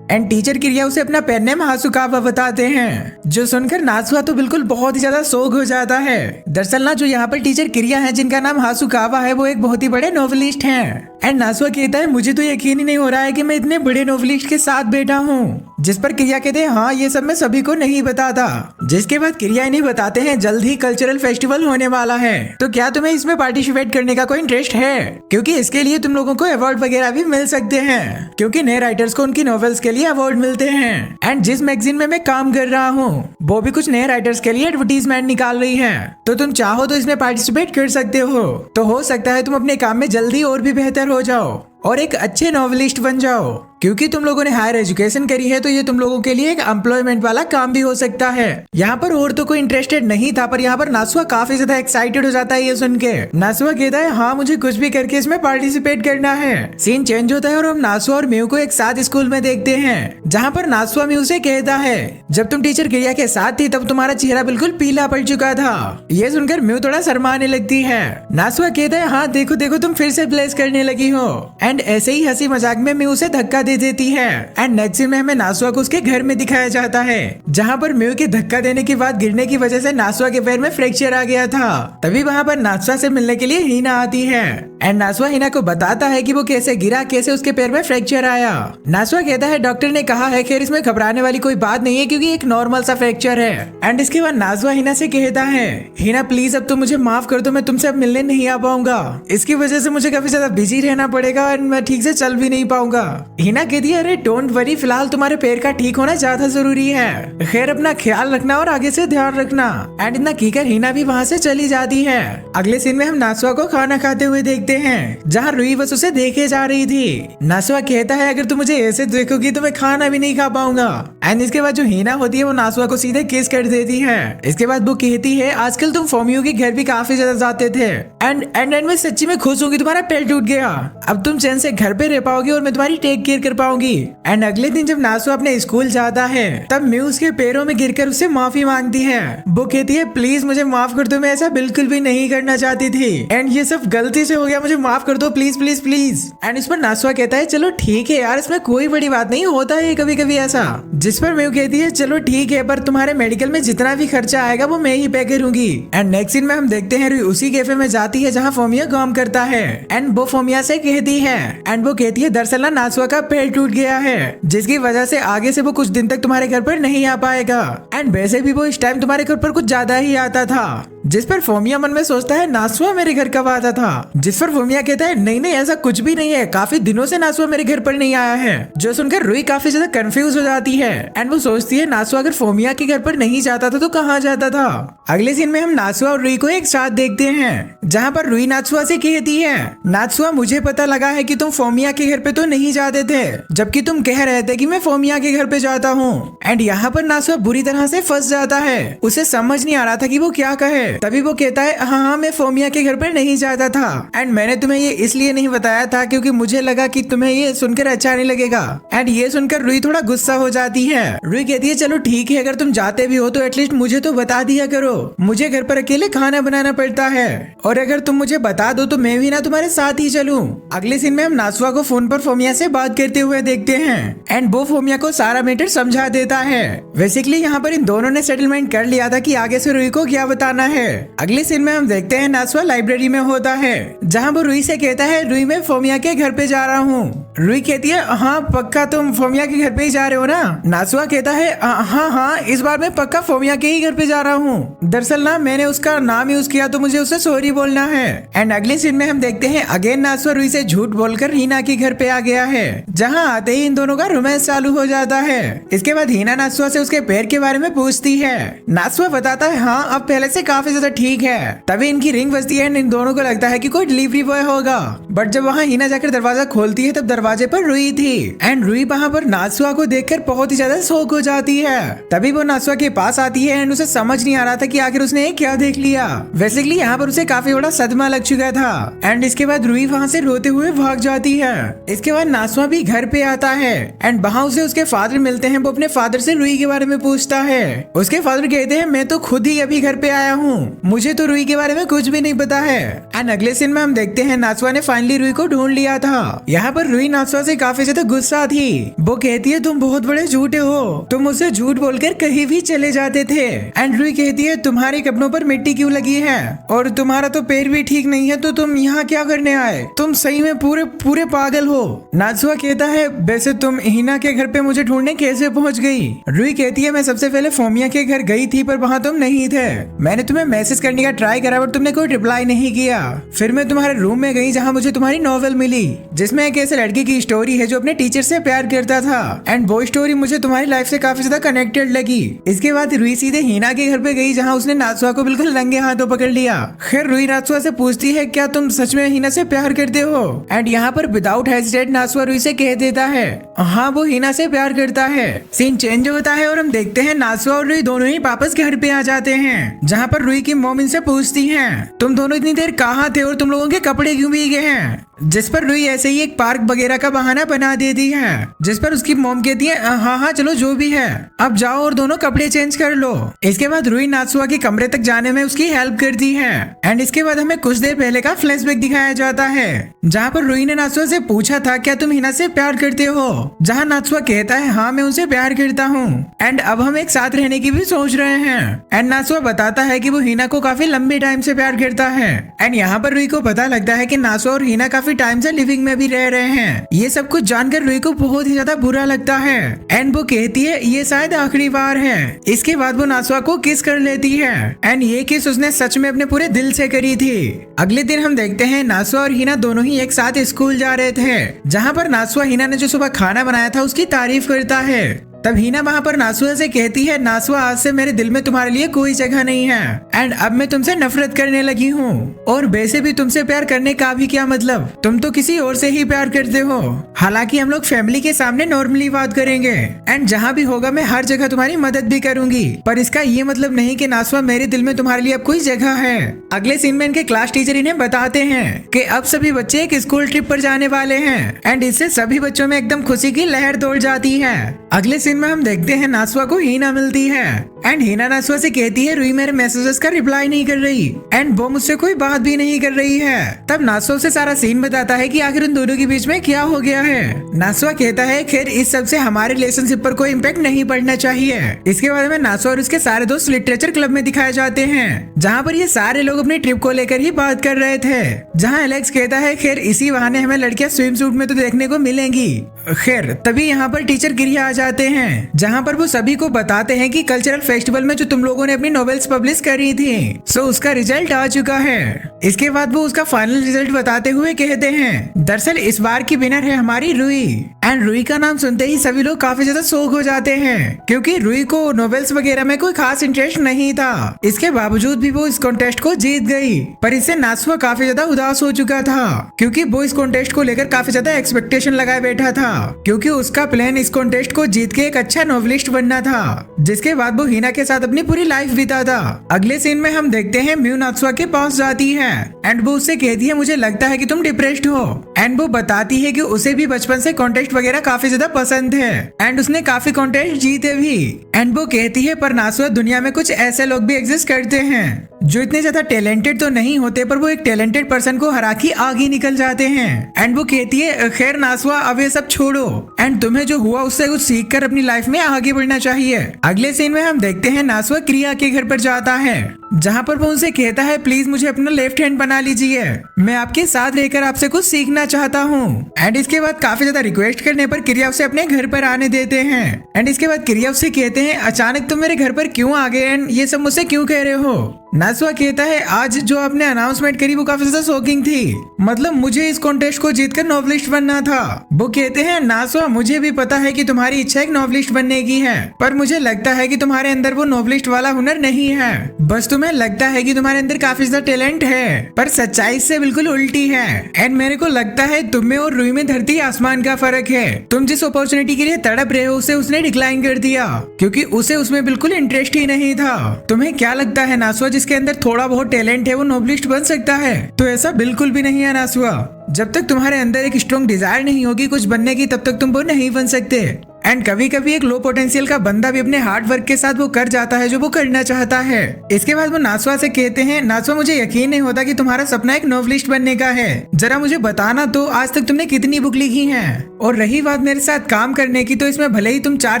एंड टीचर क्रिया उसे अपना पेन नेम हासुकावा बताते हैं, जो सुनकर नासुआ तो बिल्कुल बहुत ही ज्यादा शौक हो जाता है। दरअसल ना जो यहाँ पर टीचर क्रिया है जिनका नाम हासुकावा है वो एक बहुत ही बड़े नोवेलिस्ट हैं। एंड नासुआ कहता है मुझे तो यकीन ही नहीं हो रहा है कि मैं इतने बड़े नोवेलिस्ट के साथ बैठा हूँ। जिस पर क्रिया कहते हैं हाँ ये सब मैं सभी को नहीं बताता। जिसके बाद क्रिया इन्हें बताते हैं जल्द ही कल्चरल फेस्टिवल होने वाला है, तो क्या तुम्हें इसमें पार्टिसिपेट करने का कोई इंटरेस्ट है, क्योंकि इसके लिए तुम लोगों को अवार्ड वगैरह भी मिल सकते हैं, क्योंकि नए राइटर्स को उनकी नॉवेल्स के लिए अवार्ड मिलते हैं। एंड जिस मैगजीन में मैं काम कर रहा हूँ वो भी कुछ नए राइटर्स के लिए एडवर्टीजमेंट निकाल रही है, तो तुम चाहो तो इसमें पार्टिसिपेट कर सकते हो। तो हो सकता है तुम अपने काम में जल्दी और भी बेहतर हो जाओ और एक अच्छे नॉवेलिस्ट बन जाओ, क्योंकि तुम लोगों ने हायर एजुकेशन करी है तो ये तुम लोगों के लिए एक एम्प्लॉयमेंट वाला काम भी हो सकता है। यहाँ पर और तो कोई इंटरेस्टेड नहीं था, पर यहाँ पर नासुआ काफी ज्यादा एक्साइटेड हो जाता है ये सुन के। नासुआ कहता है हाँ मुझे कुछ भी करके इसमें पार्टिसिपेट करना है। सीन चेंज होता है और हम नासुआ और म्यू को एक साथ स्कूल में देखते हैं, जहाँ पर नासुआ म्यू से कहता है जब तुम टीचर क्रिया के साथ थी तब तुम्हारा चेहरा बिल्कुल पीला पड़ चुका था। ये सुनकर म्यू थोड़ा शर्माने लगती है। नासुआ कहता है हाँ देखो देखो तुम फिर से ब्लेस करने लगी हो। एंड ऐसे ही हंसी मजाक में म्यू उसे धक्का दे देती है। एंड नेक्स्ट सीन में हमें नासुआ को उसके घर में दिखाया जाता है, जहाँ पर म्यू के धक्का देने के बाद गिरने की वजह से नासुआ के पैर में फ्रैक्चर आ गया था। तभी वहाँ पर नासुआ से मिलने के लिए हीना आती है। एंड नासुआ हीना को बताता है कि वो कैसे गिरा, कैसे उसके पैर में फ्रैक्चर आया। नासुआ कहता है डॉक्टर ने कहा है खैर इसमें घबराने वाली कोई बात नहीं है, क्योंकि एक नॉर्मल सा फ्रैक्चर है। एंड इसके बाद नासुआ हीना से कहता है हीना प्लीज अब तो मुझे माफ कर दो, मैं तुमसे अब मिलने नहीं आ पाऊंगा, इसकी वजह से मुझे काफी ज्यादा बिजी रहना पड़ेगा और मैं ठीक से चल भी नहीं पाऊंगा। हीना कहती है अरे डोंट वरी, फिलहाल तुम्हारे पैर का ठीक होना ज्यादा जरूरी है, खैर अपना ख्याल रखना और आगे से ध्यान रखना। एंड इतना कहकर हीना भी वहाँ से चली जाती है। अगले सीन में हम नासुआ को खाना खाते हुए देखते हैं, जहाँ रुई बस उसे देखे जा रही थी। नासुआ कहता है अगर तुम मुझे ऐसे देखोगी तो मैं खाना भी नहीं खा पाऊंगा। एंड इसके बाद जो हीना होती है वो नासुआ को सीधे किस कर देती है। इसके बाद वो कहती है आजकल तुम फोमियो के घर भी काफी ज्यादा जाते थे, एंड मैं सच्ची में खुश हूँ कि तुम्हारा पैर टूट गया, अब तुम चैन से घर पे रह पाओगी और मैं तुम्हारी टेक केयर कर पाऊंगी। एंड अगले दिन जब नासुआ अपने स्कूल जाता है तब म्यू उसके पैरों में गिरकर उससे माफी मांगती है। वो कहती है प्लीज मुझे माफ कर दो, मैं ऐसा बिल्कुल भी नहीं करना चाहती थी एंड ये सब गलती से हो गया, मुझे माफ कर दो प्लीज प्लीज प्लीज। एंड इस पर नासुआ कहता है चलो ठीक है यार, इसमें कोई बड़ी बात नहीं, होता है कभी कभी ऐसा। जिस पर म्यू कहती है चलो ठीक है, पर तुम्हारे मेडिकल में जितना भी खर्चा आएगा वो मैं ही पे करूंगी। एंड नेक्स्ट सीन में हम देखते हैं रुई उसी कैफे में जाती है जहाँ फोमिया काम करता है। एंड वो फोमिया से कहती है, एंड वो कहती है दरअसल ना नासुआ का पैर टूट गया है, जिसकी वजह से आगे से वो कुछ दिन तक तुम्हारे घर पर नहीं आ पाएगा। एंड वैसे भी वो इस टाइम तुम्हारे घर पर कुछ ज्यादा ही आता था। जिस पर फोमिया मन में सोचता है नासुआ मेरे घर कब आता था। जिस पर फोमिया कहता है नहीं नहीं ऐसा कुछ भी नहीं है, काफी दिनों से नासुआ मेरे घर पर नहीं आया है। जो सुनकर रुई काफी ज्यादा कंफ्यूज हो जाती है एंड वो सोचती है नासुआ अगर फोमिया के घर पर नहीं जाता था तो कहाँ जाता था। अगले सीन में हम नासुआ और रुई को एक साथ देखते हैं, जहाँ पर रुई नासुआ से कहती है नासुआ मुझे पता लगा है कि तुम फोमिया के घर पे तो नहीं जाते थे, जबकि तुम कह रहे थे कि मैं फोमिया के घर पे जाता हूँ। एंड यहाँ पर नासुआ बुरी तरह से फंस जाता है, उसे समझ नहीं आ रहा था कि वो क्या कहे। तभी वो कहता है हाँ मैं फोमिया के घर पर नहीं जाता था एंड मैंने तुम्हें ये इसलिए नहीं बताया था क्योंकि मुझे लगा कि तुम्हें ये सुनकर अच्छा नहीं लगेगा। एंड ये सुनकर रुई थोड़ा गुस्सा हो जाती है। रुई कहती है चलो ठीक है, अगर तुम जाते भी हो तो एटलीस्ट मुझे तो बता दिया करो, मुझे घर पर अकेले खाना बनाना पड़ता है और अगर तुम मुझे बता दो तो मैं भी ना तुम्हारे साथ ही चलूं। अगले सीन में हम नासुआ को फोन पर फोमिया से बात करते हुए देखते हैं एंड वो फोमिया को सारा मैटर समझा देता है। बेसिकली यहाँ पर इन दोनों ने सेटलमेंट कर लिया था कि आगे से रुई को क्या बताना है। अगले सीन में हम देखते हैं नासुआ लाइब्रेरी में होता है, जहाँ वो रुई से कहता है रुई मैं फोमिया के घर पे जा रहा हूँ। रुई कहती है हाँ पक्का तुम फोमिया के घर पे ही जा रहे हो ना। नासुआ कहता है हाँ हाँ इस बार मैं पक्का फोमिया के ही घर पे जा रहा हूँ, दरअसल ना मैंने उसका नाम यूज किया तो मुझे उसे सॉरी बोलना है। एंड अगले सीन में हम देखते हैं अगेन नासुआ रुई से झूठ बोलकर हीना के घर पे आ गया है, जहाँ आते ही इन दोनों का रोमांस चालू हो जाता है। इसके बाद हीना नासुआ से उसके पैर के बारे में पूछती है। नासुआ बताता है हाँ अब पहले से काफी ज्यादा ठीक है। तभी इनकी रिंग बजती है एंड इन दोनों को लगता है कि कोई डिलीवरी बॉय होगा, बट जब वहाँ हीना जाकर दरवाजा खोलती है तब दरवाजे पर रुई थी एंड रुई वहाँ पर नासुआ को देखकर बहुत ही ज्यादा शॉक हो जाती है। तभी वो नासुआ के पास आती है एंड उसे समझ नहीं आ रहा था कि आखिर उसने क्या देख लिया। बेसिकली यहाँ पर उसे काफी बड़ा सदमा लग चुका था एंड इसके बाद रुई वहाँ से रोते हुए भाग जाती है। इसके बाद नासुआ भी घर पे आता है एंड वहाँ उसे उसके फादर मिलते हैं। वो अपने फादर से रुई के बारे में पूछता है। उसके फादर कहते हैं मैं तो खुद ही अभी घर पे आया हूँ हूँ, मुझे तो रुई के बारे में कुछ भी नहीं पता है। एंड अगले सीन में हम देखते हैं नासुआ ने फाइनली रुई को ढूंढ लिया था। यहाँ पर रुई नासुआ से काफी ज्यादा गुस्सा थी। वो कहती है तुम बहुत बड़े झूठे हो, तुम मुझसे झूठ बोलकर कहीं भी चले जाते थे। एंड रुई कहती है तुम्हारे कपड़ों पर मिट्टी क्यों लगी है और तुम्हारा तो पैर भी ठीक नहीं है, तो तुम यहाँ क्या करने आए? तुम सही में पूरे पूरे पागल हो। नासुआ कहता है वैसे तुम हिना के घर पे मुझे ढूंढने कैसे पहुँच गई? रुई कहती है मैं सबसे पहले फोमिया के घर गई थी पर वहाँ तुम नहीं थे। मैंने तुम्हें मैसेज करने का ट्राई करा पर तुमने कोई रिप्लाई नहीं किया। फिर मैं तुम्हारे रूम में गई जहाँ मुझे तुम्हारी नॉवेल मिली जिसमें एक ऐसे लड़के की स्टोरी है जो अपने टीचर से प्यार करता था। एंड वो स्टोरी मुझे तुम्हारी लाइफ से काफी ज्यादा कनेक्टेड लगी। इसके बाद रुई सीधे हिना के घर पे गई जहाँ उसने नासुआ को बिल्कुल नंगे हाथों पकड़ लिया। खैर रुई नासुआ से पूछती है क्या तुम सच में हिना से प्यार करते हो? एंड यहाँ पर विदाउट हेजिटेट नासुआ रुई से कह देता है हाँ वो हिना से प्यार करता है। सीन चेंज होता है और हम देखते हैं नासुआ और रुई दोनों ही वापस घर पे आ जाते हैं जहाँ पर रुई की मॉम इनसे पूछती है तुम दोनों इतनी देर कहाँ थे और तुम लोगों के कपड़े क्यों भीगे हैं? जिस पर रुई ऐसे ही एक पार्क वगैरह का बहाना बना देती है जिस पर उसकी मॉम कहती है हाँ चलो जो भी है अब जाओ और दोनों कपड़े चेंज कर लो। इसके बाद रुई नासुआ के कमरे तक जाने में उसकी हेल्प करती है। एंड इसके बाद हमें कुछ देर पहले का फ्लैशबैक दिखाया जाता है जहाँ पर रुई ने नासुआ से पूछा था क्या तुम हिना से प्यार करते हो? जहाँ नासुआ कहता है हाँ मैं उनसे प्यार करता हूँ एंड अब हम एक साथ रहने की भी सोच रहे हैं। एंड नासुआ बताता है कि वो हिना को काफी लंबे टाइम से प्यार करता है। एंड यहाँ पर रुई को पता लगता है कि नासुआ और हिना काफी टाइम से लिविंग में भी रह रहे हैं। ये सब कुछ जानकर रुई को बहुत ही ज्यादा बुरा लगता है एंड वो कहती है ये शायद आखिरी बार है। इसके बाद वो नासुआ को किस कर लेती है एंड ये किस उसने सच में अपने पूरे दिल से करी थी। अगले दिन हम देखते हैं नासुआ और हिना दोनों ही एक साथ स्कूल जा रहे थे जहाँ पर नासुआ हिना ने जो सुबह खाना बनाया था उसकी तारीफ करता है। तब हिना वहाँ पर नासुआ से कहती है नासुआ आज से मेरे दिल में तुम्हारे लिए कोई जगह नहीं है एंड अब मैं तुमसे नफरत करने लगी हूँ और वैसे भी तुमसे प्यार करने का भी क्या मतलब, तुम तो किसी और से ही प्यार करते हो। हालांकि हम लोग फैमिली के सामने नॉर्मली बात करेंगे एंड जहाँ भी होगा मैं हर जगह तुम्हारी मदद भी करूंगी पर इसका ये मतलब नहीं कि नासुआ मेरे दिल में तुम्हारे लिए अब कोई जगह है। अगले सीन में इनके क्लास टीचर इन्हें बताते हैं कि अब सभी बच्चे एक स्कूल ट्रिप पर जाने वाले हैं एंड इससे सभी बच्चों में एकदम खुशी की लहर दौड़ जाती है। अगले सीन में हम देखते हैं नासुआ को हिना मिलती है एंड हिना नासुआ से कहती है रुई मेरे मैसेजेस का रिप्लाई नहीं कर रही एंड वो मुझसे कोई बात भी नहीं कर रही है। तब नासुआ से सारा सीन बताता है कि आखिर उन दोनों के बीच में क्या हो गया है। नासुआ कहता है खैर इस सब से हमारे रिलेशनशिप पर कोई इम्पैक्ट नहीं पड़ना चाहिए। इसके बाद में नासुआ और उसके सारे दोस्त लिटरेचर क्लब में दिखाए जाते हैं जहाँ पर ये सारे लोग अपनी ट्रिप को लेकर ही बात कर रहे थे। जहाँ एलेक्स कहता है खैर इसी बहाने हमें लड़कियां स्विम सूट में तो देखने को मिलेंगी। खैर तभी यहाँ पर टीचर गिरिया आ जाते हैं जहाँ पर वो सभी को बताते हैं कि कल्चरल फेस्टिवल में जो तुम लोगों ने अपनी नॉवेल्स पब्लिश करी थी सो उसका रिजल्ट आ चुका है। इसके बाद वो उसका फाइनल रिजल्ट बताते हुए कहते हैं दरअसल इस बार की विनर है हमारी रुई। एंड रुई का नाम सुनते ही सभी लोग काफी ज्यादा शॉक हो जाते हैं क्योंकि रुई को नॉवेल्स वगैरह में कोई खास इंटरेस्ट नहीं था। इसके बावजूद भी वो इस कॉन्टेस्ट को जीत गई पर इससे नासुआ काफी ज्यादा उदास हो चुका था क्योंकि वो इस कॉन्टेस्ट को लेकर काफी ज्यादा एक्सपेक्टेशन लगाए बैठा था क्योंकि उसका प्लान इस कॉन्टेस्ट को जीत के एक अच्छा नॉवेलिस्ट बनना था जिसके बाद वो हिना के साथ अपनी पूरी लाइफ बिता था। अगले सीन में हम देखते हैं म्यू नासुआ के पास जाती है एंड वो उससे कहती है मुझे लगता है कि तुम डिप्रेस्ड हो एंड वो बताती है कि उसे भी बचपन से कॉन्टेस्ट वगैरह काफी ज्यादा पसंद है एंड उसने काफी कॉन्टेस्ट जीते भी। एंड वो कहती है पर नासुआ दुनिया में कुछ ऐसे लोग भी एग्जिस्ट करते हैं जो इतने ज्यादा टैलेंटेड तो नहीं होते पर वो एक टैलेंटेड पर्सन को हरा के आगे निकल जाते हैं। एंड वो कहती है खैर नासुआ अब ये सब छोड़ो एंड तुम्हें जो हुआ उससे कुछ सीख कर अपनी लाइफ में आगे बढ़ना चाहिए। अगले सीन में हम देखते हैं नासुआ क्रिया के घर पर जाता है जहाँ पर वो उनसे कहता है प्लीज मुझे अपना लेफ्ट हैंड बना लीजिए, मैं आपके साथ रहकर आपसे कुछ सीखना चाहता हूँ। एंड इसके बाद काफी ज्यादा रिक्वेस्ट करने पर क्रिया उसे अपने घर पर आने देते हैं। एंड इसके बाद क्रिया उससे कहते हैं अचानक तुम मेरे घर पर क्यों आ गए एंड ये सब मुझसे क्यों कह रहे हो। नासुआ कहता है आज जो आपने अनाउंसमेंट करी वो काफी ज्यादा शॉकिंग थी, मतलब मुझे इस कॉन्टेस्ट को जीतकर नॉवेलिस्ट बनना था। वो कहते हैं नासुआ मुझे भी पता है कि तुम्हारी इच्छा एक नॉवेलिस्ट बनने की है पर मुझे लगता है कि तुम्हारे अंदर वो नॉवेलिस्ट वाला हुनर नहीं है, बस तुम्हें लगता है कि तुम्हारे अंदर काफी ज्यादा टैलेंट है पर सच्चाई से बिल्कुल उल्टी है। एंड मेरे को लगता है तुम में और रुई में धरती आसमान का फर्क है। तुम जिस अपॉर्चुनिटी के लिए तड़प रहे हो उसे उसने डिक्लाइन कर दिया क्योंकि उसे उसमें बिल्कुल इंटरेस्ट ही नहीं था। तुम्हें क्या लगता है नासुआ जिसके अंदर थोड़ा बहुत टैलेंट है वो नॉवेलिस्ट बन सकता है? तो ऐसा बिल्कुल भी नहीं है नासुआ, जब तक तुम्हारे अंदर एक स्ट्रॉन्ग डिजायर नहीं होगी कुछ बनने की तब तक तुम वो नहीं बन सकते। एंड कभी कभी एक लो पोटेंशियल का बंदा भी अपने हार्ड वर्क के साथ वो कर जाता है जो वो करना चाहता है। इसके बाद वो नासवा से कहते हैं, नासवा मुझे यकीन नहीं होता कि तुम्हारा सपना एक नॉवलिस्ट बनने का है, जरा मुझे बताना तो आज तक तुमने कितनी बुक लिखी हैं? और रही बात मेरे साथ काम करने की, तो इसमें भले ही तुम 4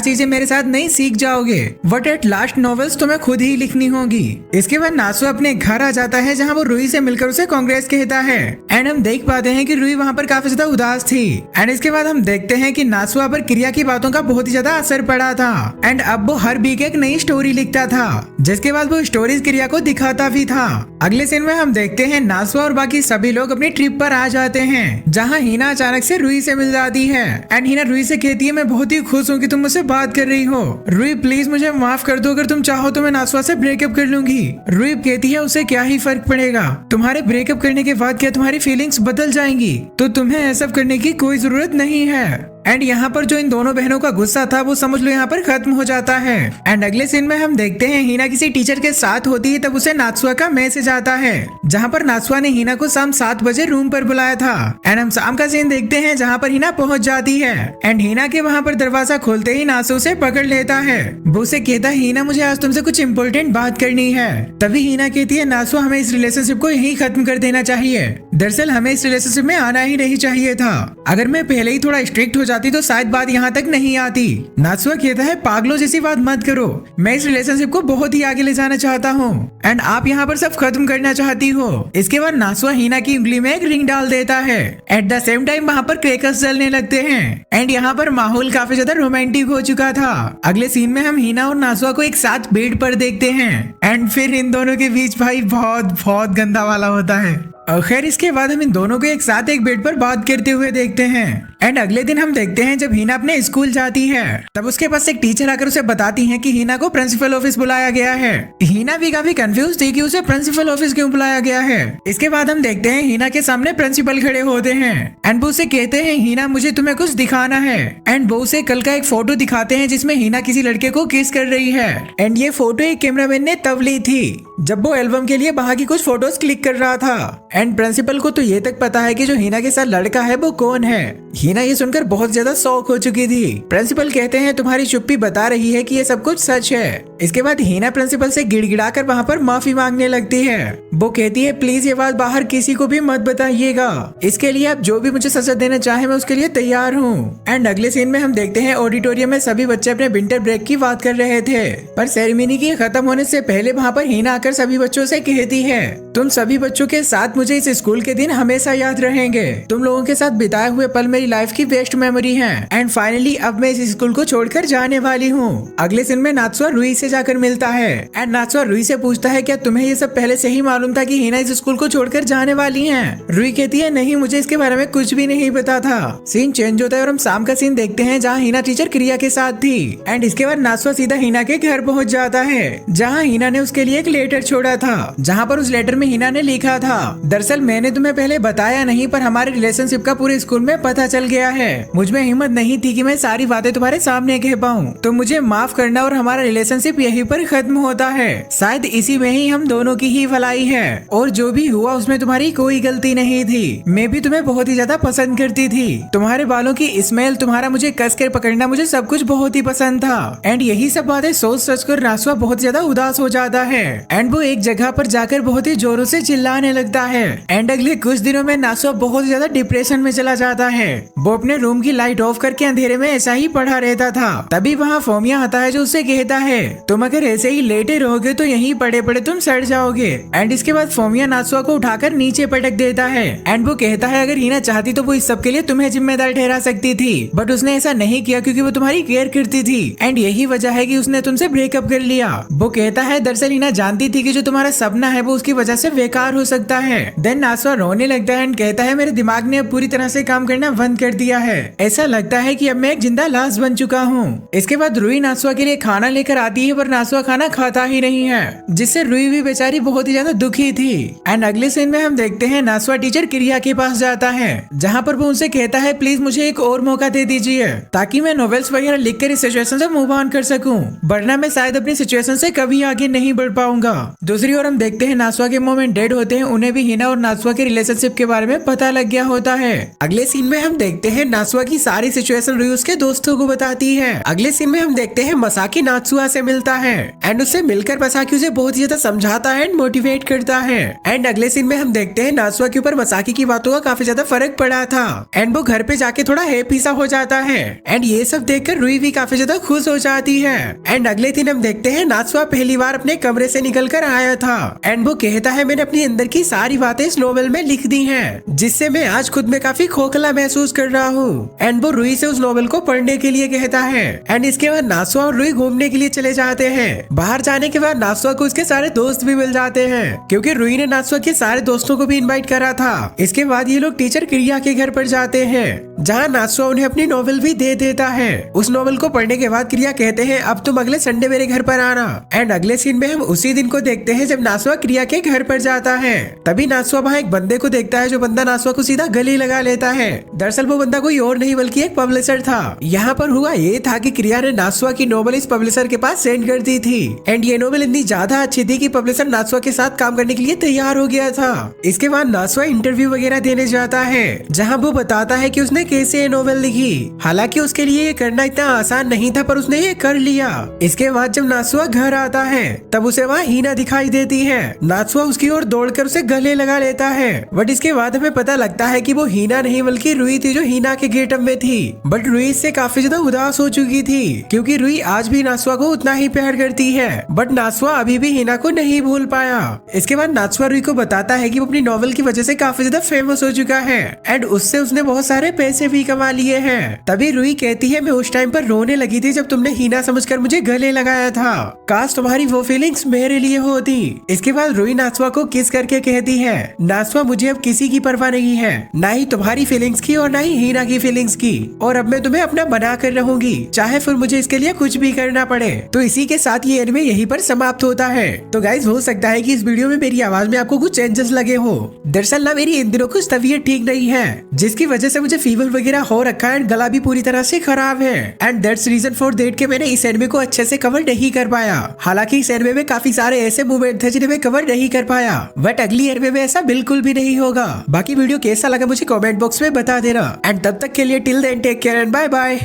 चीजें मेरे साथ नहीं सीख जाओगे, बट एट लास्ट नॉवेल्स तुम्हें खुद ही लिखनी होगी। इसके बाद नासवा अपने घर आ जाता है जहाँ वो रूही से मिलकर उसे कांग्रेस कहता है। एंड हम देख पाते हैं कि रूही वहाँ पर काफी ज्यादा उदास थी। एंड इसके बाद हम देखते हैं कि नासवा पर क्रिया की बातों का बहुत ही ज्यादा असर पड़ा था। एंड अब वो हर वीक एक नई स्टोरी लिखता था, जिसके बाद वो स्टोरीज क्रिया को दिखाता भी था। अगले सीन में हम देखते हैं नासवा और बाकी सभी लोग अपनी ट्रिप पर आ जाते हैं, जहाँ हीना अचानक से रूही से मिल जाती है। एंड हीना रूही से कहती है, मैं बहुत ही खुश हूँ कि तुम मुझसे बात कर रही हो। रूही प्लीज मुझे माफ कर दो, अगर तुम चाहो तो मैं नासवा से ब्रेकअप कर लूंगी। रूही कहती है, उससे क्या ही फर्क पड़ेगा, तुम्हारे ब्रेकअप करने के बाद क्या तुम्हारी फीलिंग्स बदल जाएंगी? तो तुम्हें ऐसा करने की कोई जरूरत नहीं है। एंड यहाँ पर जो इन दोनों बहनों का गुस्सा था वो समझ लो यहाँ पर खत्म हो जाता है। एंड अगले सीन में हम देखते हैं हीना किसी टीचर के साथ होती है, तब उसे नासवा का मैसेज आता है, जहाँ पर नासवा ने हीना को शाम 7 बजे रूम पर बुलाया था। एंड हम शाम का सीन देखते हैं जहाँ पर हीना पहुँच जाती है। एंड हीना के वहाँ पर दरवाजा खोलते ही नासु उसे पकड़ लेता है। वो उसे कहता है, हीना मुझे आज तुमसे कुछ इम्पोर्टेंट बात करनी है। तभी हीना कहती है, नासु हमें इस रिलेशनशिप को यही खत्म कर देना चाहिए। दरअसल हमें इस रिलेशनशिप में आना ही नहीं चाहिए था। अगर मैं पहले ही थोड़ा स्ट्रिक्ट हो जाती तो शायद बात यहाँ तक नहीं आती। नासुआ कहता है, पागलों जैसी बात मत करो, मैं इस रिलेशनशिप को बहुत ही आगे ले जाना चाहता हूँ एंड आप यहाँ पर सब खत्म करना चाहती हो। इसके बाद नासुआ हीना की उंगली में एक रिंग डाल देता है। एट द सेम टाइम वहाँ पर क्रैकर्स जलने लगते हैं एंड यहाँ पर माहौल काफी ज्यादा रोमांटिक हो चुका था। अगले सीन में हम हीना और नासुआ को एक साथ बेड पर देखते हैं एंड फिर इन दोनों के बीच भाई बहुत गंदा वाला होता है। खैर इसके बाद हम इन दोनों को एक साथ एक बेड पर बात करते हुए देखते हैं। एंड अगले दिन हम देखते हैं जब हीना अपने स्कूल जाती है, तब उसके पास एक टीचर आकर उसे बताती है कि हीना को प्रिंसिपल ऑफिस बुलाया गया है। हीना भी काफी कंफ्यूज थी कि उसे प्रिंसिपल ऑफिस क्यों बुलाया गया है। इसके बाद हम देखते हैं हीना के सामने प्रिंसिपल खड़े होते हैं एंड वो उसे कहते हैं, हीना मुझे तुम्हें कुछ दिखाना है। एंड वो उसे कल का एक फोटो दिखाते हैं जिसमें हीना किसी लड़के को किस कर रही है। एंड ये फोटो एक कैमरामैन ने तब ली थी जब वो एल्बम के लिए बाहर की कुछ फोटोज क्लिक कर रहा था। एंड प्रिंसिपल को तो ये तक पता है कि जो हीना के साथ लड़का है वो कौन है। हीना ये सुनकर बहुत ज्यादा शॉक हो चुकी थी। प्रिंसिपल कहते हैं, तुम्हारी चुप्पी बता रही है कि ये सब कुछ सच है। इसके बाद हीना प्रिंसिपल से गिड़गिड़ाकर वहाँ पर माफी मांगने लगती है। वो कहती है, प्लीज ये बात बाहर किसी को भी मत बताइएगा, इसके लिए आप जो भी मुझे सजा देना चाहे मैं उसके लिए तैयार हूँ। एंड अगले सीन में हम देखते हैं ऑडिटोरियम में सभी बच्चे अपने विंटर ब्रेक की बात कर रहे थे, पर सेरेमनी की खत्म होने से पहले वहाँ पर हीना आकर सभी बच्चों से कहती है, तुम सभी बच्चों के साथ मुझे इस स्कूल के दिन हमेशा याद रहेंगे। तुम लोगों के साथ बिताए हुए पल मेरी लाइफ की बेस्ट मेमोरी हैं। एंड फाइनली अब मैं इस स्कूल को छोड़कर जाने वाली हूँ। अगले दिन में नात्सुआ रूही से जाकर मिलता है एंड नात्सुआ रूही से पूछता है, क्या तुम्हें ये सब पहले से ही मालूम था कि हीना इस स्कूल को छोड़कर जाने वाली है? रूही कहती है, नहीं मुझे इसके बारे में कुछ भी नहीं पता था। सीन चेंज होता है और हम शाम का सीन देखते हैं जहाँ हीना टीचर क्रिया के साथ थी। एंड इसके बाद नात्सुआ सीधा हीना के घर पहुँच जाता है जहाँ हीना ने उसके लिए एक लेटर छोड़ा था, जहाँ पर उस लेटर में हीना ने लिखा था, दरअसल मैंने तुम्हें पहले बताया नहीं पर हमारे रिलेशनशिप का पूरे स्कूल में पता चल गया है। मुझ में हिम्मत नहीं थी कि मैं सारी बातें तुम्हारे सामने कह पाऊँ, तो मुझे माफ करना और हमारा रिलेशनशिप यहीं पर खत्म होता है। शायद इसी में ही हम दोनों की ही भलाई है और जो भी हुआ उसमें तुम्हारी कोई गलती नहीं थी। मैं भी तुम्हें बहुत ही ज्यादा पसंद करती थी। तुम्हारे बालों की स्मेल, तुम्हारा मुझे कस कर पकड़ना, मुझे सब कुछ बहुत ही पसंद था। एंड यही सब बातें सोच कर नात्सुआ बहुत ज्यादा उदास हो जाता है एंड वो एक जगह पर जाकर बहुत ही जोरों से चिल्लाने लगता है। एंड अगले कुछ दिनों में नात्सुआ बहुत ज्यादा डिप्रेशन में चला जाता है। वो अपने रूम की लाइट ऑफ करके अंधेरे में ऐसा ही पढ़ा रहता था। तभी वहाँ फोमिया आता है जो उससे कहता है, तुम अगर ऐसे ही लेटे रहोगे तो यहीं पड़े पड़े तुम सड़ जाओगे। एंड इसके बाद फोमिया नात्सुआ को उठाकर नीचे पटक देता है एंड वो कहता है, अगर हीना चाहती तो वो इस सब के लिए तुम्हें जिम्मेदार ठहरा सकती थी, बट उसने ऐसा नहीं किया क्योंकि वो तुम्हारी केयर करती थी एंड यही वजह है कि उसने तुमसे ब्रेकअप कर लिया। वो कहता है, दरअसल हीना जानती थी कि जो तुम्हारा सपना है वो उसकी वजह से बेकार हो सकता है। देन नात्सुआ रोने लगता है एंड कहता है, मेरे दिमाग ने अब पूरी तरह से काम करना बंद कर दिया है। ऐसा लगता है कि अब मैं एक जिंदा लाश बन चुका हूँ। इसके बाद रूही नात्सुआ के लिए खाना लेकर आती है पर नासुआ खाना खाता ही नहीं है, जिससे रुई भी बेचारी बहुत ही ज्यादा दुखी थी। एंड अगले सीन में हम देखते हैं नासुआ टीचर क्रिया के पास जाता है, जहाँ पर वो उनसे कहता है प्लीज मुझे एक और मौका दे दीजिए ताकि मैं नॉवेल्स वगैरह लिखकर इस सिचुएशन से मूव ऑन कर सकूं, वरना मैं शायद अपनी सिचुएशन से कभी आगे नहीं बढ़ पाऊंगा। दूसरी ओर हम देखते हैं नासुआ के मोमेंट डेड होते हैं, उन्हें भी हिना और नासुआ के रिलेशनशिप के बारे में पता लग गया होता है। अगले सीन में हम देखते हैं नासुआ की सारी सिचुएशन रुई उसके दोस्तों को बताती है। अगले सीन में हम देखते हैं मसाकी नात्सुआ से मिलता है एंड उससे मिलकर मसाकी उसे बहुत ही ज्यादा समझाता है एंड मोटिवेट करता है। एंड अगले सीन में हम देखते हैं नात्सुआ के ऊपर मसाकी की बातों का काफी ज्यादा फर्क पड़ा था एंड वो घर पे जाके थोड़ा हैप्पी सा हो जाता है। एंड ये सब देखकर रुई भी काफी ज्यादा खुश हो जाती है। एंड अगले दिन हम देखते हैं नात्सुआ पहली बार अपने कमरे से निकल कर आया था एंड वो कहता है मैंने अपनी अंदर की सारी बातें इस नोवेल में लिख दी हैं, जिससे मैं आज खुद में काफी खोखला महसूस कर रहा हूँ। एंड वो रुई से उस नोवेल को पढ़ने के लिए कहता है। एंड इसके बाद नात्सुआ और रुई घूमने के लिए चले जाते हैं। बाहर जाने के बाद नात्सुआ को उसके सारे दोस्त भी मिल जाते हैं, क्योंकि रुई ने नात्सुआ के सारे दोस्तों को भी इनवाइट करा था। इसके बाद ये लोग टीचर क्रिया के घर पर जाते हैं, जहाँ नात्सुआ उन्हें अपनी नोवेल भी दे देता है। उस नोवेल को पढ़ने के बाद क्रिया कहते हैं अब तुम अगले संडे मेरे घर पर आना। एंड अगले सीन में हम उसी दिन को देखते हैं जब नात्सुआ क्रिया के घर पर जाता है। तभी नात्सुआ वहाँ एक बंदे को देखता है, जो बंदा नात्सुआ को सीधा गले लगा लेता है। दरअसल वो बंदा कोई और नहीं बल्कि एक पब्लिशर था। यहाँ पर हुआ ये था कि क्रिया ने नात्सुआ की नोवेल इस पब्लिशर के पास सेंड कर दी थी एंड ये नोवेल इतनी ज्यादा अच्छी थी कि पब्लिशर नात्सुआ के साथ काम करने के लिए तैयार हो गया था। इसके बाद नात्सुआ इंटरव्यू वगैरह देने जाता है, जहाँ वो बताता है कि उसने कैसे ये नोवेल लिखी। हालांकि उसके लिए ये करना इतना आसान नहीं था, पर उसने ये कर लिया। इसके बाद जब नात्सुआ घर आता है तब उसे वहाँ हीना दिखाई देती है। नात्सुआ उसकी ओर दौड़कर उसे गले लगा लेता है, बट इसके बाद हमें पता लगता है कि वो हीना नहीं बल्कि रुई थी, जो हीना के गेटअप में थी। बट रुई इससे काफी ज्यादा उदास हो चुकी थी, क्योंकि रुई आज भी नात्सुआ को उतना ही प्यार करती है। बट नात्सुआ अभी भी हीना को नहीं भूल पाया। इसके बाद नात्सुआ रुई को बताता है कि वो अपनी नोवेल की वजह से काफी ज्यादा फेमस हो चुका है एंड उससे उसने बहुत सारे पैसे भी कमा लिए हैं। तभी रुई कहती है मैं उस टाइम पर रोने लगी थी जब तुमने हीना समझकर मुझे गले लगाया था, काश तुम्हारी वो फीलिंग्स मेरे लिए होती। इसके बाद रुई नात्सुआ को किस करके कहती है नात्सुआ मुझे अब किसी की परवाह नहीं है, ना ही तुम्हारी फीलिंग्स की और ना ही हीना की फीलिंग्स की, और अब मैं तुम्हें अपना बना कर रहूंगी, चाहे फिर मुझे इसके लिए कुछ भी करना पड़े। तो इसी के साथ ये एनिमे यहीं पर समाप्त होता है। तो गाइज हो सकता है कि इस वीडियो में मेरी आवाज में आपको कुछ चेंजेस लगे हो। दरअसल ना मेरी इन दिनों कुछ तबीयत ठीक नहीं है, जिसकी वजह से मुझे फीवर वगैरह हो रखा है एंड गला भी पूरी तरह से खराब है। And that's reason for that कि मैंने इस एनिमे को अच्छे से कवर नहीं कर पाया। हालांकि इस एनिमे में काफी सारे ऐसे मूवमेंट थे जिन्हें मैं कवर नहीं कर पाया, बट अगली एनिमे में ऐसा बिल्कुल भी नहीं होगा। बाकी वीडियो कैसा लगा मुझे कमेंट बॉक्स में बता देना। एंड तब तक के लिए till then take care and bye bye.